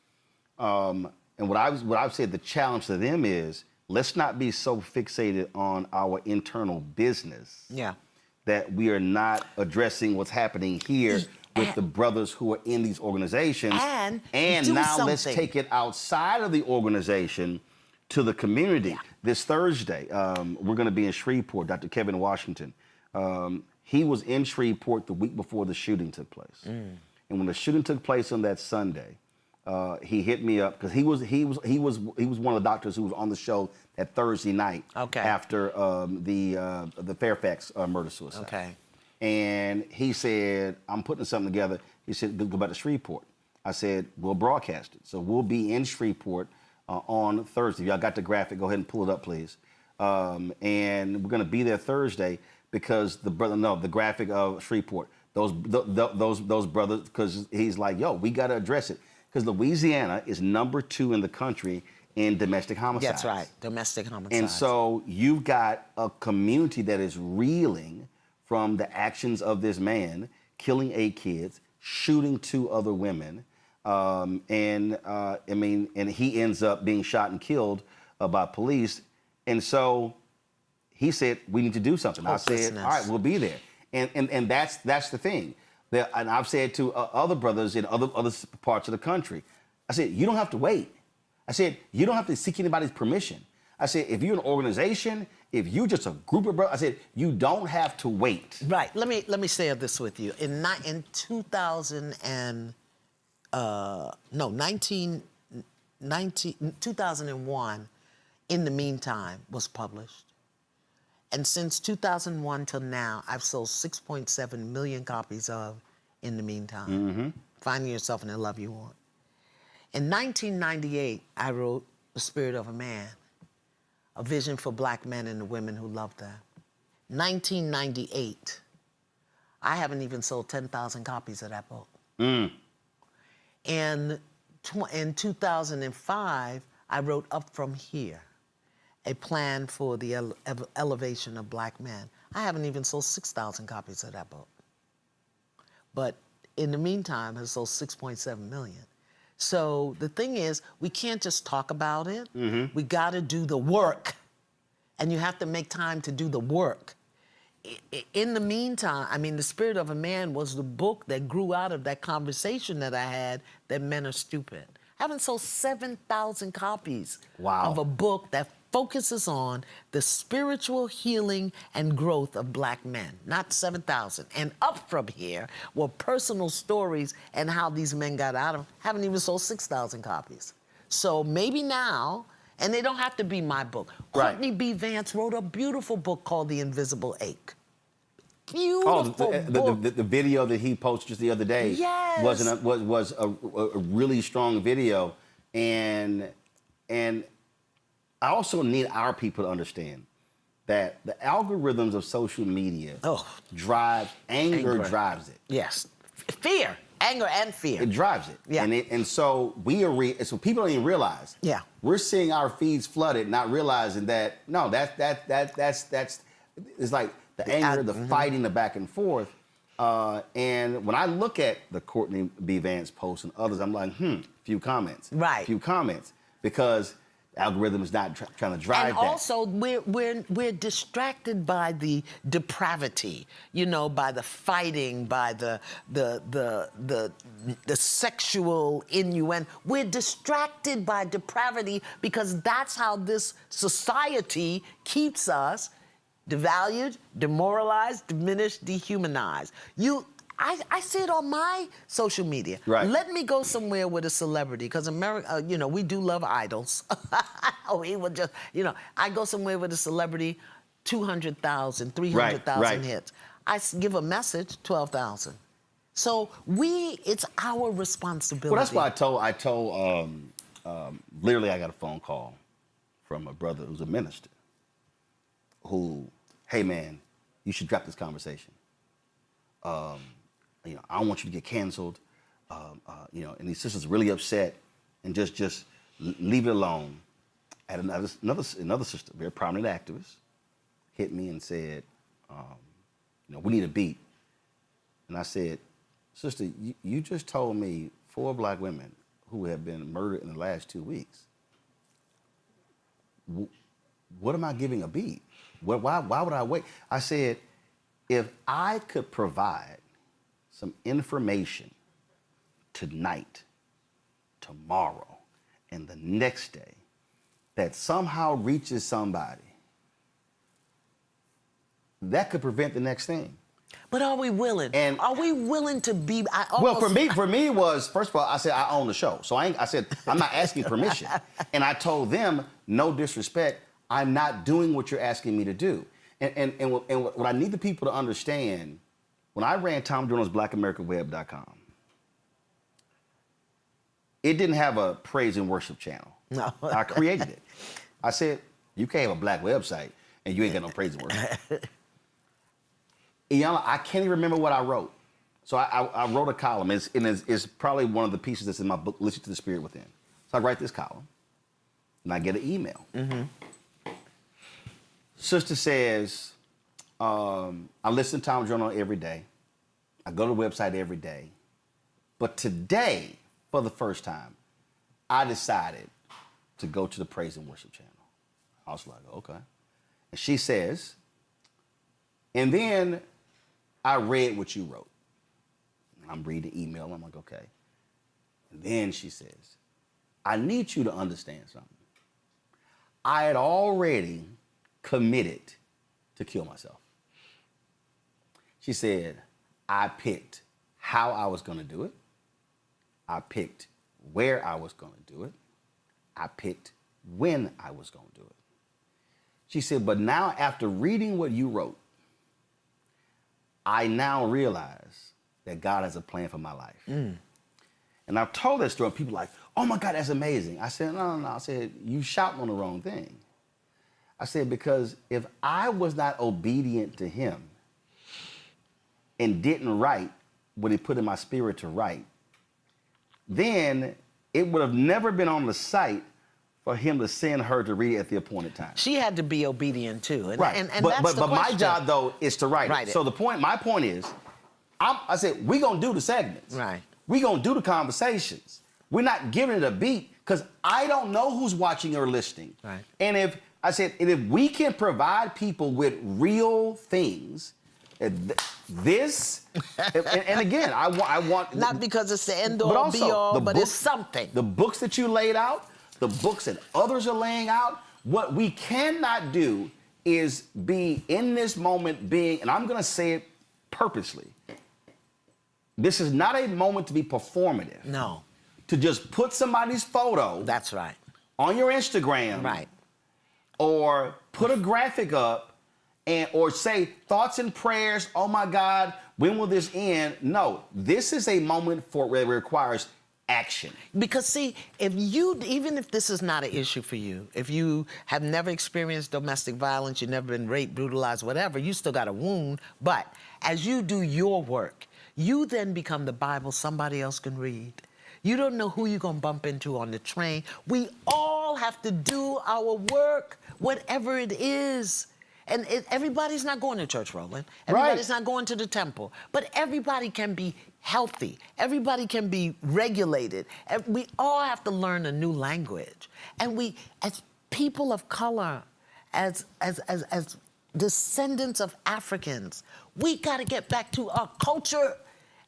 And what I've said, the challenge to them is, let's not be so fixated on our internal business that we are not addressing what's happening here with the brothers who are in these organizations. And now let's take it outside of the organization to the community. This Thursday, we're going to be in Shreveport, Dr. Kevin Washington. He was in Shreveport the week before the shooting took place. And when the shooting took place on that Sunday, he hit me up because he was one of the doctors who was on the show that Thursday night after the Fairfax murder-suicide. Okay. And he said, I'm putting something together. He said, go back to Shreveport. I said, we'll broadcast it. So we'll be in Shreveport on Thursday. If y'all got the graphic, go ahead and pull it up, please. And we're going to be there Thursday because the graphic of Shreveport, those brothers, because he's like, yo, we got to address it. Because Louisiana is #2 in the country in domestic homicides. That's right, domestic homicides. And so you've got a community that is reeling from the actions of this man killing 8 kids, shooting 2 other women, and he ends up being shot and killed by police. And so he said, we need to do something. I said, all right, we'll be there. And that's the thing. And I've said to other brothers in other parts of the country, I said, you don't have to wait. I said, you don't have to seek anybody's permission. I said, if you're an organization, if you're just a group of brothers, I said, you don't have to wait. Right. Let me share this with you. In 2001, In the Meantime was published. And since 2001 till now, I've sold 6.7 million copies of In the Meantime. Finding Yourself in the Love You Want. In 1998, I wrote The Spirit of a Man, a vision for black men and the women who love them. 1998, I haven't even sold 10,000 copies of that book. And in 2005, I wrote Up From Here, a plan for the elevation of black men. I haven't even sold 6,000 copies of that book. But in the meantime, I sold 6.7 million. So the thing is, we can't just talk about it. We got to do the work. And you have to make time to do the work. In the meantime, I mean, The Spirit of a Man was the book that grew out of that conversation that I had that men are stupid. I haven't sold 7,000 copies of a book that focuses on the spiritual healing and growth of black men, not 7,000. And Up From Here were personal stories and how these men got out of them. Haven't even sold 6,000 copies. So maybe now, and they don't have to be my book. Courtney B. Vance wrote a beautiful book called The Invisible Ache. Beautiful book. The video that he posted just the other day was a really strong video, and I also need our people to understand that the algorithms of social media drives anger drives it. Yes, fear, anger, and fear. It drives it. Yeah, and so so people don't even realize. Yeah, we're seeing our feeds flooded, not realizing that that's it's like the anger, the fighting, the back and forth. And when I look at the Courtney B. Vance post and others, I'm like, few comments. Right. Few comments. Because The algorithm is not trying to drive and that. also, we're distracted by the depravity, you know, by the fighting, by the sexual innuendo. We're distracted by depravity because that's how this society keeps us devalued, demoralized, diminished, dehumanized. I see it on my social media. Right. Let me go somewhere with a celebrity, because America, you know, we do love idols. We would just, you know, I go somewhere with a celebrity, 200,000, 300,000 hits. I give a message, 12,000. So it's our responsibility. Well, that's why I told literally I got a phone call from a brother who's a minister who, hey man, you should drop this conversation. You know, I don't want you to get canceled. You know, and these sisters are really upset, and just leave it alone. And another sister, very prominent activist, hit me and said, you know, we need a beat. And I said, sister, you just told me 4 black women who have been murdered in the last 2 weeks. What am I giving a beat? Why would I wait? I said, if I could provide some information tonight, tomorrow, and the next day that somehow reaches somebody, that could prevent the next thing. But are we willing? And are we willing to be? Well, for me was, first of all, I said I own the show, so I said I'm not asking permission, and I told them, no disrespect, I'm not doing what you're asking me to do. And what I need the people to understand, when I ran Tom Jones' BlackAmericanWeb.com, it didn't have a praise and worship channel. No. I created it. I said, you can't have a black website and you ain't got no praise and worship. Iyanla, I can't even remember what I wrote. So I wrote a column. It's probably one of the pieces that's in my book, Listen to the Spirit Within. So I write this column, and I get an email. Mm-hmm. Sister says, I listen to Tom Journal every day. I go to the website every day. But today, for the first time, I decided to go to the Praise and Worship channel. I was like, okay. And she says, and then I read what you wrote. I'm reading the email. I'm like, okay. And then she says, I need you to understand something. I had already committed to kill myself. She said, I picked how I was going to do it. I picked where I was going to do it. I picked when I was going to do it. She said, but now after reading what you wrote, I now realize that God has a plan for my life. Mm. And I've told that story, and people are like, oh my God, that's amazing. I said, no. I said, you shouting on the wrong thing. I said, because if I was not obedient to him and didn't write what he put in my spirit to write, then it would have never been on the site for him to send her to read it at the appointed time. She had to be obedient too. And, right. And but that's the my question. job though is to write it. So my point is, I said, we're gonna do the segments. Right. We're gonna do the conversations. We're not giving it a beat because I don't know who's watching or listening. Right. And if we can provide people with real things, this, and again, I want not because it's the end all be all, but it's something. The books that you laid out, the books that others are laying out. What we cannot do is be in this moment being, and I'm going to say it purposely. This is not a moment to be performative. No. To just put somebody's photo. That's right. On your Instagram. Right. Or put a graphic up. Or say thoughts and prayers, oh my God, when will this end? No, this is a moment where it requires action. Because see, even if this is not an issue for you, if you have never experienced domestic violence, you've never been raped, brutalized, whatever, you still got a wound. But as you do your work, you then become the Bible somebody else can read. You don't know who you're going to bump into on the train. We all have to do our work, whatever it is. And everybody's not going to church, Roland. Everybody's not going to the temple. But everybody can be healthy. Everybody can be regulated. We all have to learn a new language. And we, as people of color, as descendants of Africans, we got to get back to our culture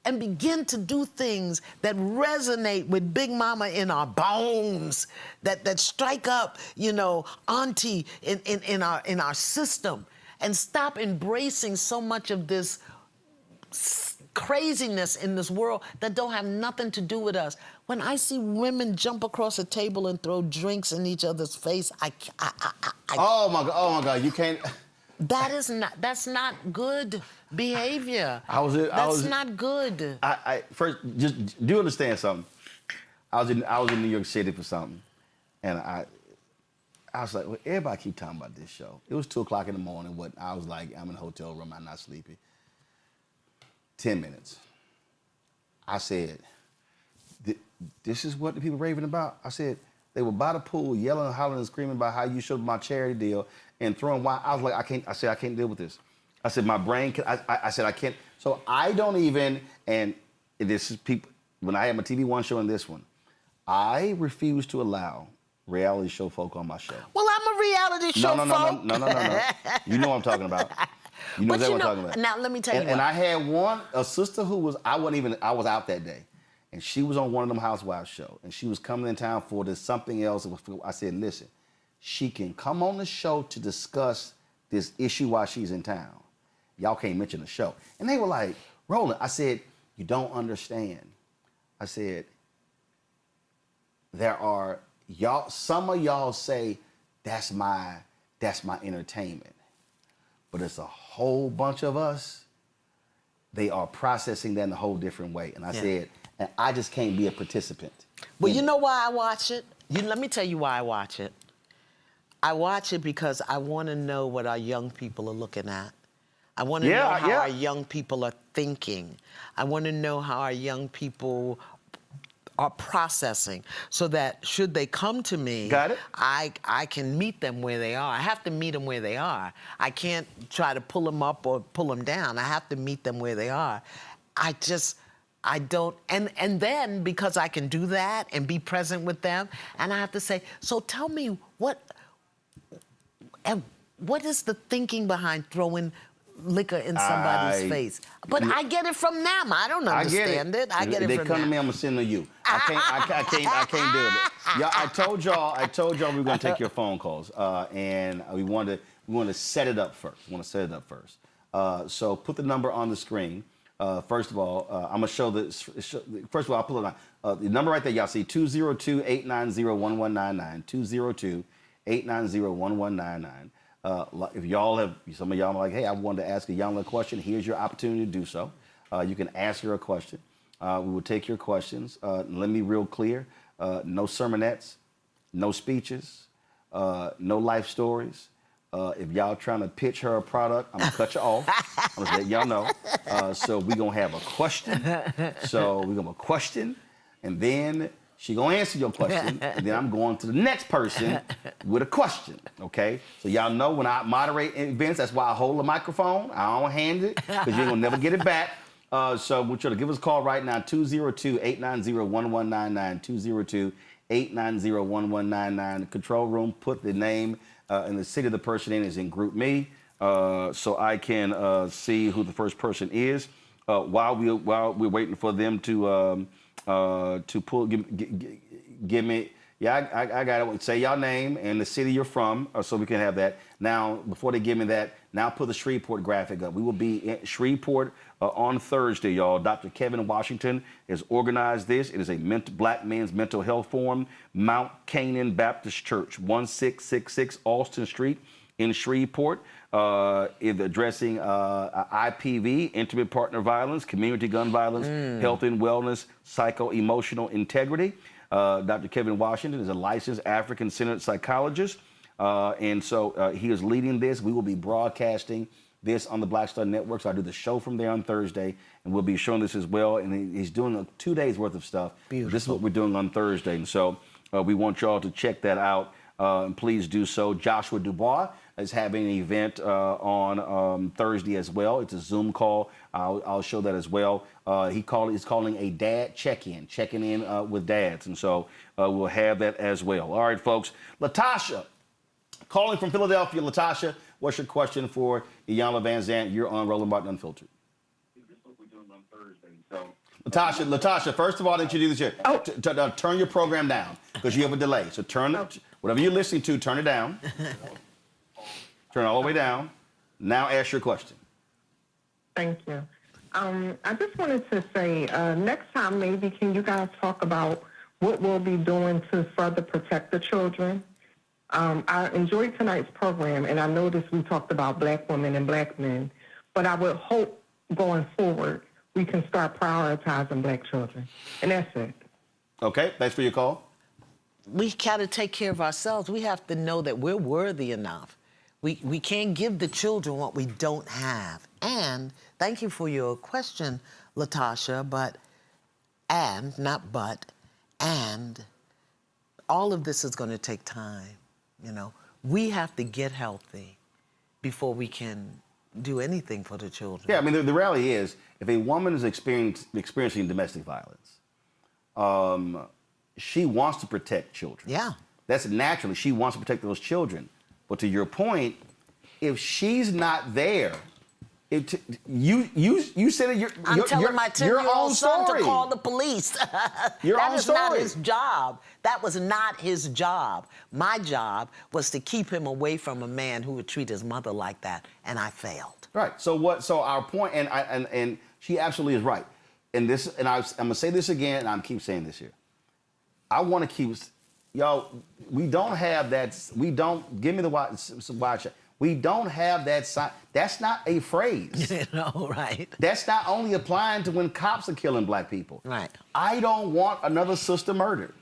and begin to do things that resonate with Big Mama in our bones, that strike up, you know, auntie in our system, and stop embracing so much of this craziness in this world that don't have nothing to do with us. When I see women jump across a table and throw drinks in each other's face, oh my God, you can't. That's not good behavior. That's not good. First, just do understand something. I was in New York City for something, and I was like, well, everybody keep talking about this show. It was 2 o'clock in the morning. I was like, I'm in a hotel room. I'm not sleepy. 10 minutes. I said, this is what the people raving about? I said, they were by the pool yelling and hollering and screaming about how you showed my charity deal and throwing wine. I was like, I said, I can't deal with this. I said, my brain, I said, I can't. So I don't even, and this is people, when I had my TV One show and this one, I refuse to allow reality show folk on my show. Well, I'm a reality show folk. No. You know what I'm talking about. You know exactly what I'm talking about. Now, let me tell you And I had a sister who was, I was out that day. And she was on one of them housewives show. And she was coming in town for this something else. I said, listen, she can come on the show to discuss this issue while she's in town. Y'all can't mention the show. And they were like, Roland, I said, you don't understand. I said, some of y'all say that's my entertainment. But it's a whole bunch of us, they are processing that in a whole different way. And I said, and I just can't be a participant. Well, you know why I watch it? Let me tell you why I watch it. I watch it because I want to know what our young people are looking at. I want to know how our young people are thinking. I want to know how our young people are processing, so that should they come to me, I can meet them where they are. I have to meet them where they are. I can't try to pull them up or pull them down. I have to meet them where they are. I don't, and then because I can do that and be present with them, and I have to say, so tell me what is the thinking behind throwing liquor in somebody's face? But I get it from them. I don't understand it. I get it from them. They come to me, I'm gonna send to you. I can't do it. Y'all, I told y'all we were gonna take your phone calls, and we want to set it up first. So put the number on the screen. First of all, I'm gonna show this. First of all, I'll pull it on. The number right there, y'all see 202-890-1199. 202-890-1199. If y'all have, some of y'all are like, hey, I wanted to ask Iyanla a question, here's your opportunity to do so. You can ask her a question. We will take your questions. Let me be real clear. No sermonettes, no speeches, no life stories. If y'all trying to pitch her a product, I'm gonna cut you off. I'm gonna let y'all know. So we're gonna have a question. And then she gonna answer your question, and then I'm going to the next person with a question, okay? So y'all know when I moderate events, that's why I hold the microphone. I don't hand it, because you ain't gonna never get it back. So we're trying to give us a call right now, 202-890-1199, 202-890-1199. The control room, put the name and the city the person in is in Group Me, so I can see who the first person is. While we're waiting for them to pull, give me, I got it. Say your name and the city you're from, so we can have that. Now, before they give me that, now put the Shreveport graphic up. We will be in Shreveport on Thursday, y'all. Dr. Kevin Washington has organized this. It is a Black Men's Mental Health Forum, Mount Canaan Baptist Church, 1666 Austin Street in Shreveport. Is addressing IPV, intimate partner violence, community gun violence, health and wellness, psycho-emotional integrity. Dr. Kevin Washington is a licensed African-centered psychologist, and so he is leading this. We will be broadcasting this on the Black Star Network, so I do the show from there on Thursday, and we'll be showing this as well, and he's doing 2 days worth of stuff. Beautiful. This is what we're doing on Thursday, and so we want y'all to check that out. please do so. Joshua Dubois is having an event on Thursday as well. It's a Zoom call. I'll show that as well. He's calling a dad check-in, checking in with dads. And so we'll have that as well. All right, folks. Latasha, calling from Philadelphia. Latasha, what's your question for Iyanla Vanzant? You're on Roland Martin Unfiltered. Latasha, first of all, I need you to do this here. Turn your program down because you have a delay. So turn it, whatever you're listening to, turn it down. Turn it all the way down. Now ask your question. Thank you. I just wanted to say, next time maybe can you guys talk about what we'll be doing to further protect the children? I enjoyed tonight's program, and I noticed we talked about black women and black men, but I would hope going forward we can start prioritizing black children. And that's it. Okay, thanks for your call. We got to take care of ourselves. We have to know that we're worthy enough. We can't give the children what we don't have. And thank you for your question, Latasha, and all of this is going to take time, you know. We have to get healthy before we can do anything for the children. Yeah, I mean, the reality is, if a woman is experiencing domestic violence, she wants to protect children. Yeah. That's naturally, she wants to protect those children. But to your point, if she's not there, you said it. I'm telling my 10-year-old son to call the police. That is not his job. That was not his job. My job was to keep him away from a man who would treat his mother like that, and I failed. Right. So our point, and she absolutely is right. And I'm gonna say this again, and I'm keep saying this here. I want to keep, we don't have that. We don't give me the watch. We don't have that sign. That's not a phrase. No, right. That's not only applying to when cops are killing black people. Right. I don't want another sister murdered.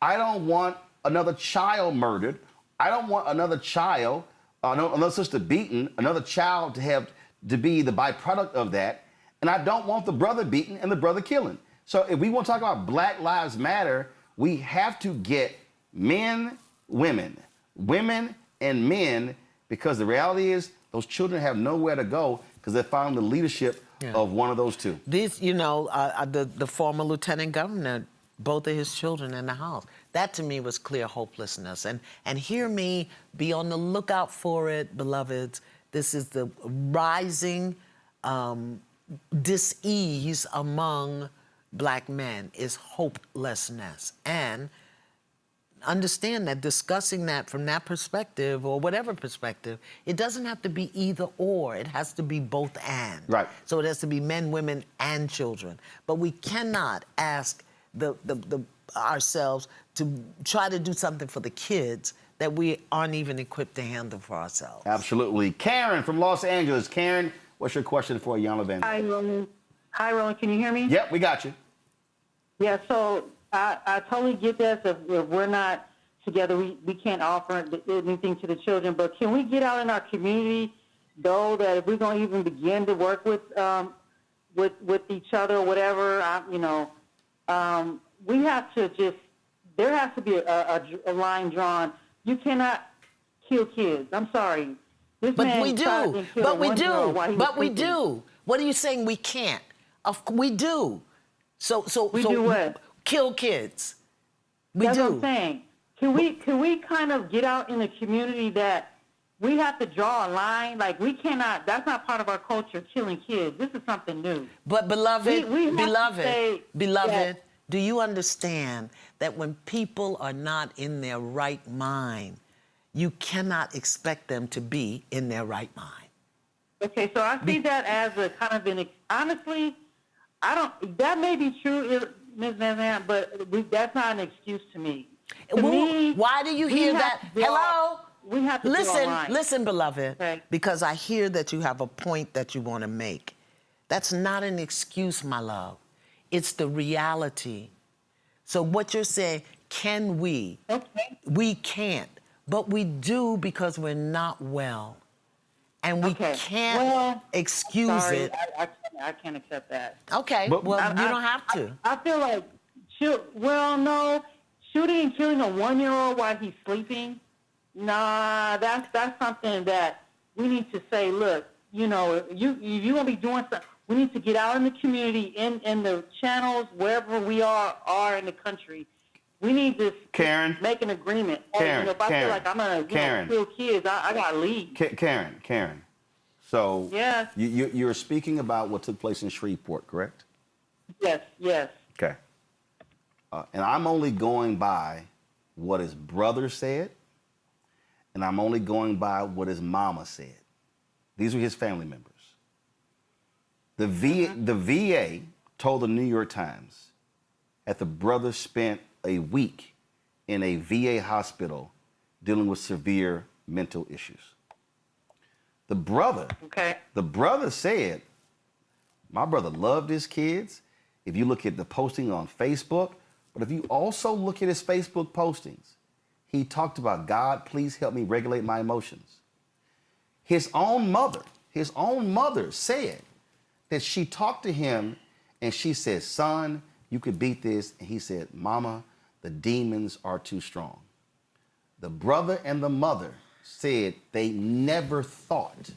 I don't want another child murdered. I don't want another child, another sister beaten, another child to be the byproduct of that. And I don't want the brother beaten and the brother killing. So if we want to talk about Black Lives Matter, we have to get men, women, and men, because the reality is those children have nowhere to go because they found the leadership of one of those two. These, the former lieutenant governor, both of his children in the house. That to me was clear hopelessness. And hear me, be on the lookout for it, beloveds. This is the rising dis-ease among black men, is hopelessness. And understand that discussing that from that perspective, or whatever perspective, it doesn't have to be either or. It has to be both and. Right. So it has to be men, women, and children. But we cannot ask ourselves to try to do something for the kids that we aren't even equipped to handle for ourselves. Absolutely. Karen from Los Angeles. Karen, what's your question for Iyanla Vanzant? Hi, Roland. Can you hear me? Yep, we got you. Yeah, so I totally get that. If we're not together, we can't offer anything to the children. But can we get out in our community, though, that if we're going to even begin to work with each other or whatever, we have to just, there has to be a line drawn. You cannot kill kids. I'm sorry. But we do. But we do. What are you saying we can't? We do. So we do what? Kill kids. That's what I'm saying. Can we kind of get out in the community that we have to draw a line? Like, we cannot, that's not part of our culture, killing kids. This is something new. But beloved, do you understand that when people are not in their right mind, you cannot expect them to be in their right mind? Okay, so I see that as a kind of honestly, that may be true, Ms. Vanzant, but that's not an excuse to me. To me, why do you hear that? Hello? We have to listen, beloved, okay. Because I hear that you have a point that you want to make. That's not an excuse, my love. It's the reality. So what you're saying, can we? Okay. We can't, but we do because we're not well. And we can't excuse it. I can't accept that. Okay, you don't have to. I feel like, shooting and killing a 1-year-old while he's sleeping, nah, that's something that we need to say, look, you know, you're going to be doing something. We need to get out in the community, in the channels, wherever we are in the country. We need to make an agreement. Karen, you know, if I feel like I'm going to kill kids, I got to leave. Karen. So yes. you're speaking about what took place in Shreveport, correct? Yes. Okay. And I'm only going by what his brother said, and I'm only going by what his mama said. These were his family members. The VA told the New York Times that the brother spent a week in a VA hospital dealing with severe mental issues. The brother said, my brother loved his kids. If you look at the posting on Facebook, but if you also look at his Facebook postings, he talked about, God, please help me regulate my emotions. His own mother said that she talked to him and she said, son, you could beat this. And he said, Mama, the demons are too strong. The brother and the mother said they never thought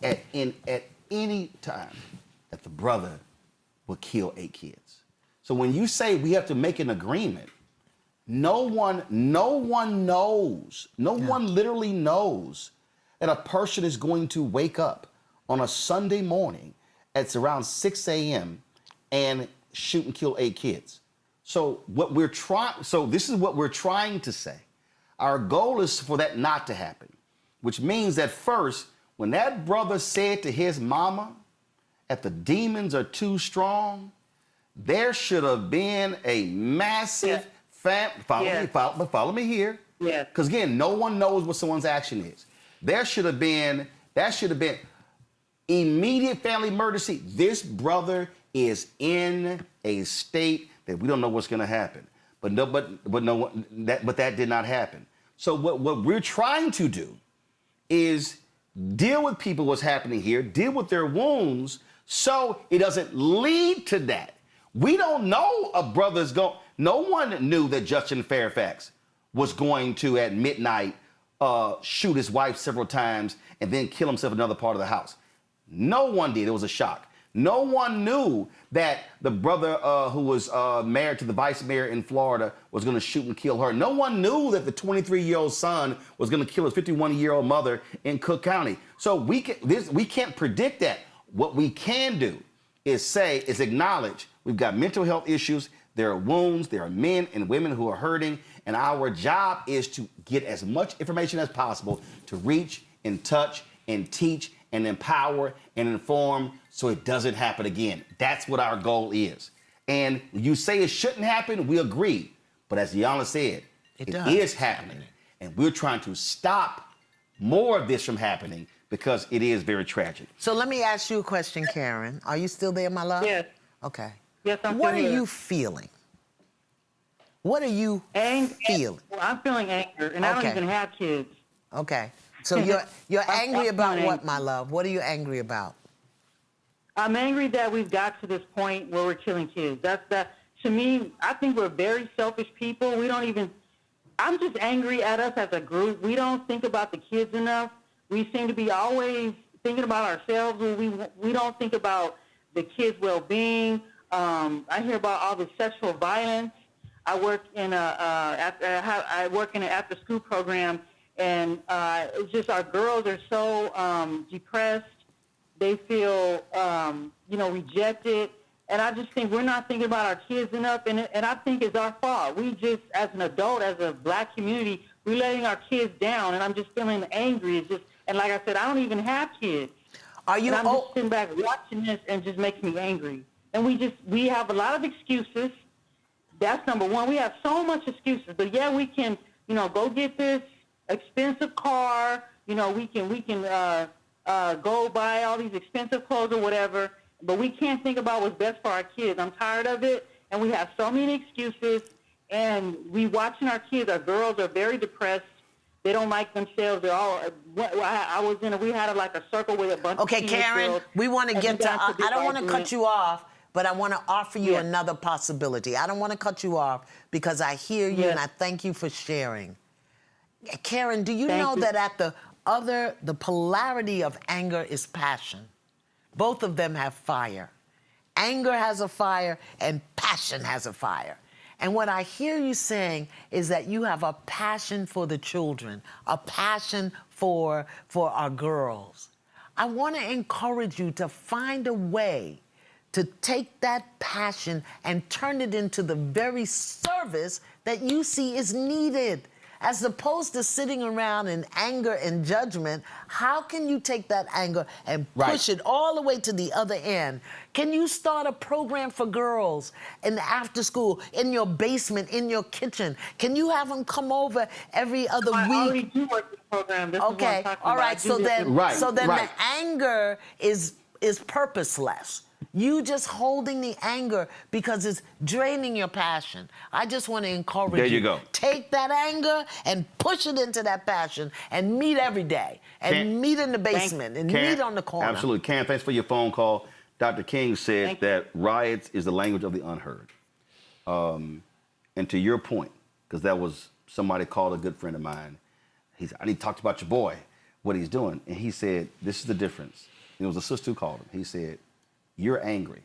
at any time that the brother would kill 8 kids. So when you say we have to make an agreement, no one literally knows that a person is going to wake up on a Sunday morning at around 6 a.m. and shoot and kill 8 kids. So this is what we're trying to say. Our goal is for that not to happen, which means that first, when that brother said to his mama that the demons are too strong, there should have been a massive follow me here. Yeah. Because again, no one knows what someone's action is. That should have been immediate family emergency. This brother is in a state that we don't know what's going to happen. But that did not happen. So what we're trying to do is deal with people what's happening here, deal with their wounds, so it doesn't lead to that. We don't know a brother's going. No one knew that Justin Fairfax was going to at midnight shoot his wife several times and then kill himself in another part of the house. No one did. It was a shock. No one knew that the brother who was married to the vice mayor in Florida was going to shoot and kill her. No one knew that the 23-year-old son was going to kill his 51-year-old mother in Cook County. So we can't predict that. What we can do is acknowledge we've got mental health issues. There are wounds. There are men and women who are hurting. And our job is to get as much information as possible to reach and touch and teach and empower and inform so it doesn't happen again. That's what our goal is. And you say it shouldn't happen, we agree. But as Iyanla said, it is happening. And we're trying to stop more of this from happening because it is very tragic. So let me ask you a question, Karen. Are you still there, my love? Yes. Okay. Yes, I'm What are still here. you feeling? What are you feeling? Well, I'm feeling anger, and I don't even have kids. Okay. So you're angry about what, my love? What are you angry about? I'm angry that we've got to this point where we're killing kids. To me, I think we're very selfish people. I'm just angry at us as a group. We don't think about the kids enough. We seem to be always thinking about ourselves. We don't think about the kids' well-being. I hear about all the sexual violence. I work in an after-school program, and it's just our girls are so depressed. They feel, rejected. And I just think we're not thinking about our kids enough, and I think it's our fault. We just, as an adult, as a black community, we're letting our kids down, and I'm just feeling angry. And like I said, I don't even have kids. I'm just sitting back watching this, and it just makes me angry. And we have a lot of excuses. That's number one. We have so much excuses. But yeah, we can, go get this expensive car. We can go buy all these expensive clothes or whatever. But we can't think about what's best for our kids. I'm tired of it. And we have so many excuses. And we watching our kids. Our girls are very depressed. They don't like themselves. They're all. We had a circle with a bunch of Okay, teenage Karen, girls, we want to get to. I don't want to cut you off, but I want to offer you another possibility. I don't want to cut you off because I hear you and I thank you for sharing. Karen, do you know that at the polarity of anger is passion? Both of them have fire. Anger has a fire and passion has a fire. And what I hear you saying is that you have a passion for the children, a passion for our girls. I want to encourage you to find a way to take that passion and turn it into the very service that you see is needed. As opposed to sitting around in anger and judgment, how can you take that anger and push it all the way to the other end? Can you start a program for girls in the after school, in your basement, in your kitchen? Can you have them come over every other week? I already do work with the program. This is what I'm talking all about. right. So then the anger is purposeless. You just holding the anger because it's draining your passion. I just want to encourage you. There you go. Take that anger and push it into that passion and meet every day. And meet in the basement and meet on the corner. Absolutely. Karen, thanks for your phone call. Dr. King said that riots is the language of the unheard. And to your point, because that was somebody called a good friend of mine. He said, I need to talk about your boy, what he's doing. And he said, this is the difference. And it was a sister who called him. He said, you're angry.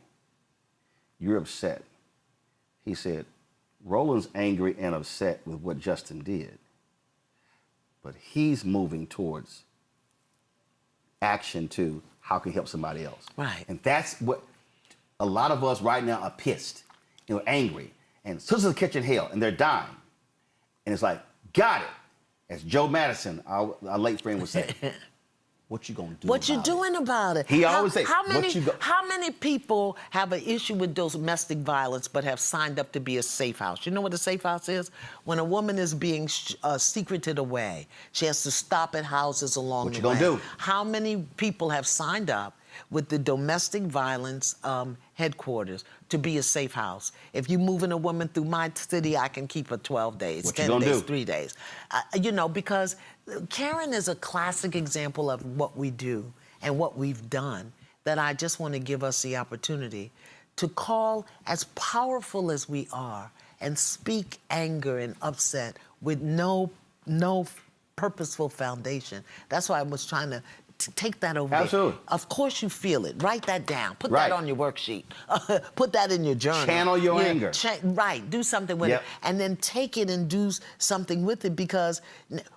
You're upset. He said, Roland's angry and upset with what Justin did, but he's moving towards action to how can he help somebody else. Right. And that's what a lot of us right now are pissed, angry. And sisters catching hell and they're dying. And it's like, got it. As Joe Madison, our late friend, would say. What you gonna do? What you doing about it? He always say, how many people have an issue with domestic violence but have signed up to be a safe house? You know what a safe house is? When a woman is being secreted away, she has to stop at houses along the way. What you gonna do? How many people have signed up with the domestic violence headquarters to be a safe house? If you moving a woman through my city, I can keep her 12 days, what 10 days, 3 days. Because Karen is a classic example of what we do and what we've done, that I just want to give us the opportunity to call, as powerful as we are, and speak anger and upset with no purposeful foundation. That's why I was trying to take that over. Absolutely. There. Of course you feel it. Write that down. Put that on your worksheet. Put that in your journal. Channel your anger. Do something with it. And then take it and do something with it, because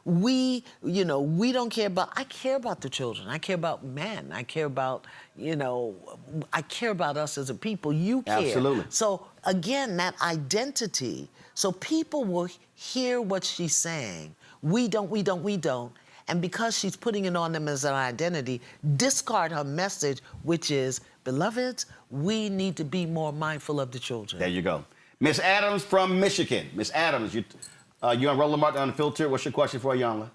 we don't care about, I care about the children. I care about men. I care about, I care about us as a people. You care. Absolutely. So again, that identity, so people will hear what she's saying. We don't. And because she's putting it on them as an identity, discard her message, which is, beloveds, we need to be more mindful of the children. There you go. Miss Adams from Michigan. Miss Adams, you're on Roland Martin Unfiltered. What's your question for Iyanla?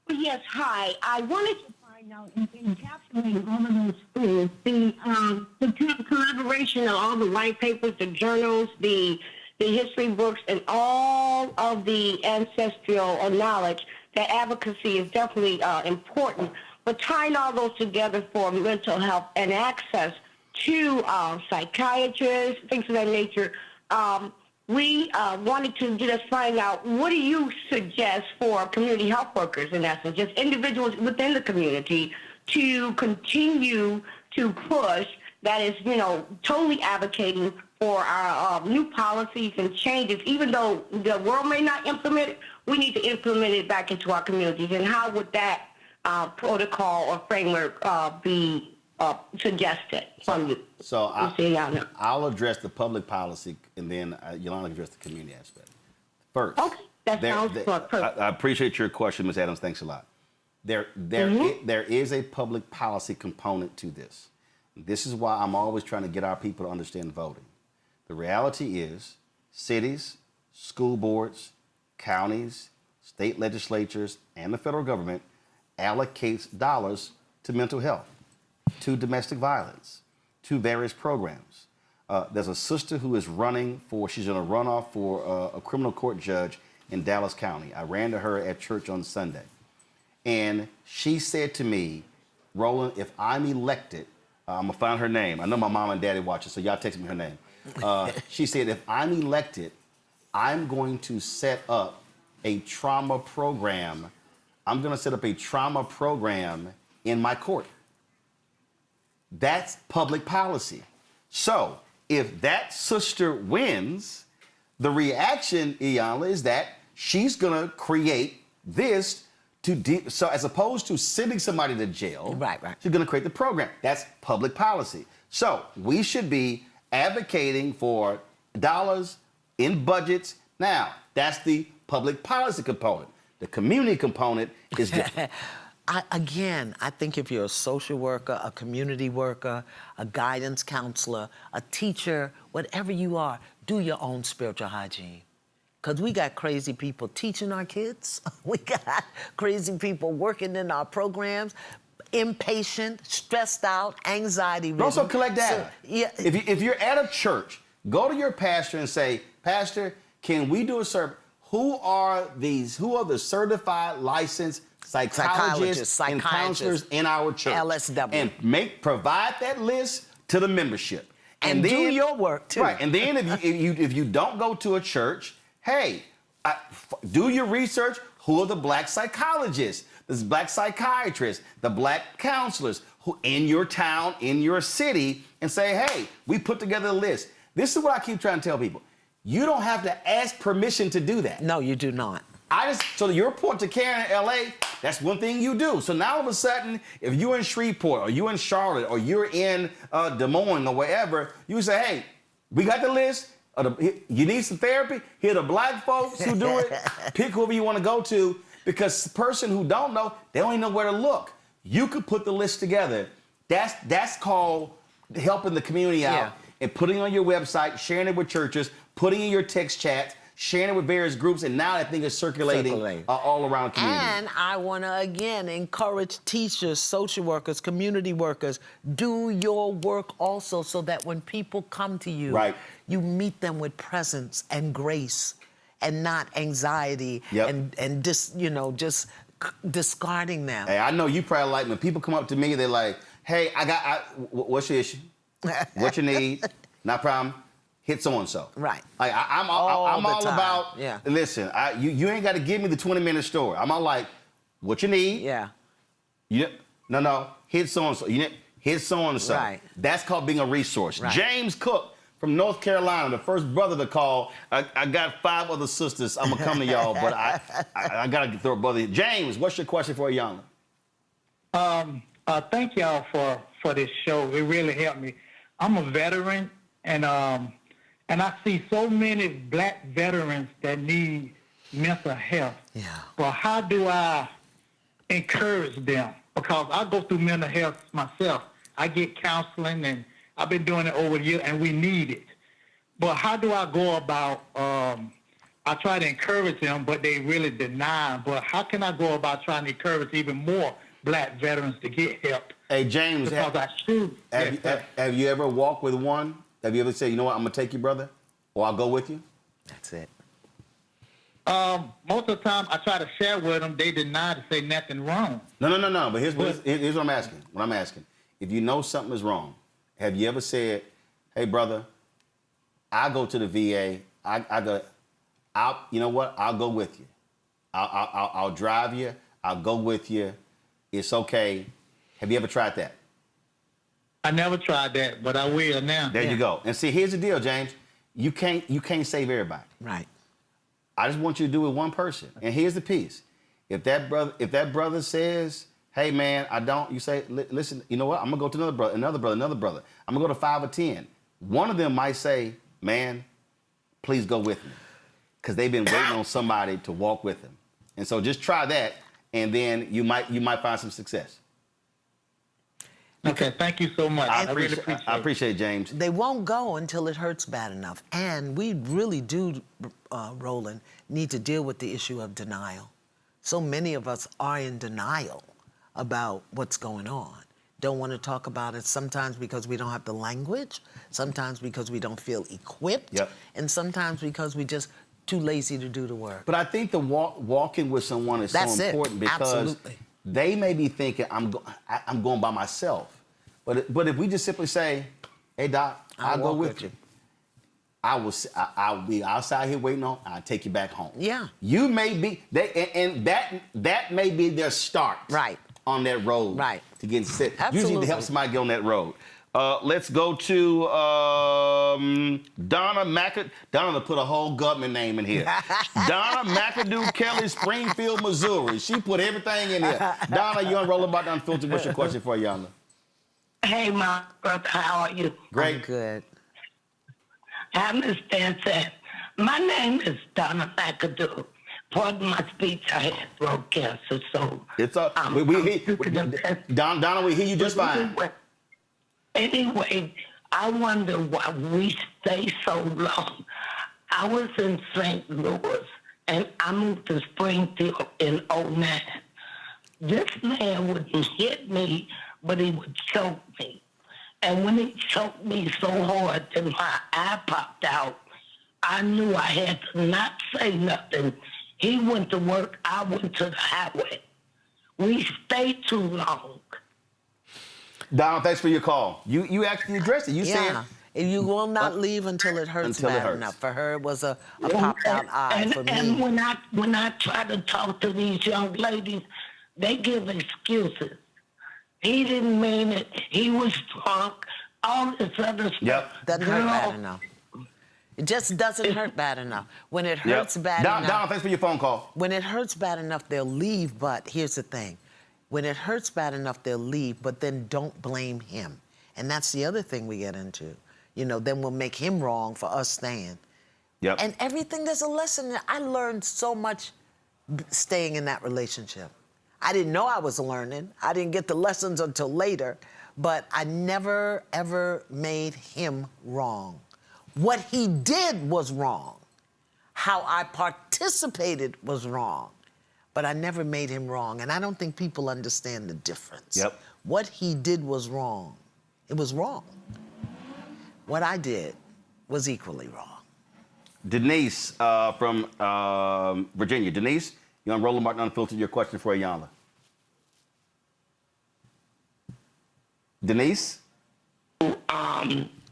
Yes, hi. I wanted to find out, in encapsulating all of those things, the collaboration of all the white papers, the journals, the history books, and all of the ancestral knowledge, that advocacy is definitely important. But tying all those together for mental health and access to psychiatrists, things of that nature, we wanted to just find out, what do you suggest for community health workers, in essence, just individuals within the community, to continue to push, that is, totally advocating for our new policies and changes, even though the world may not implement it, we need to implement it back into our communities. And how would that protocol or framework be suggested from you? So I'll address the public policy, and then Iyanla can address the community aspect. First, okay, that sounds perfect. I appreciate your question, Ms. Adams. Thanks a lot. There is a public policy component to this. This is why I'm always trying to get our people to understand voting. The reality is, cities, school boards, counties, state legislatures, and the federal government allocates dollars to mental health, to domestic violence, to various programs. There's a sister who is she's in a runoff for a criminal court judge in Dallas County. I ran to her at church on Sunday. And she said to me, Roland, if I'm elected, I'm going to find her name. I know my mom and daddy watch it, so y'all text me her name. She said, if I'm elected, I'm going to set up a trauma program. I'm going to set up a trauma program in my court. That's public policy. So if that sister wins, the reaction, Iyanla, is that she's going to create this so as opposed to sending somebody to jail, right. she's going to create the program. That's public policy. So we should be advocating for dollars in budgets. Now, that's the public policy component. The community component is different. I think if you're a social worker, a community worker, a guidance counselor, a teacher, whatever you are, do your own spiritual hygiene. Because we got crazy people teaching our kids. We got crazy people working in our programs, impatient, stressed out, anxiety. Also collect data. So, yeah. If you're at a church, go to your pastor and say, Pastor, can we do a survey? Who are the certified licensed psychologists and counselors in our church? LSW. And provide that list to the membership. And then, do your work too. Right. And then if you don't go to a church, hey, do your research. Who are the black psychologists, the black psychiatrists, the black counselors who in your town, in your city, and say, hey, we put together a list. This is what I keep trying to tell people. You don't have to ask permission to do that. No, you do not. So your report to Karen in LA, that's one thing you do. So now all of a sudden, if you're in Shreveport or you're in Charlotte or you're in Des Moines or wherever, you say, hey, we got the list. You need some therapy? Here are the black folks who do it. Pick whoever you want to go to, because the person who don't know, they don't even know where to look. You could put the list together. That's called helping the community out and putting it on your website, sharing it with churches, putting it in your text chats, sharing it with various groups, and now that thing is circulating all around the community. And I want to, again, encourage teachers, social workers, community workers, do your work also so that when people come to you, you meet them with presence and grace and not anxiety and just discarding them. Hey, I know you probably like when people come up to me, they're like, hey, what's your issue? What you need? Not a problem. Hit so-and-so. Right. Like, I'm all about, listen, you ain't got to give me the 20-minute story. I'm all like, what you need? Yeah. No, hit so-and-so. Hit so-and-so. Right. That's called being a resource. Right. James Cook from North Carolina, the first brother to call. I got 5 other sisters. I'm going to come to y'all, but I got to throw a brother. James, what's your question for Iyanla? Thank y'all for this show. It really helped me. I'm a veteran, and I see so many black veterans that need mental health. Yeah. Well, how do I encourage them? Because I go through mental health myself. I get counseling, and I've been doing it over the years, and we need it. But how do I go about, I try to encourage them, but they really deny. But how can I go about trying to encourage even more black veterans to get help? Hey, James, have you ever walked with one? Have you ever said, you know what, I'm going to take you, brother, or I'll go with you? That's it. Most of the time, I try to share with them. They deny to say nothing wrong. No. But here's what I'm asking. What I'm asking. If you know something is wrong, have you ever said, hey, brother, I go to the VA. You know what? I'll go with you. I'll drive you. I'll go with you. It's okay. Have you ever tried that? I never tried that, but I will now. There you go. And see, here's the deal, James. You can't save everybody. Right. I just want you to do it with one person. And here's the piece. If that brother says, hey man, I don't, you say, listen, you know what? I'm gonna go to another brother. I'm gonna go to 5 or 10. One of them might say, man, please go with me. Because they've been waiting on somebody to walk with them. And so just try that, and then you might find some success. Okay, thank you so much. I really appreciate it. I appreciate it, James. They won't go until it hurts bad enough. And we really do, Roland, need to deal with the issue of denial. So many of us are in denial about what's going on. Don't want to talk about it, sometimes because we don't have the language, sometimes because we don't feel equipped, and sometimes because we just too lazy to do the work. But I think the walking with someone is so important because they may be thinking, I'm going by myself. But if we just simply say, "Hey Doc, I'll go with you. I'll be outside here waiting on. I'll take you back home." Yeah. You may be and that may be their start. Right. On that road. Right. To get set. Absolutely. Usually to help somebody get on that road. Let's go to Donna McAdoo. Donna put a whole government name in here. Donna McAdoo Kelly, Springfield, Missouri. She put everything in here. Donna, you're on Rolling About Unfiltered. What's your question for Iyanla? Hey, my brother, how are you? Great. I'm good. I'm Miss Vanzant. My name is Donna McAdoo. Pardon my speech, I had throat cancer, so... It's up. Donna, we hear you just fine. Anyway, I wonder why we stay so long. I was in St. Louis, and I moved to Springfield in 2009. This man wouldn't hit me, but he would choke me. And when he choked me so hard that my eye popped out, I knew I had to not say nothing. He went to work, I went to the highway. We stayed too long. Donald, thanks for your call. You actually addressed it. You said... And you will not leave until it hurts bad enough. For her, it was a popped-out eye. For me. And when I try to talk to these young ladies, they give excuses. He didn't mean it. He was drunk. All this other stuff. Yep. Doesn't hurt bad enough. It just doesn't hurt bad enough. When it hurts bad enough... Donald, thanks for your phone call. When it hurts bad enough, they'll leave, but here's the thing. When it hurts bad enough, they'll leave, but then don't blame him. And that's the other thing we get into. You know, then we'll make him wrong for us staying. Yep. And everything, there's a lesson. I learned so much staying in that relationship. I didn't know I was learning. I didn't get the lessons until later, but I never, ever made him wrong. What he did was wrong. How I participated was wrong. But I never made him wrong, and I don't think people understand the difference. Yep. What he did was wrong. It was wrong. What I did was equally wrong. Denise from Virginia. Denise, you're on Rolling Martin Unfiltered. Your question for Iyanla. Denise?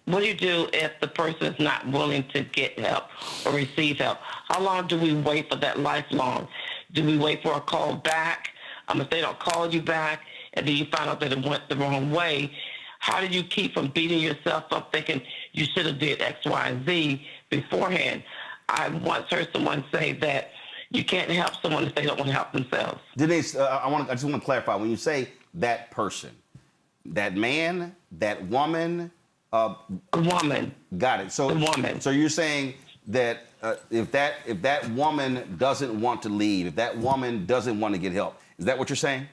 What do you do if the person is not willing to get help or receive help? How long do we wait for that lifelong? Do we wait for a call back? If they don't call you back and then you find out that it went the wrong way, how do you keep from beating yourself up thinking you should have did X, Y, and Z beforehand? I once heard someone say that you can't help someone if they don't want to help themselves. Denise, I just want to clarify. When you say that person, that man, that woman... a woman. Got it. So, the woman. So you're saying that if that woman doesn't want to leave, if that woman doesn't want to get help, is that what you're saying?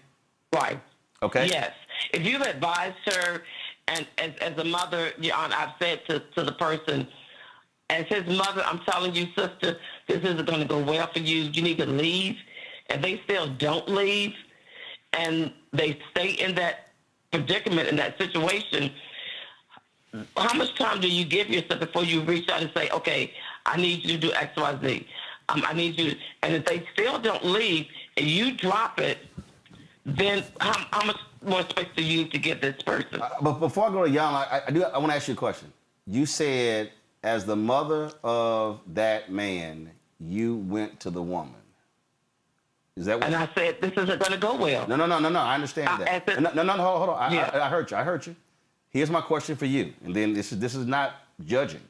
Right. Okay. Yes. If you've advised her, and as a mother, I've said to the person, as his mother, I'm telling you, sister, this isn't going to go well for you. You need to leave. And they still don't leave, and they stay in that predicament, in that situation. How much time do you give yourself before you reach out and say, okay, I need you to do X, Y, Z. I need you to, and if they still don't leave and you drop it, then how much more space do you need to give this person? But before I go to Iyanla, I want to ask you a question. You said, as the mother of that man, you went to the woman. Is that what? And I said, this isn't going to go well. No. I understand that. No, hold on. I heard you. Here's my question for you, and then this is not judging.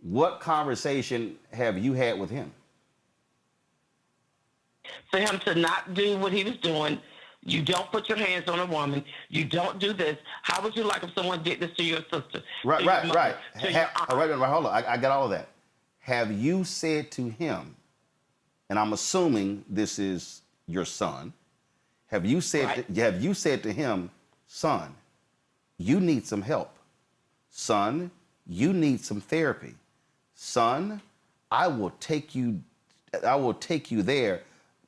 What conversation have you had with him? For him to not do what he was doing, you don't put your hands on a woman, you don't do this. How would you like if someone did this to your sister? Right. Hold on. I got all of that. Have you said to him, and I'm assuming this is your son, have you said to him, son, you need some help. Son, you need some therapy. Son, I will take you there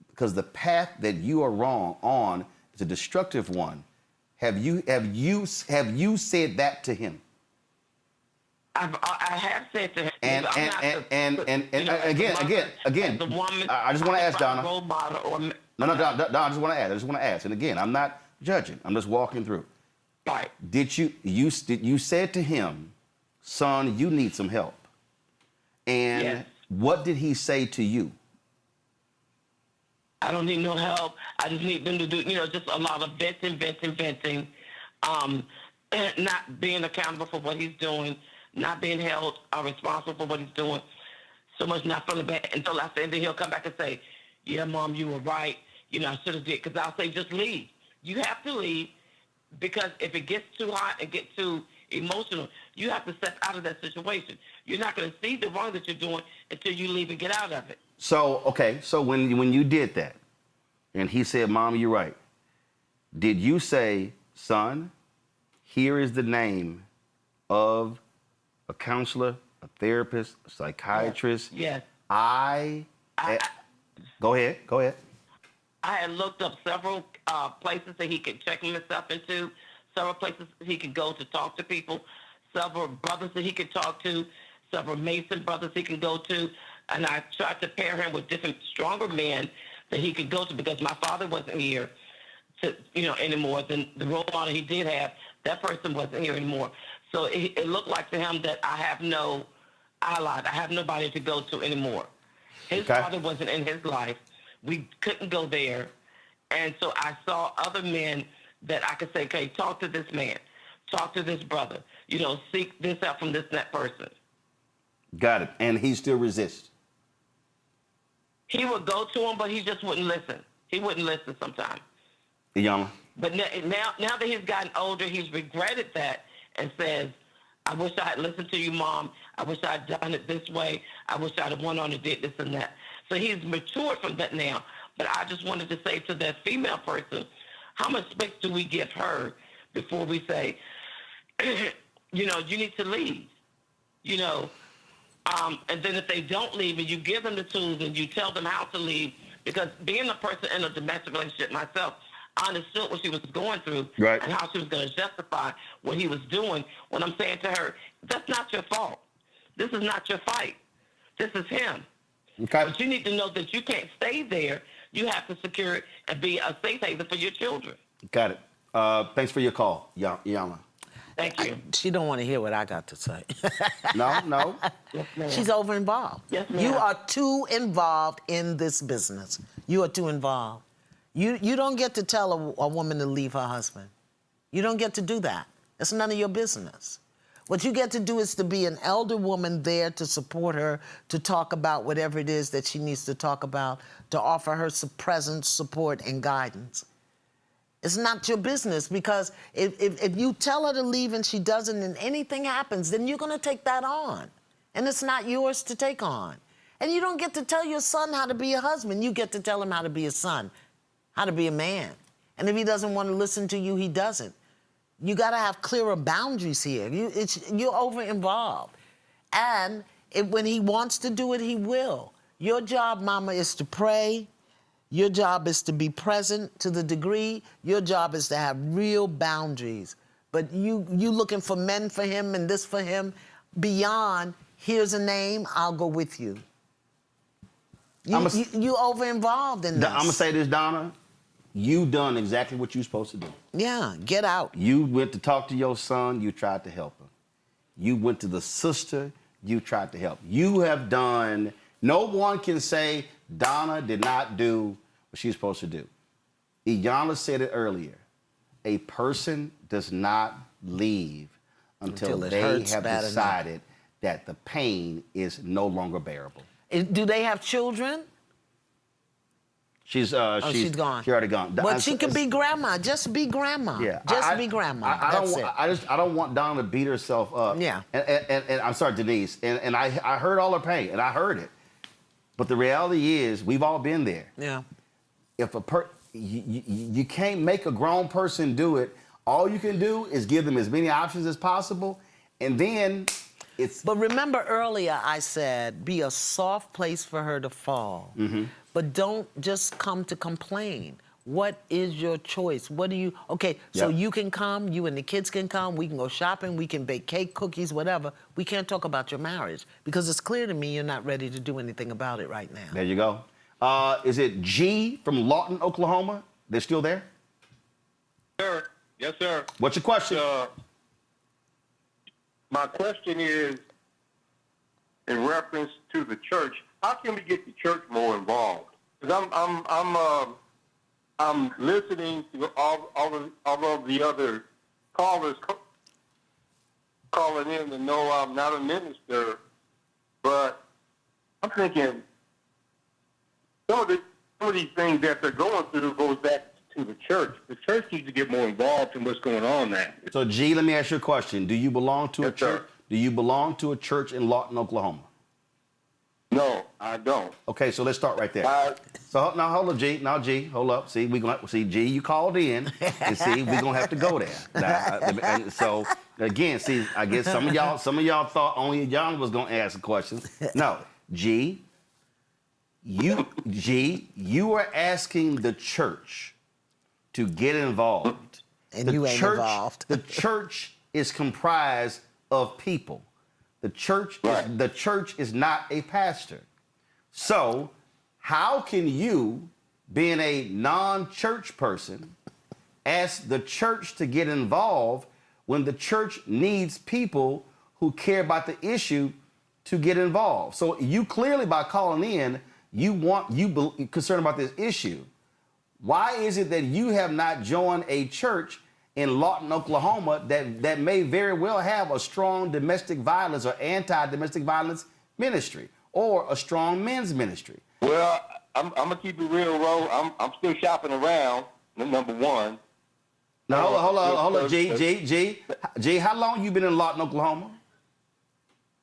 because the path that you are wrong on is a destructive one. Have you said that to him? I have said to him. And again, the woman, I just want to ask Donna. Role model or, No, Don, I just want to ask. And again, I'm not judging. I'm just walking through. Right. You said to him, son, you need some help. And Yes. what did he say to you? I don't need no help. I just need them to do, just a lot of venting. And not being accountable for what he's doing, not being held responsible for what he's doing. So much not feeling bad until I say, and then he'll come back and say, yeah, Mom, you were right. I should have did. Because I'll say, just leave. You have to leave because if it gets too hot and get too emotional, you have to step out of that situation. You're not going to see the wrong that you're doing until you leave and get out of it. So, okay, so when you did that, and he said, Mom, you're right, did you say, son, here is the name of a counselor, a therapist, a psychiatrist? Yes. Go ahead. I had looked up several places that he could check himself into, several places he could go to talk to people, several brothers that he could talk to, several Mason brothers he can go to, and I tried to pair him with different stronger men that he could go to because my father wasn't here to, anymore. Than the role model he did have, that person wasn't here anymore. So it looked like to him that I have no ally. I have nobody to go to anymore. His father wasn't in his life. We couldn't go there. And so I saw other men that I could say, okay, talk to this man, talk to this brother, seek this out from this and that person. Got it. And he still resists. He would go to him, but he just wouldn't listen. He wouldn't listen sometimes. Iyanla. But now that he's gotten older, he's regretted that and says, I wish I had listened to you, Mom. I wish I had done it this way. I wish I had went on and did this and that. So he's matured from that now. But I just wanted to say to that female person, how much space do we give her before we say, you need to leave, and then if they don't leave and you give them the tools and you tell them how to leave, because being a person in a domestic relationship myself, I understood what she was going through and how she was going to justify what he was doing when I'm saying to her, that's not your fault. This is not your fight. This is him. Okay. But you need to know that you can't stay there. You have to secure it and be a safe haven for your children. Got it. Thanks for your call, Iyanla. Thank you. She don't want to hear what I got to say. No. Yes, ma'am. She's over involved. Yes, ma'am. You are too involved in this business. You are too involved. You don't get to tell a woman to leave her husband. You don't get to do that. It's none of your business. What you get to do is to be an elder woman there to support her, to talk about whatever it is that she needs to talk about, to offer her some presence, support, and guidance. It's not your business, because if you tell her to leave and she doesn't and anything happens, then you're going to take that on. And it's not yours to take on. And you don't get to tell your son how to be a husband. You get to tell him how to be a son, how to be a man. And if he doesn't want to listen to you, he doesn't. You got to have clearer boundaries here. You're over-involved. And when he wants to do it, he will. Your job, Mama, is to pray. Your job is to be present to the degree. Your job is to have real boundaries. But you looking for men for him and this for him, beyond, here's a name, I'll go with you. You over-involved in this. I'm going to say this, Donna. You done exactly what you're supposed to do. Yeah, get out. You went to talk to your son, you tried to help him. You went to the sister, you tried to help. You have done, no one can say Donna did not do what she's supposed to do. Iyanla said it earlier. A person does not leave until they have decided that the pain is no longer bearable. Do they have children? She's gone. She's already gone. But she could be grandma. Just be grandma. Yeah. Just be grandma. I don't want Donna to beat herself up. Yeah. And I'm sorry, Denise. And I heard all her pain, and I heard it. But the reality is, we've all been there. Yeah. If you can't make a grown person do it, all you can do is give them as many options as possible, and then it's. But remember earlier I said, be a soft place for her to fall. Mm-hmm. But don't just come to complain. What is your choice? What do you... Okay, so you can come, you and the kids can come, we can go shopping, we can bake cake, cookies, whatever. We can't talk about your marriage, because it's clear to me you're not ready to do anything about it right now. There you go. Is it G from Lawton, Oklahoma? They're still there? Sure. Yes, sir. What's your question? My question is in reference to the church. How can we get the church more involved? Because I'm listening to all of the other callers calling in to know I'm not a minister, but I'm thinking some of these things that they're going through goes back to the church. The church needs to get more involved in what's going on now. So, G, let me ask you a question. Do you belong to a church? Sir. Do you belong to a church in Lawton, Oklahoma? No, I don't. Okay, so let's start right there. So now hold up, G. Now, G, hold up. See, G, you called in, and see, we're gonna have to go there. Now, and so again, see, I guess some of y'all thought only Iyanla was gonna ask a question. No, G, you are asking the church to get involved. And you ain't involved. The church is comprised of people. The church is not a pastor. So how can you, being a non-church person, ask the church to get involved when the church needs people who care about the issue to get involved? So you clearly, by calling in, you concerned about this issue. Why is it that you have not joined a church in Lawton, Oklahoma that may very well have a strong domestic violence or anti-domestic violence ministry or a strong men's ministry? Well, I'm gonna keep it real, Ro. I'm still shopping around. Number one. Now hold on, G. How long you been in Lawton, Oklahoma?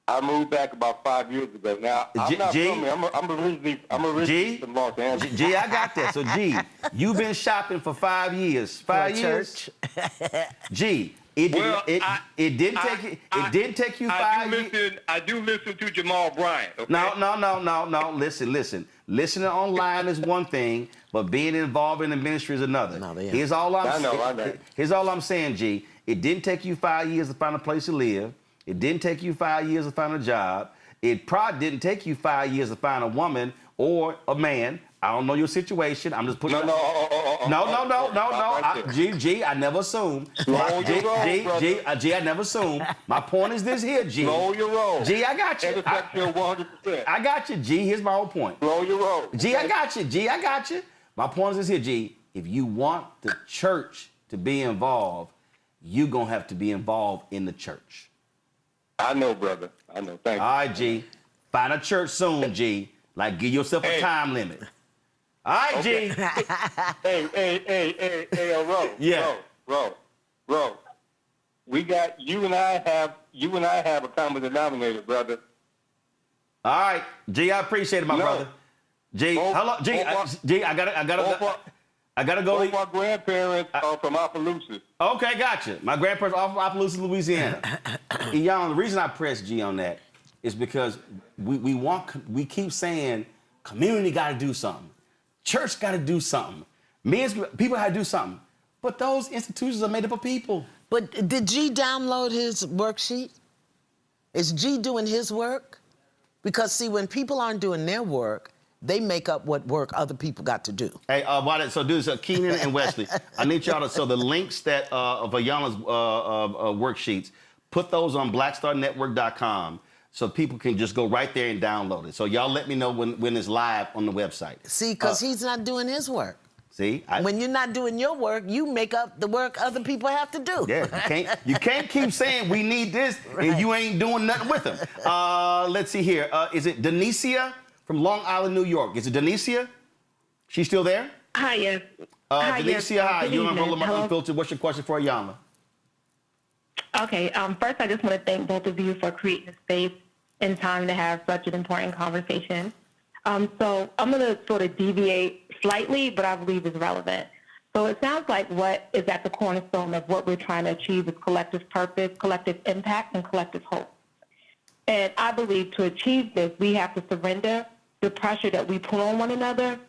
I moved back about 5 years ago. Now I'm not from here. I'm originally from Los Angeles. G, I got that. So G, you've been shopping for 5 years. 5 years. G, it didn't take you 5 years. I do listen to Jamal Bryant. Okay? No. Listen. Listening online is one thing, but being involved in the ministry is another. Here's all I'm saying, G. It didn't take you 5 years to find a place to live. It didn't take you 5 years to find a job. It probably didn't take you 5 years to find a woman or a man. I don't know your situation. I'm just putting. No. G, I never assume. G, I never assume. My point is this here, G. Roll your roll. G, I got you. 100%. I got you, G. Here's my whole point. Roll your roll. G, I got you. G, I got you. My point is this here, G. If you want the church to be involved, you're going to have to be involved in the church. I know, brother. I know. Thank you. All right, G. Find a church soon, G. Like, give yourself a time limit. All right, okay. G. Hey, Ro. Yeah. Ro. We got you and I have a common denominator, brother. All right, G. I appreciate it, my brother. G, hello, G. I gotta go. Both my grandparents are from Opelousas. Okay, gotcha. My grandparents are from Opelousas, Louisiana. Iyanla, the reason I press G on that is because we keep saying community got to do something, church got to do something, people got to do something, but those institutions are made up of people. But did G download his worksheet? Is G doing his work? Because see, when people aren't doing their work, they make up what work other people got to do. Hey, so do this, Keenan and Wesley. I need y'all to, so the links that of Iyanla's worksheets, put those on blackstarnetwork.com so people can just go right there and download it. So y'all let me know when it's live on the website. See, because he's not doing his work. See? When you're not doing your work, you make up the work other people have to do. Yeah, you can't keep saying we need this and you ain't doing nothing with them. Let's see here. Is it Denicia from Long Island, New York? Is it Denicia? She's still there? Hi, yes. Denicia, hi. You're on Roland Martin Unfiltered. What's your question for Iyanla? Okay, first I just want to thank both of you for creating a space and time to have such an important conversation. So I'm going to sort of deviate slightly, but I believe is relevant. So it sounds like what is at the cornerstone of what we're trying to achieve is collective purpose, collective impact, and collective hope. And I believe to achieve this, we have to surrender the pressure that we put on one another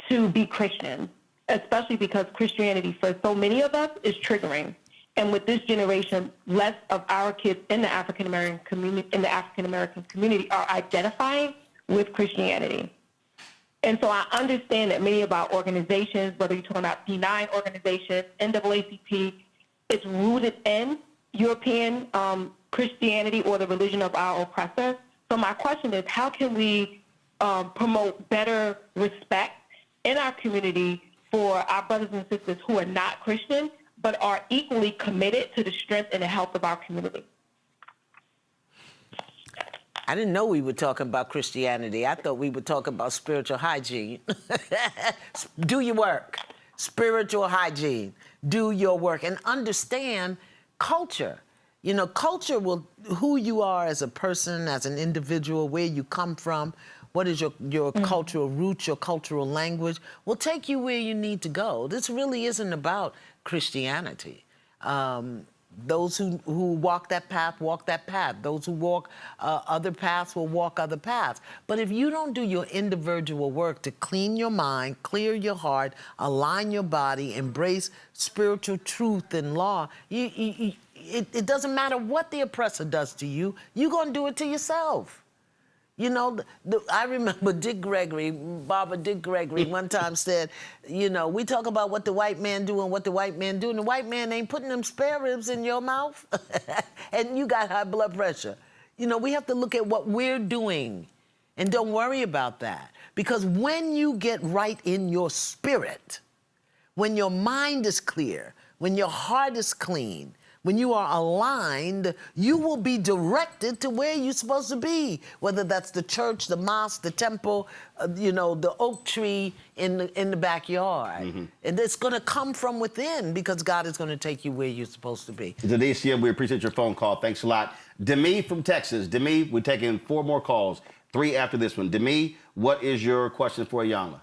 to be Christian, especially because Christianity for so many of us is triggering. And with this generation, less of our kids in the African American community are identifying with Christianity. And so I understand that many of our organizations, whether you're talking about D9 organizations, NAACP, it's rooted in European Christianity or the religion of our oppressor. So my question is, how can we promote better respect in our community for our brothers and sisters who are not Christian, but are equally committed to the strength and the health of our community? I didn't know we were talking about Christianity. I thought we were talking about spiritual hygiene. Do your work. Spiritual hygiene. Do your work. And understand culture. You know, culture will, who you are as a person, as an individual, where you come from, what is your cultural roots, your cultural language, will take you where you need to go. This really isn't about Christianity. Those who walk that path, walk that path. Those who walk other paths will walk other paths. But if you don't do your individual work to clean your mind, clear your heart, align your body, embrace spiritual truth and law, it doesn't matter what the oppressor does to you, you're going to do it to yourself. You know, I remember Barbara Dick Gregory one time said, you know, we talk about what the white man do and what the white man do, and the white man ain't putting them spare ribs in your mouth, and you got high blood pressure. You know, we have to look at what we're doing, and don't worry about that. Because when you get right in your spirit, when your mind is clear, when your heart is clean, when you are aligned, you will be directed to where you're supposed to be, whether that's the church, the mosque, the temple, you know, the oak tree in the backyard. Mm-hmm. And it's going to come from within because God is going to take you where you're supposed to be. Denicia, we appreciate your phone call. Thanks a lot. Demi from Texas. Demi, we're taking 4 more calls, 3 after this one. Demi, what is your question for Iyanla?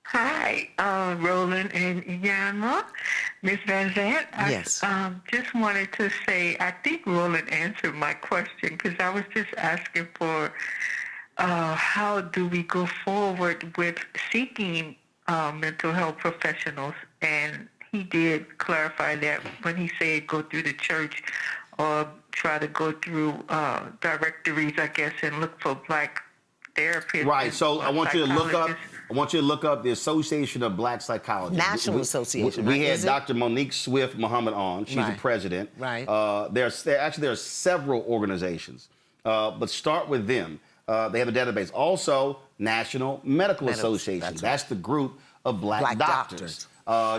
Hi, Roland and Iyanla. Ms. Vanzant, yes. I just wanted to say, I think Roland answered my question because I was just asking for how do we go forward with seeking mental health professionals, and he did clarify that when he said go through the church or try to go through directories, I guess, and look for Black therapists. Right. So I want you to look up. I want you to look up the Association of Black Psychologists. National Association. We had Dr. Monique Swift Muhammad on. She's the president. Right. There are several organizations, but start with them. They have a database. Also, National Medical Association. That's the group of black doctors.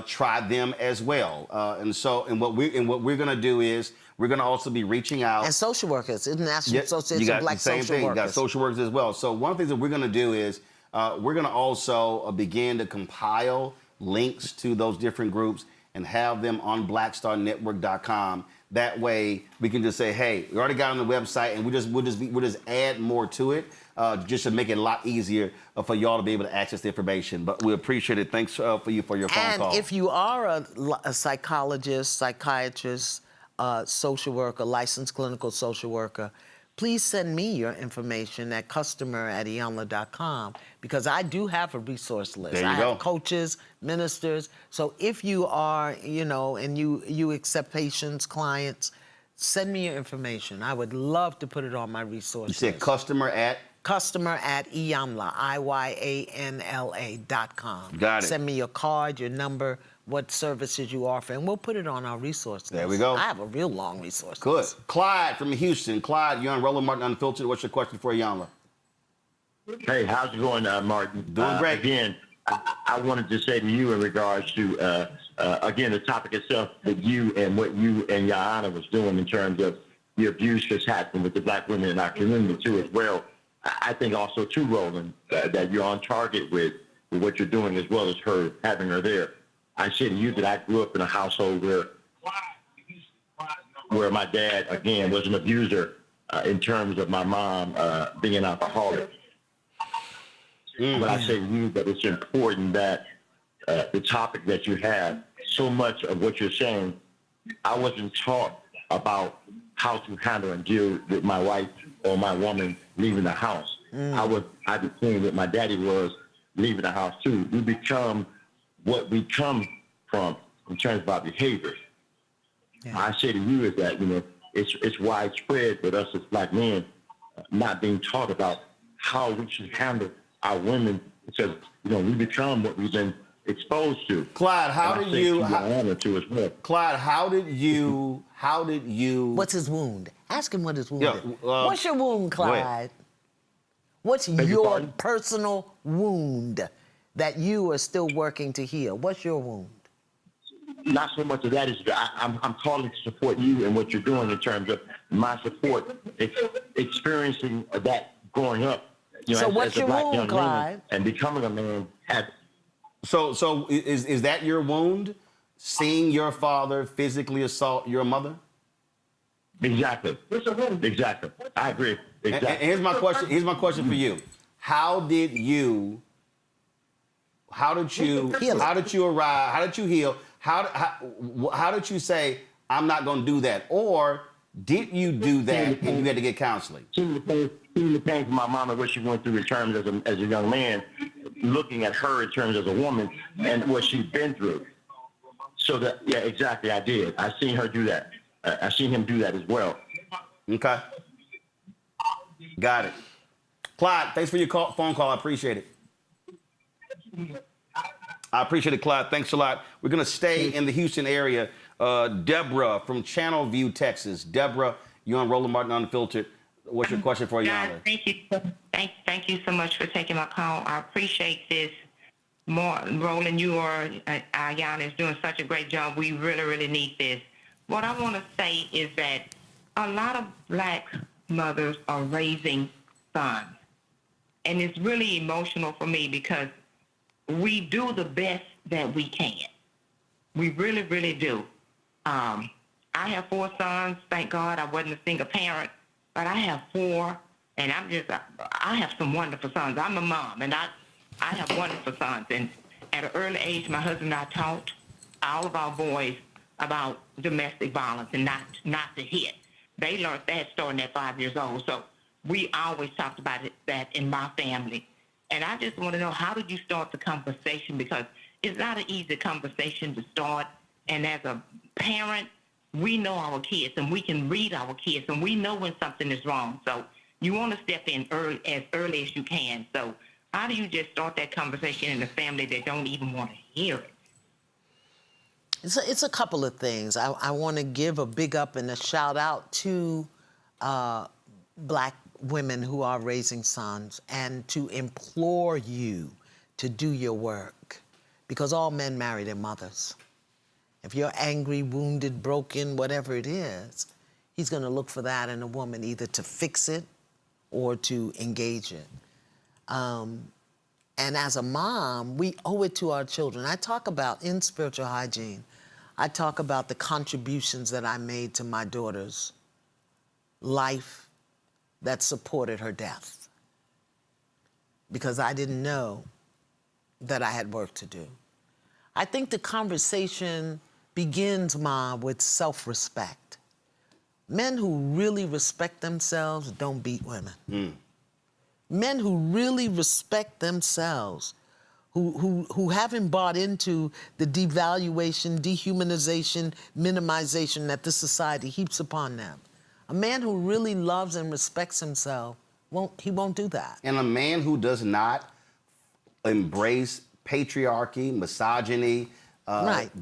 Try them as well. And what we're going to do is we're going to also be reaching out. And social workers, International Association of Black Social Workers. You got social workers as well. So one of the things that we're going to do is we're going to also begin to compile links to those different groups and have them on blackstarnetwork.com. That way we can just say, hey, we already got on the website, and we'll just add more to it just to make it a lot easier for y'all to be able to access the information. But we appreciate it. Thanks for your phone call. And if you are a psychologist, psychiatrist, social worker, licensed clinical social worker, please send me your information at customer@iyanla.com, because I do have a resource list. There you I go. have coaches, ministers. So if you are, you know, and you accept patients, clients, send me your information. I would love to put it on my resource list. You said customer@Iyanla, IYANLA.com. Got it. Send me your card, your number, what services you offer, and we'll put it on our resource list. There we go. I have a real long resource Good. list. Clyde from Houston. Clyde, you're on Roland Martin Unfiltered. What's your question for Iyanla? Hey, how's it going, Martin? Doing great. Again, I wanted to say to you in regards to, again, the topic itself, that you and what you and Iyanla was doing in terms of the abuse that's happening with the Black women in our community, too, as well. I think also, too, Roland, that you're on target with what you're doing, as well as her, having her there. I say to you that I grew up in a household where my dad, again, was an abuser in terms of my mom being an alcoholic. But I say to you that it's important that the topic that you have, so much of what you're saying, I wasn't taught about how to handle and deal with my wife or my woman leaving the house. I became what my daddy was leaving the house too. We become what we come from in terms of our behavior. Yeah. I say to you is that, you know, it's widespread with us as Black men not being taught about how we should handle our women, because, you know, we become what we've been exposed to. Clyde, how And I did say you? to your honor too as well. Clyde, how did you? What's his wound? Ask him what his wound Yeah, is. What's your wound, go ahead. Clyde? What's your personal wound that you are still working to heal? What's your wound? Not so much of that is I'm calling to support you and what you're doing in terms of my support, experiencing that growing up. You know, So as what's a your black wound, young Clyde? man and becoming a man. So is that your wound? Seeing your father physically assault your mother? Exactly. Exactly. I agree. Exactly. And here's my question. Here's my question for you. How did you arrive? How did you heal? How did you say, I'm not going to do that? Or did you do that and you had to get counseling? Seeing the pain from my mom and what she went through in terms as a young man, looking at her in terms as a woman and what she's been through. So that, yeah, exactly, I did. I seen her do that. I seen him do that as well. Okay. Got it. Clyde, thanks for your phone call. I appreciate it. I appreciate it, Clyde. Thanks a lot. We're going to stay in the Houston area. Deborah from Channelview, Texas. Deborah, you're on Roland Martin Unfiltered. What's your question for Iyanla? Thank you. Thank you so much for taking my call. I appreciate this. Roland, you are, Iyanla is doing such a great job. We really, really need this. What I want to say is that a lot of black mothers are raising sons. And it's really emotional for me because we do the best that we can. We really, really do. I have 4 sons. Thank God I wasn't a single parent, but I have 4, and I have some wonderful sons. I'm a mom, and I have wonderful sons. And at an early age, my husband and I taught all of our boys about domestic violence and not to hit. They learned that starting at 5 years old. So we always talked about that in my family. And I just want to know, how did you start the conversation? Because it's not an easy conversation to start. And as a parent, we know our kids and we can read our kids and we know when something is wrong. So you want to step in as early as you can. So how do you just start that conversation in the family that don't even want to hear it? It's a couple of things. I want to give a big up and a shout out to black women who are raising sons and to implore you to do your work, because all men marry their mothers. If you're angry, wounded, broken, whatever it is, he's going to look for that in a woman, either to fix it or to engage it. And as a mom, we owe it to our children. I talk about, in Spiritual Hygiene, I talk about the contributions that I made to my daughter's life that supported her death, because I didn't know that I had work to do. I think the conversation begins, Ma, with self-respect. Men who really respect themselves don't beat women. Men who really respect themselves, who haven't bought into the devaluation, dehumanization, minimization that this society heaps upon them. A man who really loves and respects himself, won't do that. And a man who does not embrace patriarchy, misogyny,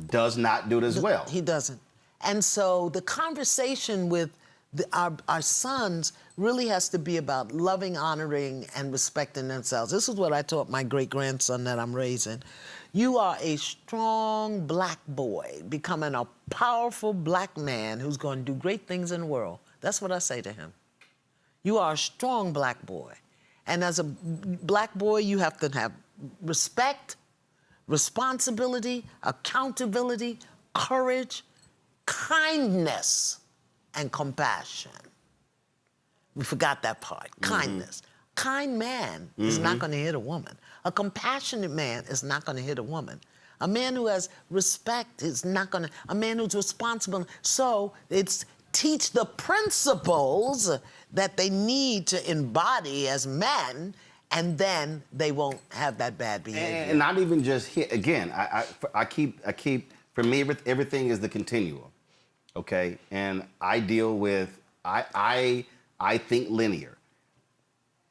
does not do it as well. He doesn't. And so the conversation with our sons really has to be about loving, honoring, and respecting themselves. This is what I taught my great-grandson that I'm raising. You are a strong black boy becoming a powerful black man who's going to do great things in the world. That's what I say to him. You are a strong black boy. And as a black boy, you have to have respect, responsibility, accountability, courage, kindness, and compassion. We forgot that part, kindness. Kind man is not going to hit a woman. A compassionate man is not going to hit a woman. A man who has respect is not going to, a man who's responsible. So it's teach the principles that they need to embody as men, and then they won't have that bad behavior. And not even just hit. Again, I keep, for me, everything is the continuum, okay? And I deal with, I think linear.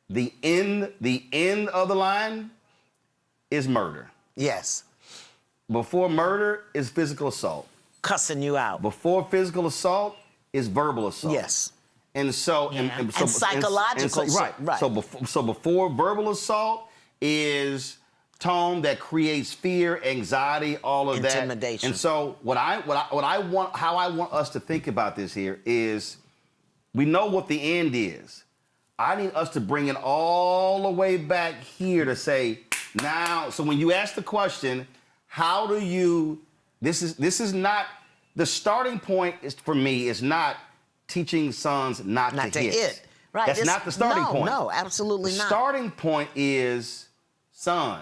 The end of the line is murder. Yes. Before murder is physical assault. Cussing you out. Before physical assault is verbal assault. Yes. And so, And psychological right. right. So before verbal assault is tone that creates fear, anxiety, all of that. Intimidation. And so how I want us to think about this here is, we know what the end is. I need us to bring it all the way back here to say, now, so when you ask the question, how do you, this is not, the starting point is, for me, is not teaching sons not to hit. Right. That's not the starting point. No, absolutely the not. Starting point is, son,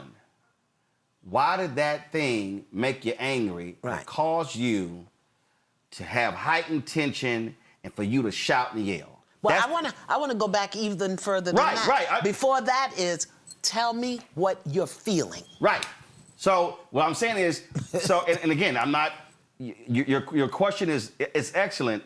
why did that thing make you angry and cause you to have heightened tension and for you to shout and yell? Well, I want to go back even further than that. Right. Before that is, tell me what you're feeling. Right. So what I'm saying is, so and again, I'm not. Your question is excellent,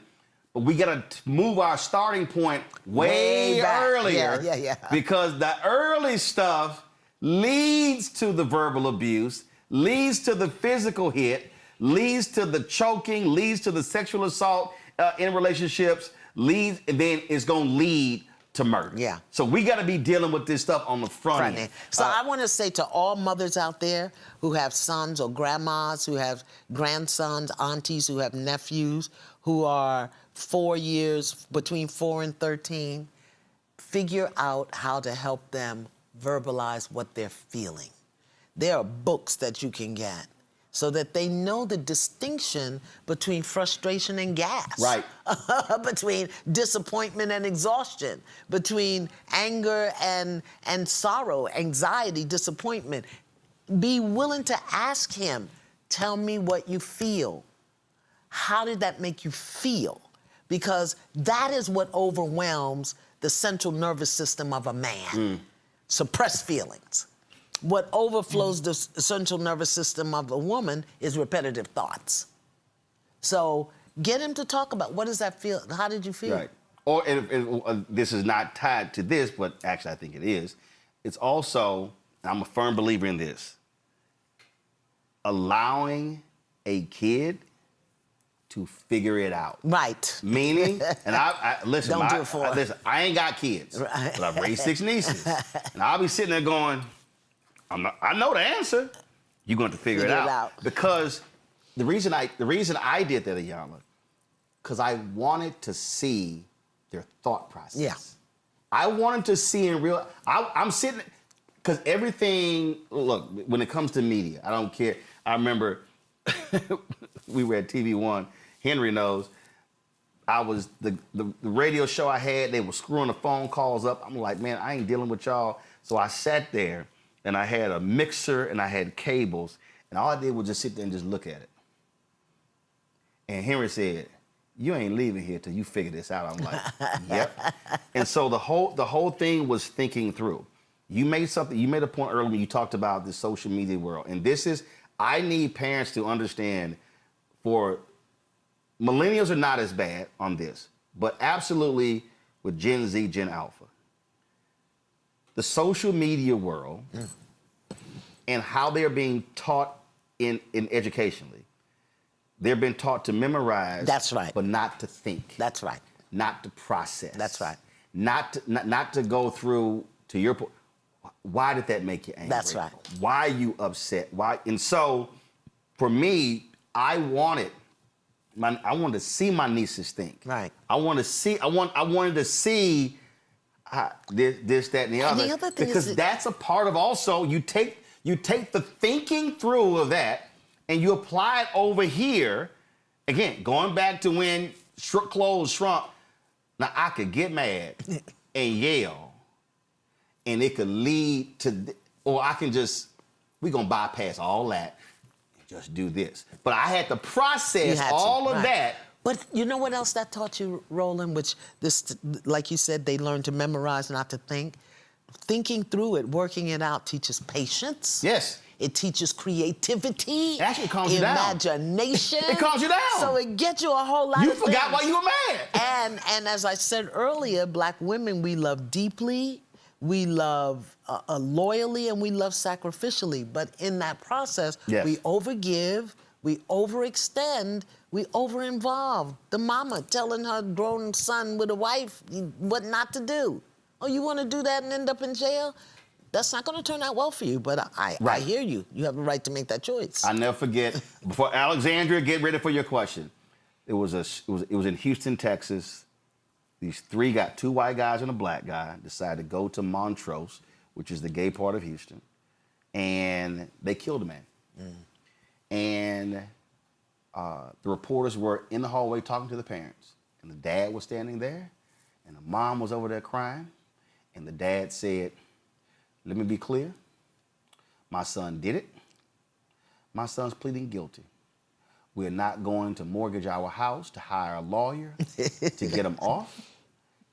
but we got to move our starting point way earlier. Yeah. Because the early stuff leads to the verbal abuse, leads to the physical hit, leads to the choking, leads to the sexual assault in relationships, and then it's going to lead to murder. Yeah. So we got to be dealing with this stuff on the front end. So I want to say to all mothers out there who have sons or grandmas, who have grandsons, aunties, who have nephews, who are 4 years, between 4 and 13, figure out how to help them verbalize what they're feeling. There are books that you can get so that they know the distinction between frustration and gas. Right. Between disappointment and exhaustion, between anger and sorrow, anxiety, disappointment. Be willing to ask him, tell me what you feel. How did that make you feel? Because that is what overwhelms the central nervous system of a man. Suppressed feelings. What overflows the central nervous system of a woman is repetitive thoughts. So get him to talk about, what does that feel? How did you feel? Right. Or this is not tied to this, but actually I think it is. It's also, and I'm a firm believer in this, allowing a kid to figure it out. Right. Meaning, and I listen, Don't do it for listen, I ain't got kids, but I've raised 6 nieces. And I'll be sitting there going, I know the answer. You're going to figure it out. Because the reason I did that, Iyanla, because I wanted to see their thought process. Yeah. I wanted to see in real. I'm sitting, because everything. Look, when it comes to media, I don't care. I remember we were at TV One. Henry knows. I was the radio show I had. They were screwing the phone calls up. I'm like, man, I ain't dealing with y'all. So I sat there. And I had a mixer and I had cables, and all I did was just sit there and just look at it. And Henry said, "You ain't leaving here till you figure this out." I'm like, "Yep." And so the whole thing was thinking through. You made a point earlier when you talked about the social media world, and I need parents to understand. For millennials are not as bad on this, but absolutely with Gen Z, Gen Alpha. The social media world and how they're being taught in educationally. They're being taught to memorize. That's right. But not to think. That's right. Not to process. That's right. Not to go through, to your point, why did that make you angry? That's right. Why are you upset? Why? And so, for me, I wanted to see my nieces think. Right. I wanted to see this, that, and the other. The other thing because that's a part of also, you take the thinking through of that and you apply it over here. Again, going back to when clothes shrunk. Now, I could get mad and yell, and it could lead to, or I can we're going to bypass all that and just do this. But I had to process all of that. But you know what else that taught you, Roland? Which like you said, they learn to memorize, not to think. Thinking through it, working it out teaches patience. Yes. It teaches creativity. It actually calms you down. Imagination. It calms you down. So it gets you a whole lot You of things. forgot why you were mad. And as I said earlier, black women, we love deeply, we love loyally and we love sacrificially. But in that process, Yes. we overgive, we overextend, we overinvolve. The mama telling her grown son with a wife what not to do. Oh, you want to do that and end up in jail? That's not going to turn out well for you, but I hear you. You have a right to make that choice. I never forget. Before Alexandria, get ready for your question. It was in Houston, Texas. These two white guys and a black guy decided to go to Montrose, which is the gay part of Houston, and they killed a man. And the reporters were in the hallway talking to the parents, and the dad was standing there, and the mom was over there crying, and the dad said, "Let me be clear. My son did it. My son's pleading guilty. We're not going to mortgage our house to hire a lawyer to get him off.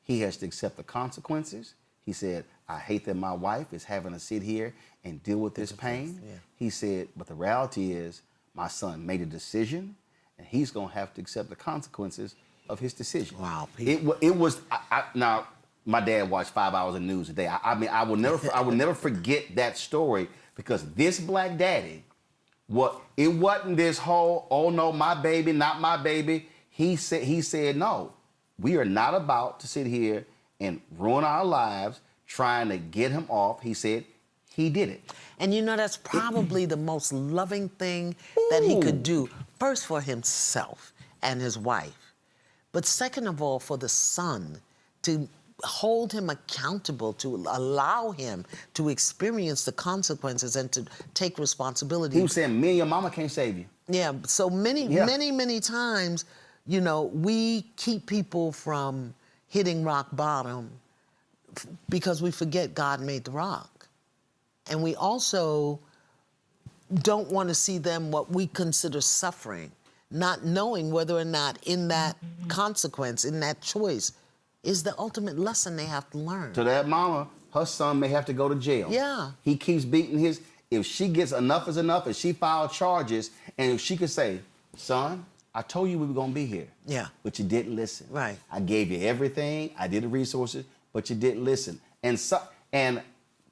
He has to accept the consequences." He said, "I hate that my wife is having to sit here and deal with this pain." Yeah. He said, "But the reality is my son made a decision and he's going to have to accept the consequences of his decision." Wow. It was, now, my dad watched 5 hours of news a day. I mean, I will never forget that story, because this black daddy, it wasn't this whole, "Oh no, my baby, not my baby." He said, "No, we are not about to sit here and ruin our lives trying to get him off." He said he did it. And you know, that's probably the most loving thing that he could do. First, for himself and his wife. But second of all, for the son, to hold him accountable, to allow him to experience the consequences and to take responsibility. He was saying, "Me and your mama can't save you." Yeah, so many times, you know, we keep people from hitting rock bottom because we forget God made the rock. And we also don't want to see them what we consider suffering, not knowing whether or not in that consequence, in that choice, is the ultimate lesson they have to learn. To that mama, her son may have to go to jail. Yeah. He keeps beating his, if she gets enough is enough, if she filed charges, and if she could say, "Son, I told you we were gonna be here. Yeah. But you didn't listen. Right. I gave you everything, I did the resources, but you didn't listen." And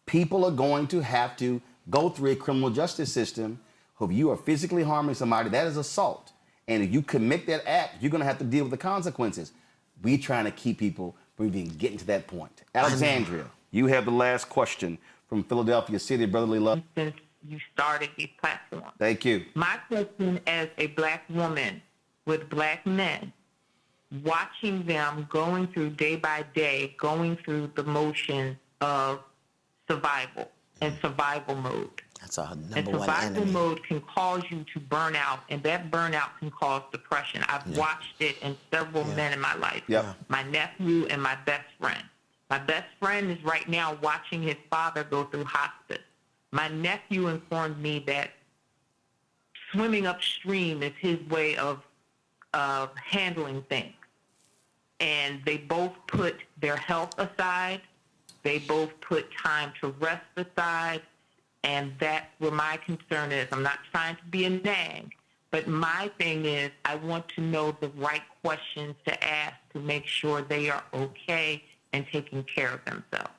people are going to have to go through a criminal justice system. If you are physically harming somebody, that is assault. And if you commit that act, you're gonna have to deal with the consequences. We're trying to keep people from even getting to that point. Alexandria, you have the last question from Philadelphia City Brotherly Love. Since you started these platforms. Thank you. My question, as a black woman with black men, watching them going through day by day, going through the motions of survival and survival mode. That's our And number one survival enemy. mode can cause you to burn out, and that burnout can cause depression. I've watched it in several men in my life. Yep. My nephew and my best friend. My best friend is right now watching his father go through hospice. My nephew informed me that swimming upstream is his way of handling things. And they both put their health aside. They both put time to rest aside. And that's where my concern is. I'm not trying to be a nag, but my thing is I want to know the right questions to ask to make sure they are okay and taking care of themselves.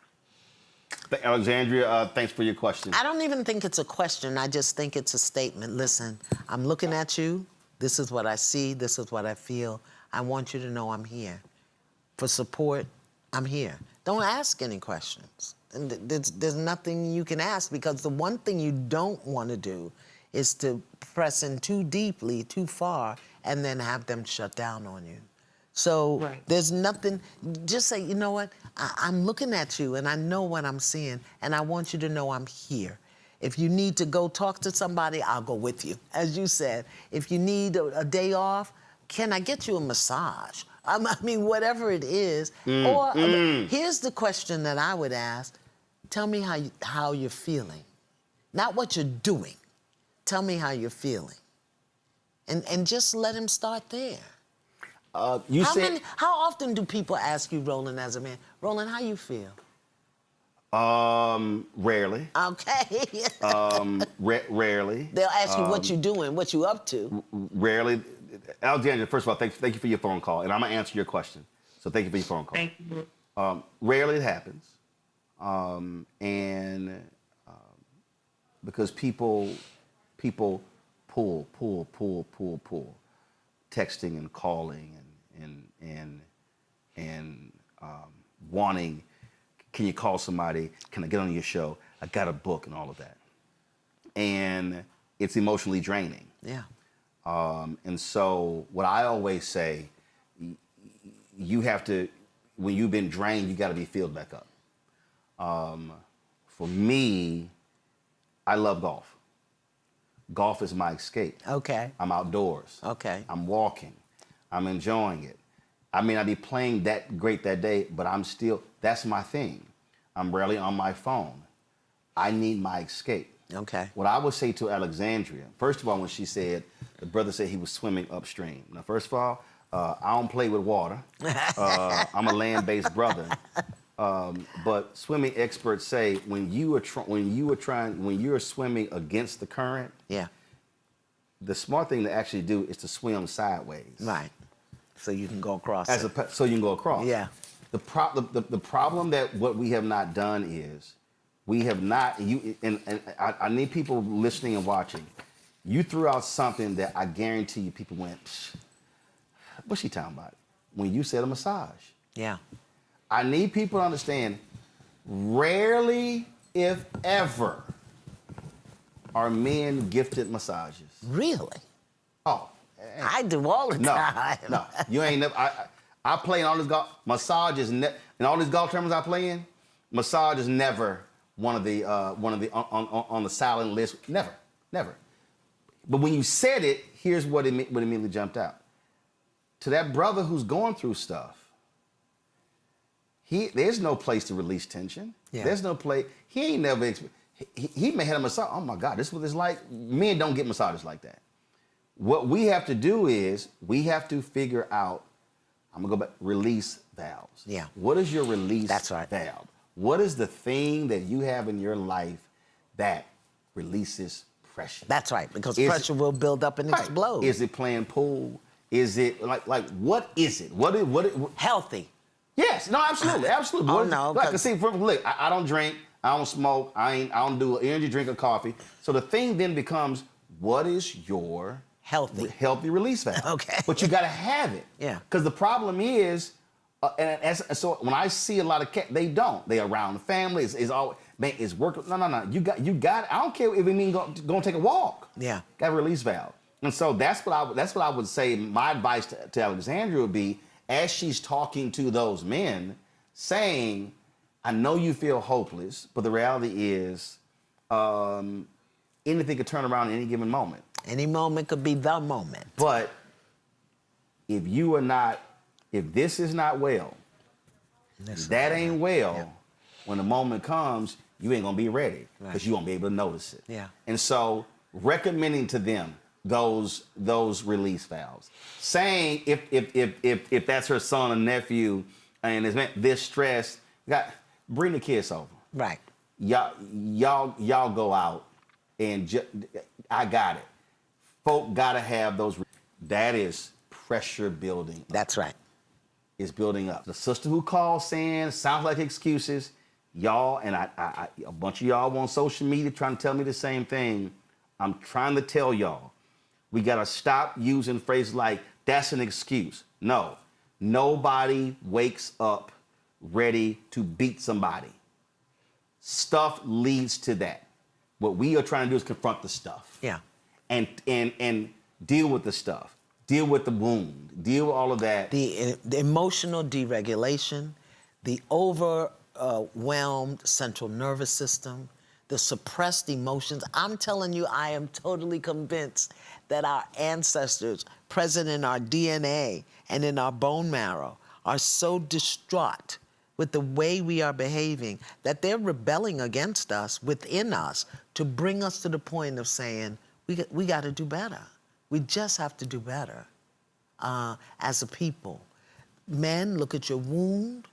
Alexandria, thanks for your question. I don't even think it's a question. I just think it's a statement. Listen, I'm looking at you. This is what I see. This is what I feel. I want you to know I'm here. For support, I'm here. Don't ask any questions. And there's nothing you can ask, because the one thing you don't want to do is to press in too deeply, too far, and then have them shut down on you. So there's nothing, just say, "You know what, I'm looking at you and I know what I'm seeing, and I want you to know I'm here. If you need to go talk to somebody, I'll go with you." As you said, if you need a day off, can I get you a massage? I mean, whatever it is. Here's the question that I would ask. Tell me how you're feeling. Not what you're doing. Tell me how you're feeling. And just let him start there. How often do people ask you, Roland, as a man, "Roland, how you feel?" Rarely. Okay. Rarely. They'll ask you what you doing, what you up to. Rarely. Alexandria, first of all, thank you for your phone call, and I'm gonna answer your question. So thank you for your phone call. Thank you. Rarely it happens. and because people pull, texting and calling and wanting, can you call somebody? Can I get on your show? I got a book and all of that. And it's emotionally draining. Yeah. And so what I always say, you have to, when you've been drained, you got to be filled back up. For me, I love golf. Golf is my escape. Okay. I'm outdoors. Okay. I'm walking. I'm enjoying it. I may not be playing that great that day, but I'm still, that's my thing. I'm rarely on my phone. I need my escape. Okay. What I would say to Alexandria, first of all, when she said, the brother said he was swimming upstream. Now, first of all, I don't play with water. I'm a land-based brother. But swimming experts say when you're swimming against the current, yeah, the smart thing to actually do is to swim sideways. Right. So you can go across. So you can go across. Yeah. The problem that what we have not done is we have not, I need people listening and watching. You threw out something that I guarantee you people went, psh, what's she talking about? When you said a massage. Yeah. I need people to understand, rarely, if ever, are men gifted massages. Really? Oh. I do all the time. No, you ain't never, I play in all this golf, massage is, in all these golf tournaments I play in, massage is never one of the on the silent list, never. But when you said it, here's what immediately jumped out. To that brother who's going through stuff, there's no place to release tension. Yeah. There's no place. He ain't never. He may have a massage. Oh my God, this is what it's like. Men don't get massages like that. What we have to do is we have to figure out. I'm gonna go back. Release valves. Yeah. What is your release valve? What is the thing that you have in your life that releases pressure? That's right, because pressure will build up and explode. Is it playing pool? Is it like what is it? What healthy? Yes, no, absolutely. Oh no, like see, look, I don't drink, I don't smoke, I don't do an energy drink or coffee. So the thing then becomes, what is your healthy release valve? Okay, but you got to have it. Yeah, because the problem is, so when I see a lot of cats, they don't. They around the family. It's all man. It's work. No. You got. I don't care if it means go take a walk. Yeah, got a release valve. And so that's what I would say. My advice to Alexandria would be, as she's talking to those men, saying, I know you feel hopeless, but the reality is anything could turn around at any given moment. Any moment could be the moment. But if this is not well, that ain't well, when the moment comes, you ain't gonna be ready because you won't be able to notice it. Yeah. And so recommending to them those release valves, saying if that's her son or nephew and is this stress, bring the kids over. Right. Y'all go out and I got it. Folk gotta have those. That is pressure building. That's right. It's building up. The sister who called saying sounds like excuses. Y'all and I a bunch of y'all on social media trying to tell me the same thing. I'm trying to tell y'all. We got to stop using phrases like, that's an excuse. No, nobody wakes up ready to beat somebody. Stuff leads to that. What we are trying to do is confront the stuff. Yeah. And deal with the stuff. Deal with the wound. Deal with all of that. The emotional deregulation, the overwhelmed central nervous system, the suppressed emotions. I'm telling you, I am totally convinced that our ancestors, present in our DNA and in our bone marrow, are so distraught with the way we are behaving that they're rebelling against us, within us, to bring us to the point of saying, we got to do better. We just have to do better as a people. Men, look at your wound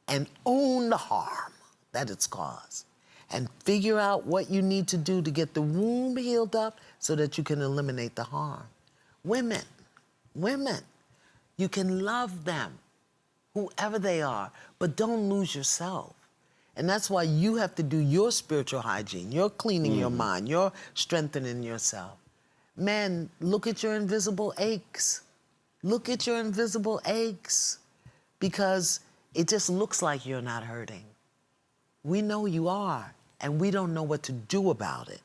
and own the harm that it's caused, and figure out what you need to do to get the wound healed up so that you can eliminate the harm. Women, you can love them, whoever they are, but don't lose yourself. And that's why you have to do your spiritual hygiene. You're cleaning your mind. You're strengthening yourself. Man, look at your invisible aches. Look at your invisible aches, because it just looks like you're not hurting. We know you are, and we don't know what to do about it.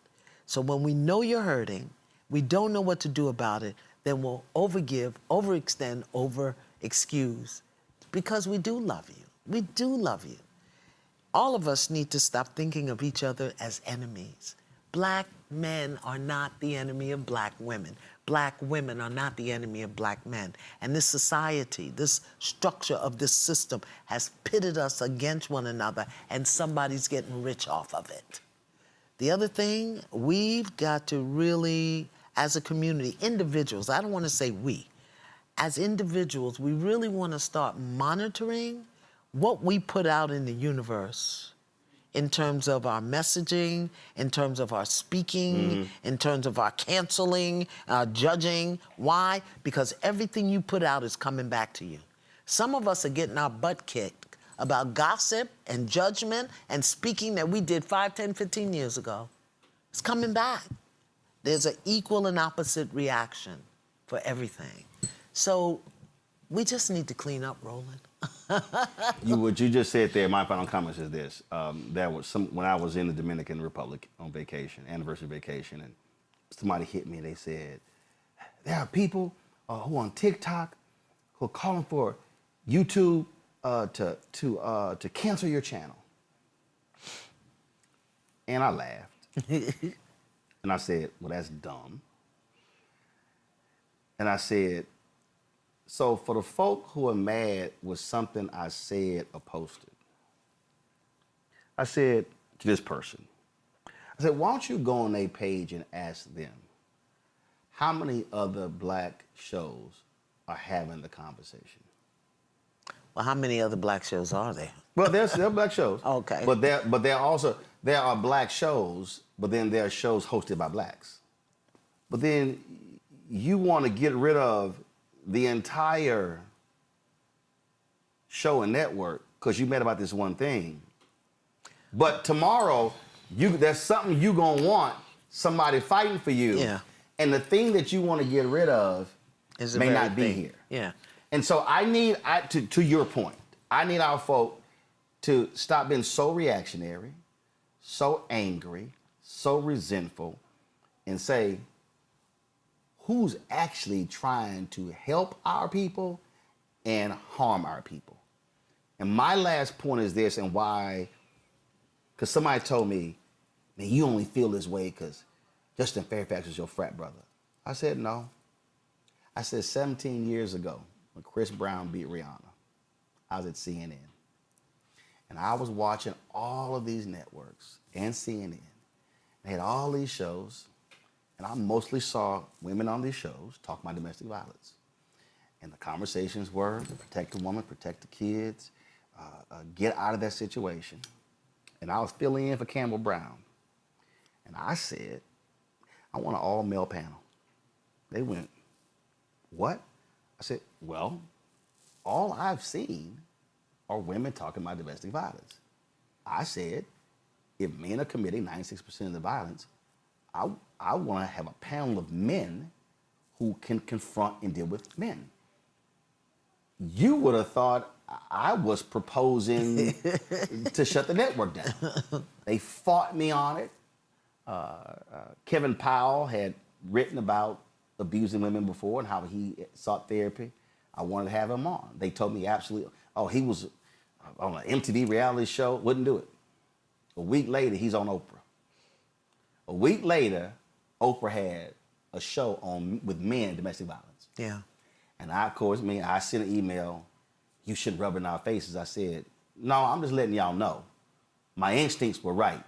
So when we know you're hurting, we don't know what to do about it, then we'll overgive, overextend, over-excuse, because we do love you. We do love you. All of us need to stop thinking of each other as enemies. Black men are not the enemy of black women. Black women are not the enemy of black men. And this society, this structure of this system has pitted us against one another, and somebody's getting rich off of it. The other thing, we've got to really, as a community, individuals, I don't want to say we, as individuals, we really want to start monitoring what we put out in the universe in terms of our messaging, in terms of our speaking, in terms of our canceling, judging. Why? Because everything you put out is coming back to you. Some of us are getting our butt kicked about gossip and judgment and speaking that we did 5, 10, 15 years ago. It's coming back. There's an equal and opposite reaction for everything. So we just need to clean up, Roland. What you just said there, my final comments is this. There was when I was in the Dominican Republic on vacation, anniversary vacation, and somebody hit me and they said, there are people who on TikTok who are calling for YouTube to cancel your channel. And I laughed. And I said, well, that's dumb. And I said, so for the folk who are mad with something I said or posted, I said to this person, I said, why don't you go on their page and ask them how many other black shows are having the conversation? Well, how many other black shows are there? Well, there are black shows. Okay. But there are black shows, but then there are shows hosted by blacks. But then you want to get rid of the entire show and network because you mad about this one thing. But tomorrow, there's something you gonna want somebody fighting for you. Yeah. And the thing that you want to get rid of may not be here. Yeah. And so to your point, I need our folk to stop being so reactionary, so angry, so resentful, and say, who's actually trying to help our people and harm our people? And my last point is this, and why, because somebody told me, man, you only feel this way because Justin Fairfax is your frat brother. I said, no. I said 17 years ago, when Chris Brown beat Rihanna, I was at CNN. And I was watching all of these networks and CNN. They had all these shows. And I mostly saw women on these shows talk about domestic violence. And the conversations were to protect the woman, protect the kids, get out of that situation. And I was filling in for Campbell Brown. And I said, I want an all-male panel. They went, what? I said, well, all I've seen are women talking about domestic violence. I said, if men are committing 96% of the violence, I want to have a panel of men who can confront and deal with men. You would have thought I was proposing to shut the network down. They fought me on it. Kevin Powell had written about abusing women before and how he sought therapy. I wanted to have him on. They told me absolutely, he was on an MTV reality show, wouldn't do it. A week later, he's on Oprah. A week later, Oprah had a show with men and domestic violence. Yeah. And I sent an email, you shouldn't rub it in our faces. I said, no, I'm just letting y'all know. My instincts were right.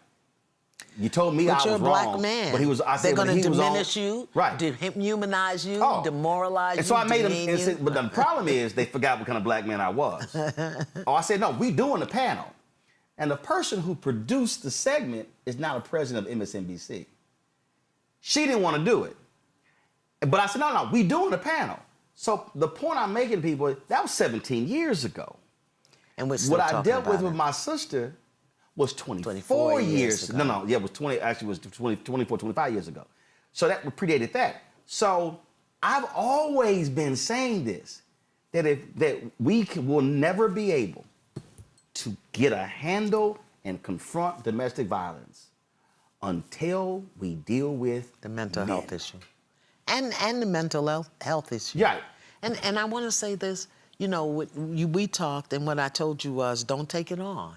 You told me I was wrong. But you're a black man. But they're going to diminish you, right. dehumanize you, demoralize you. And so I made them, but the problem is they forgot what kind of black man I was. I said, no, we doing the panel. And the person who produced the segment is now the president of MSNBC. She didn't want to do it. But I said, no, we doing the panel. So the point I'm making, people, that was 17 years ago. And we're still what I talking dealt about with my sister was 24 years ago. No, yeah, it was 20, actually it was 24, 25 years ago. So that predated that. So I've always been saying this, that we will never be able to get a handle and confront domestic violence until we deal with the mental health issue. And the mental health issue. Right. And I want to say this, you know, we talked, and what I told you was, don't take it on.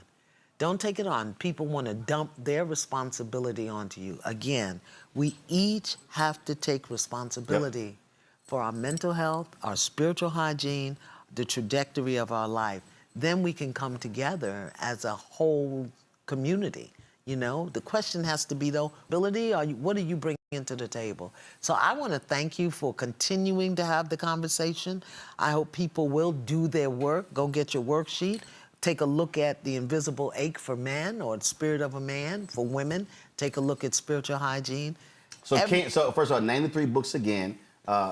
Don't take it on. People want to dump their responsibility onto you. Again, we each have to take responsibility for our mental health, our spiritual hygiene, the trajectory of our life. Then we can come together as a whole community. You know, the question has to be, though, ability, or what are you bringing to the table? So I want to thank you for continuing to have the conversation. I hope people will do their work. Go get your worksheet. Take a look at the invisible ache for men, or the spirit of a man for women. Take a look at spiritual hygiene. So, so first of all, name the 3 books again.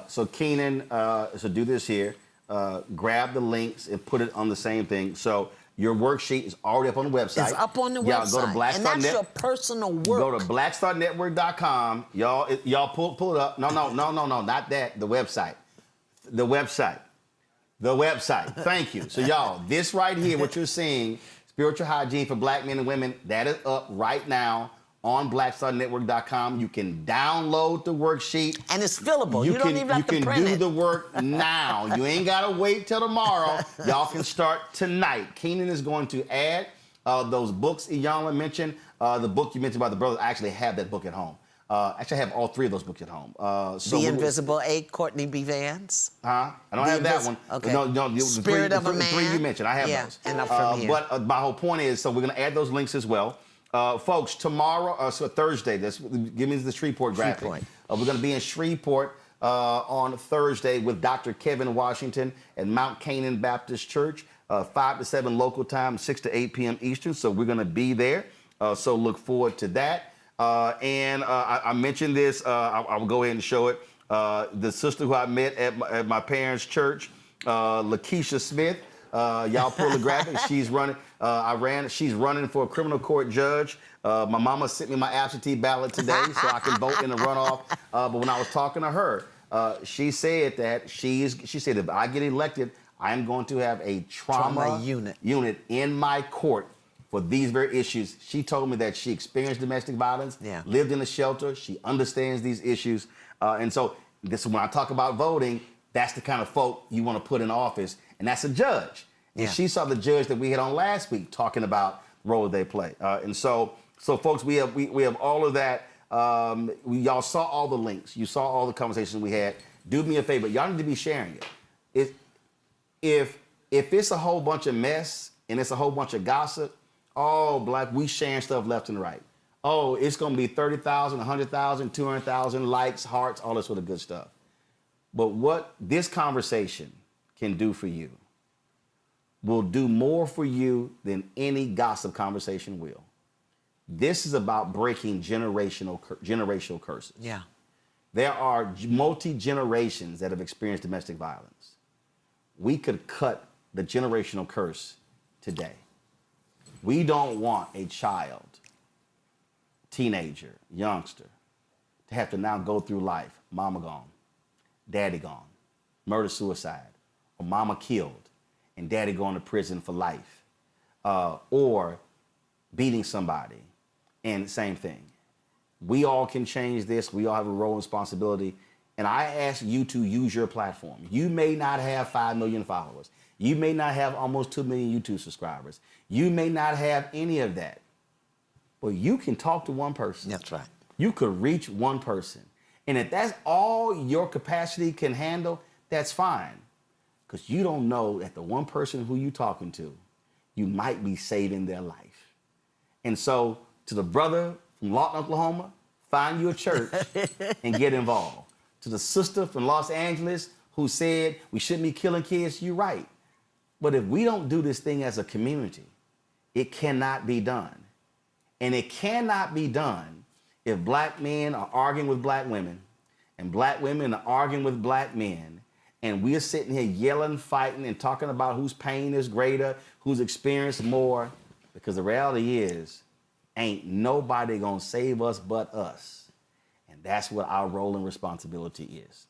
So Keenan, so do this here. Grab the links and put it on the same thing. So your worksheet is already up on the website. It's up on the website. Go to Black Star and that's your personal work. Go to blackstarnetwork.com. Y'all pull it up. No, not that. The website. The website. Thank you. So y'all, this right here, what you're seeing, Spiritual Hygiene for Black Men and Women, that is up right now on blackstarnetwork.com. You can download the worksheet. And it's fillable. You don't even have to print it. You can do the work now. You ain't got to wait till tomorrow. Y'all can start tonight. Keenan is going to add those books Iyanla mentioned. The book you mentioned about the brothers, I actually have that book at home. Actually, I have all 3 of those books at home. So the Invisible Ache, Courtney B. Vance. I don't have that one. Okay. No, Spirit of a Man. The 3 you mentioned, I have those. And I'm from here. But my whole point is, so we're going to add those links as well. Folks, tomorrow, so Thursday, give me the Shreveport graphic. We're going to be in Shreveport on Thursday with Dr. Kevin Washington at Mount Canaan Baptist Church, 5 to 7 local time, 6 to 8 p.m. Eastern. So we're going to be there. So look forward to that. I mentioned this. I will go ahead and show it. The sister who I met at my parents' church, Lakeisha Smith. Y'all pull the graphic. She's running. She's running for a criminal court judge. My mama sent me my absentee ballot today so I can vote in the runoff. But when I was talking to her, she said that she said if I get elected, I am going to have a trauma unit in my court for these very issues. She told me that she experienced domestic violence, lived in a shelter. She understands these issues. And so this is when I talk about voting, that's the kind of folk you want to put in office. And that's a judge. And she saw the judge that we had on last week talking about the role they play. And so folks, we have all of that. Y'all saw all the links. You saw all the conversations we had. Do me a favor. Y'all need to be sharing it. If it's a whole bunch of mess and it's a whole bunch of gossip, we sharing stuff left and right. Oh, it's going to be 30,000, 100,000, 200,000 likes, hearts, all this sort of good stuff. But what this conversation can do for you will do more for you than any gossip conversation will. This is about breaking generational curses. Yeah. There are multi-generations that have experienced domestic violence. We could cut the generational curse today. We don't want a child, teenager, youngster, to have to now go through life, mama gone, daddy gone, murder-suicide, or mama killed, and daddy going to prison for life, or beating somebody, and same thing. We all can change this. We all have a role and responsibility. And I ask you to use your platform. You may not have 5 million followers. You may not have almost 2 million YouTube subscribers. You may not have any of that. But you can talk to one person. That's right. You could reach one person. And if that's all your capacity can handle, that's fine. Because you don't know that the one person who you're talking to, you might be saving their life. And so to the brother from Lawton, Oklahoma, find you a church and get involved. To the sister from Los Angeles who said we shouldn't be killing kids, you're right. But if we don't do this thing as a community, it cannot be done. And it cannot be done if black men are arguing with black women and black women are arguing with black men, and we're sitting here yelling, fighting, and talking about whose pain is greater, who's experienced more. Because the reality is, ain't nobody gonna save us but us. And that's what our role and responsibility is.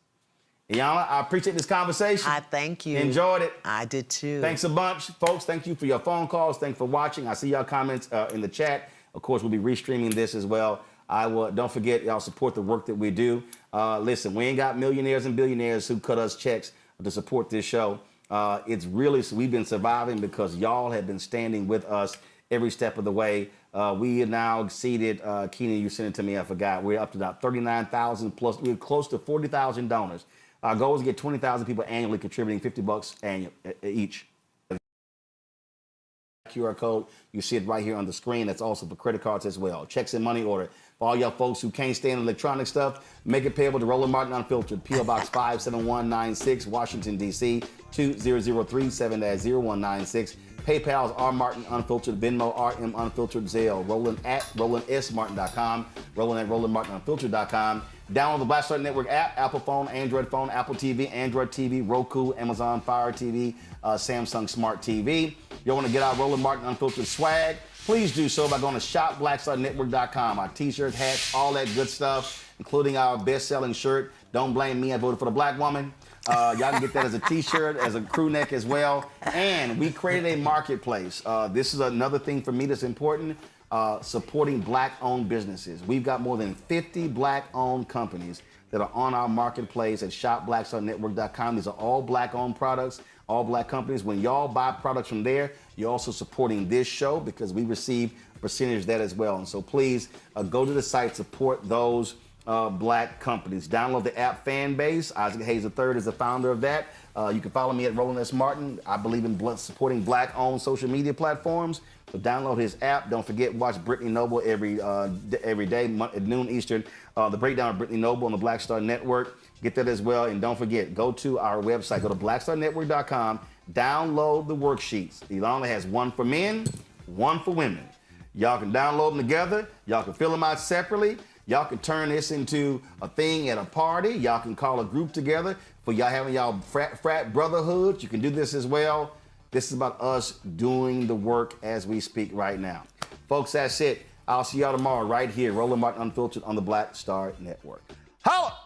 Iyanla, I appreciate this conversation. I thank you. Enjoyed it. I did too. Thanks a bunch, folks. Thank you for your phone calls. Thanks for watching. I see y'all comments in the chat. Of course, we'll be restreaming this as well. Don't forget, y'all support the work that we do. Listen, we ain't got millionaires and billionaires who cut us checks to support this show. It's really, we've been surviving because y'all have been standing with us every step of the way. We are now exceeded, Keenan, you sent it to me, I forgot. We're up to about 39,000 plus. We're close to 40,000 donors. Our goal is to get 20,000 people annually contributing $50 each. QR code, you see it right here on the screen. That's also for credit cards as well. Checks and money order. For all y'all folks who can't stand electronic stuff, make it payable to Roland Martin Unfiltered, P.O. Box 57196, Washington, D.C. 20037-0196. PayPal is R Martin Unfiltered, Venmo RM Unfiltered, Zelle, Roland at RolandSMartin.com, Roland at RolandMartinUnfiltered.com. Download the Black Star Network app, Apple phone, Android phone, Apple TV, Android TV, Roku, Amazon Fire TV, Samsung Smart TV. You want to get our Roland Martin Unfiltered swag? Please do so by going to shopblackstarnetwork.com. Our t-shirts, hats, all that good stuff, including our best-selling shirt, Don't Blame Me, I Voted for the Black Woman. Y'all can get that as a t-shirt, as a crew neck as well. And we created a marketplace. This is another thing for me that's important, supporting black-owned businesses. We've got more than 50 black-owned companies that are on our marketplace at shopblackstarnetwork.com. These are all black-owned products, all black companies. When y'all buy products from there, you're also supporting this show because we receive a percentage of that as well. And so please go to the site, support those black companies. Download the app Fanbase. Isaac Hayes III is the founder of that. You can follow me at Roland S. Martin. I believe in supporting black-owned social media platforms. So download his app. Don't forget, watch Brittany Noble every day at noon Eastern. The breakdown of Brittany Noble on the Black Star Network. Get that as well. And don't forget, go to our website. Go to blackstarnetwork.com. Download the worksheets. Iyanla has one for men, one for women. Y'all can download them together. Y'all can fill them out separately. Y'all can turn this into a thing at a party. Y'all can call a group together for y'all having y'all frat brotherhood. You can do this as well. This is about us doing the work as we speak right now. Folks, that's it. I'll see y'all tomorrow right here, Roland Martin Unfiltered on the Black Star Network. Holla!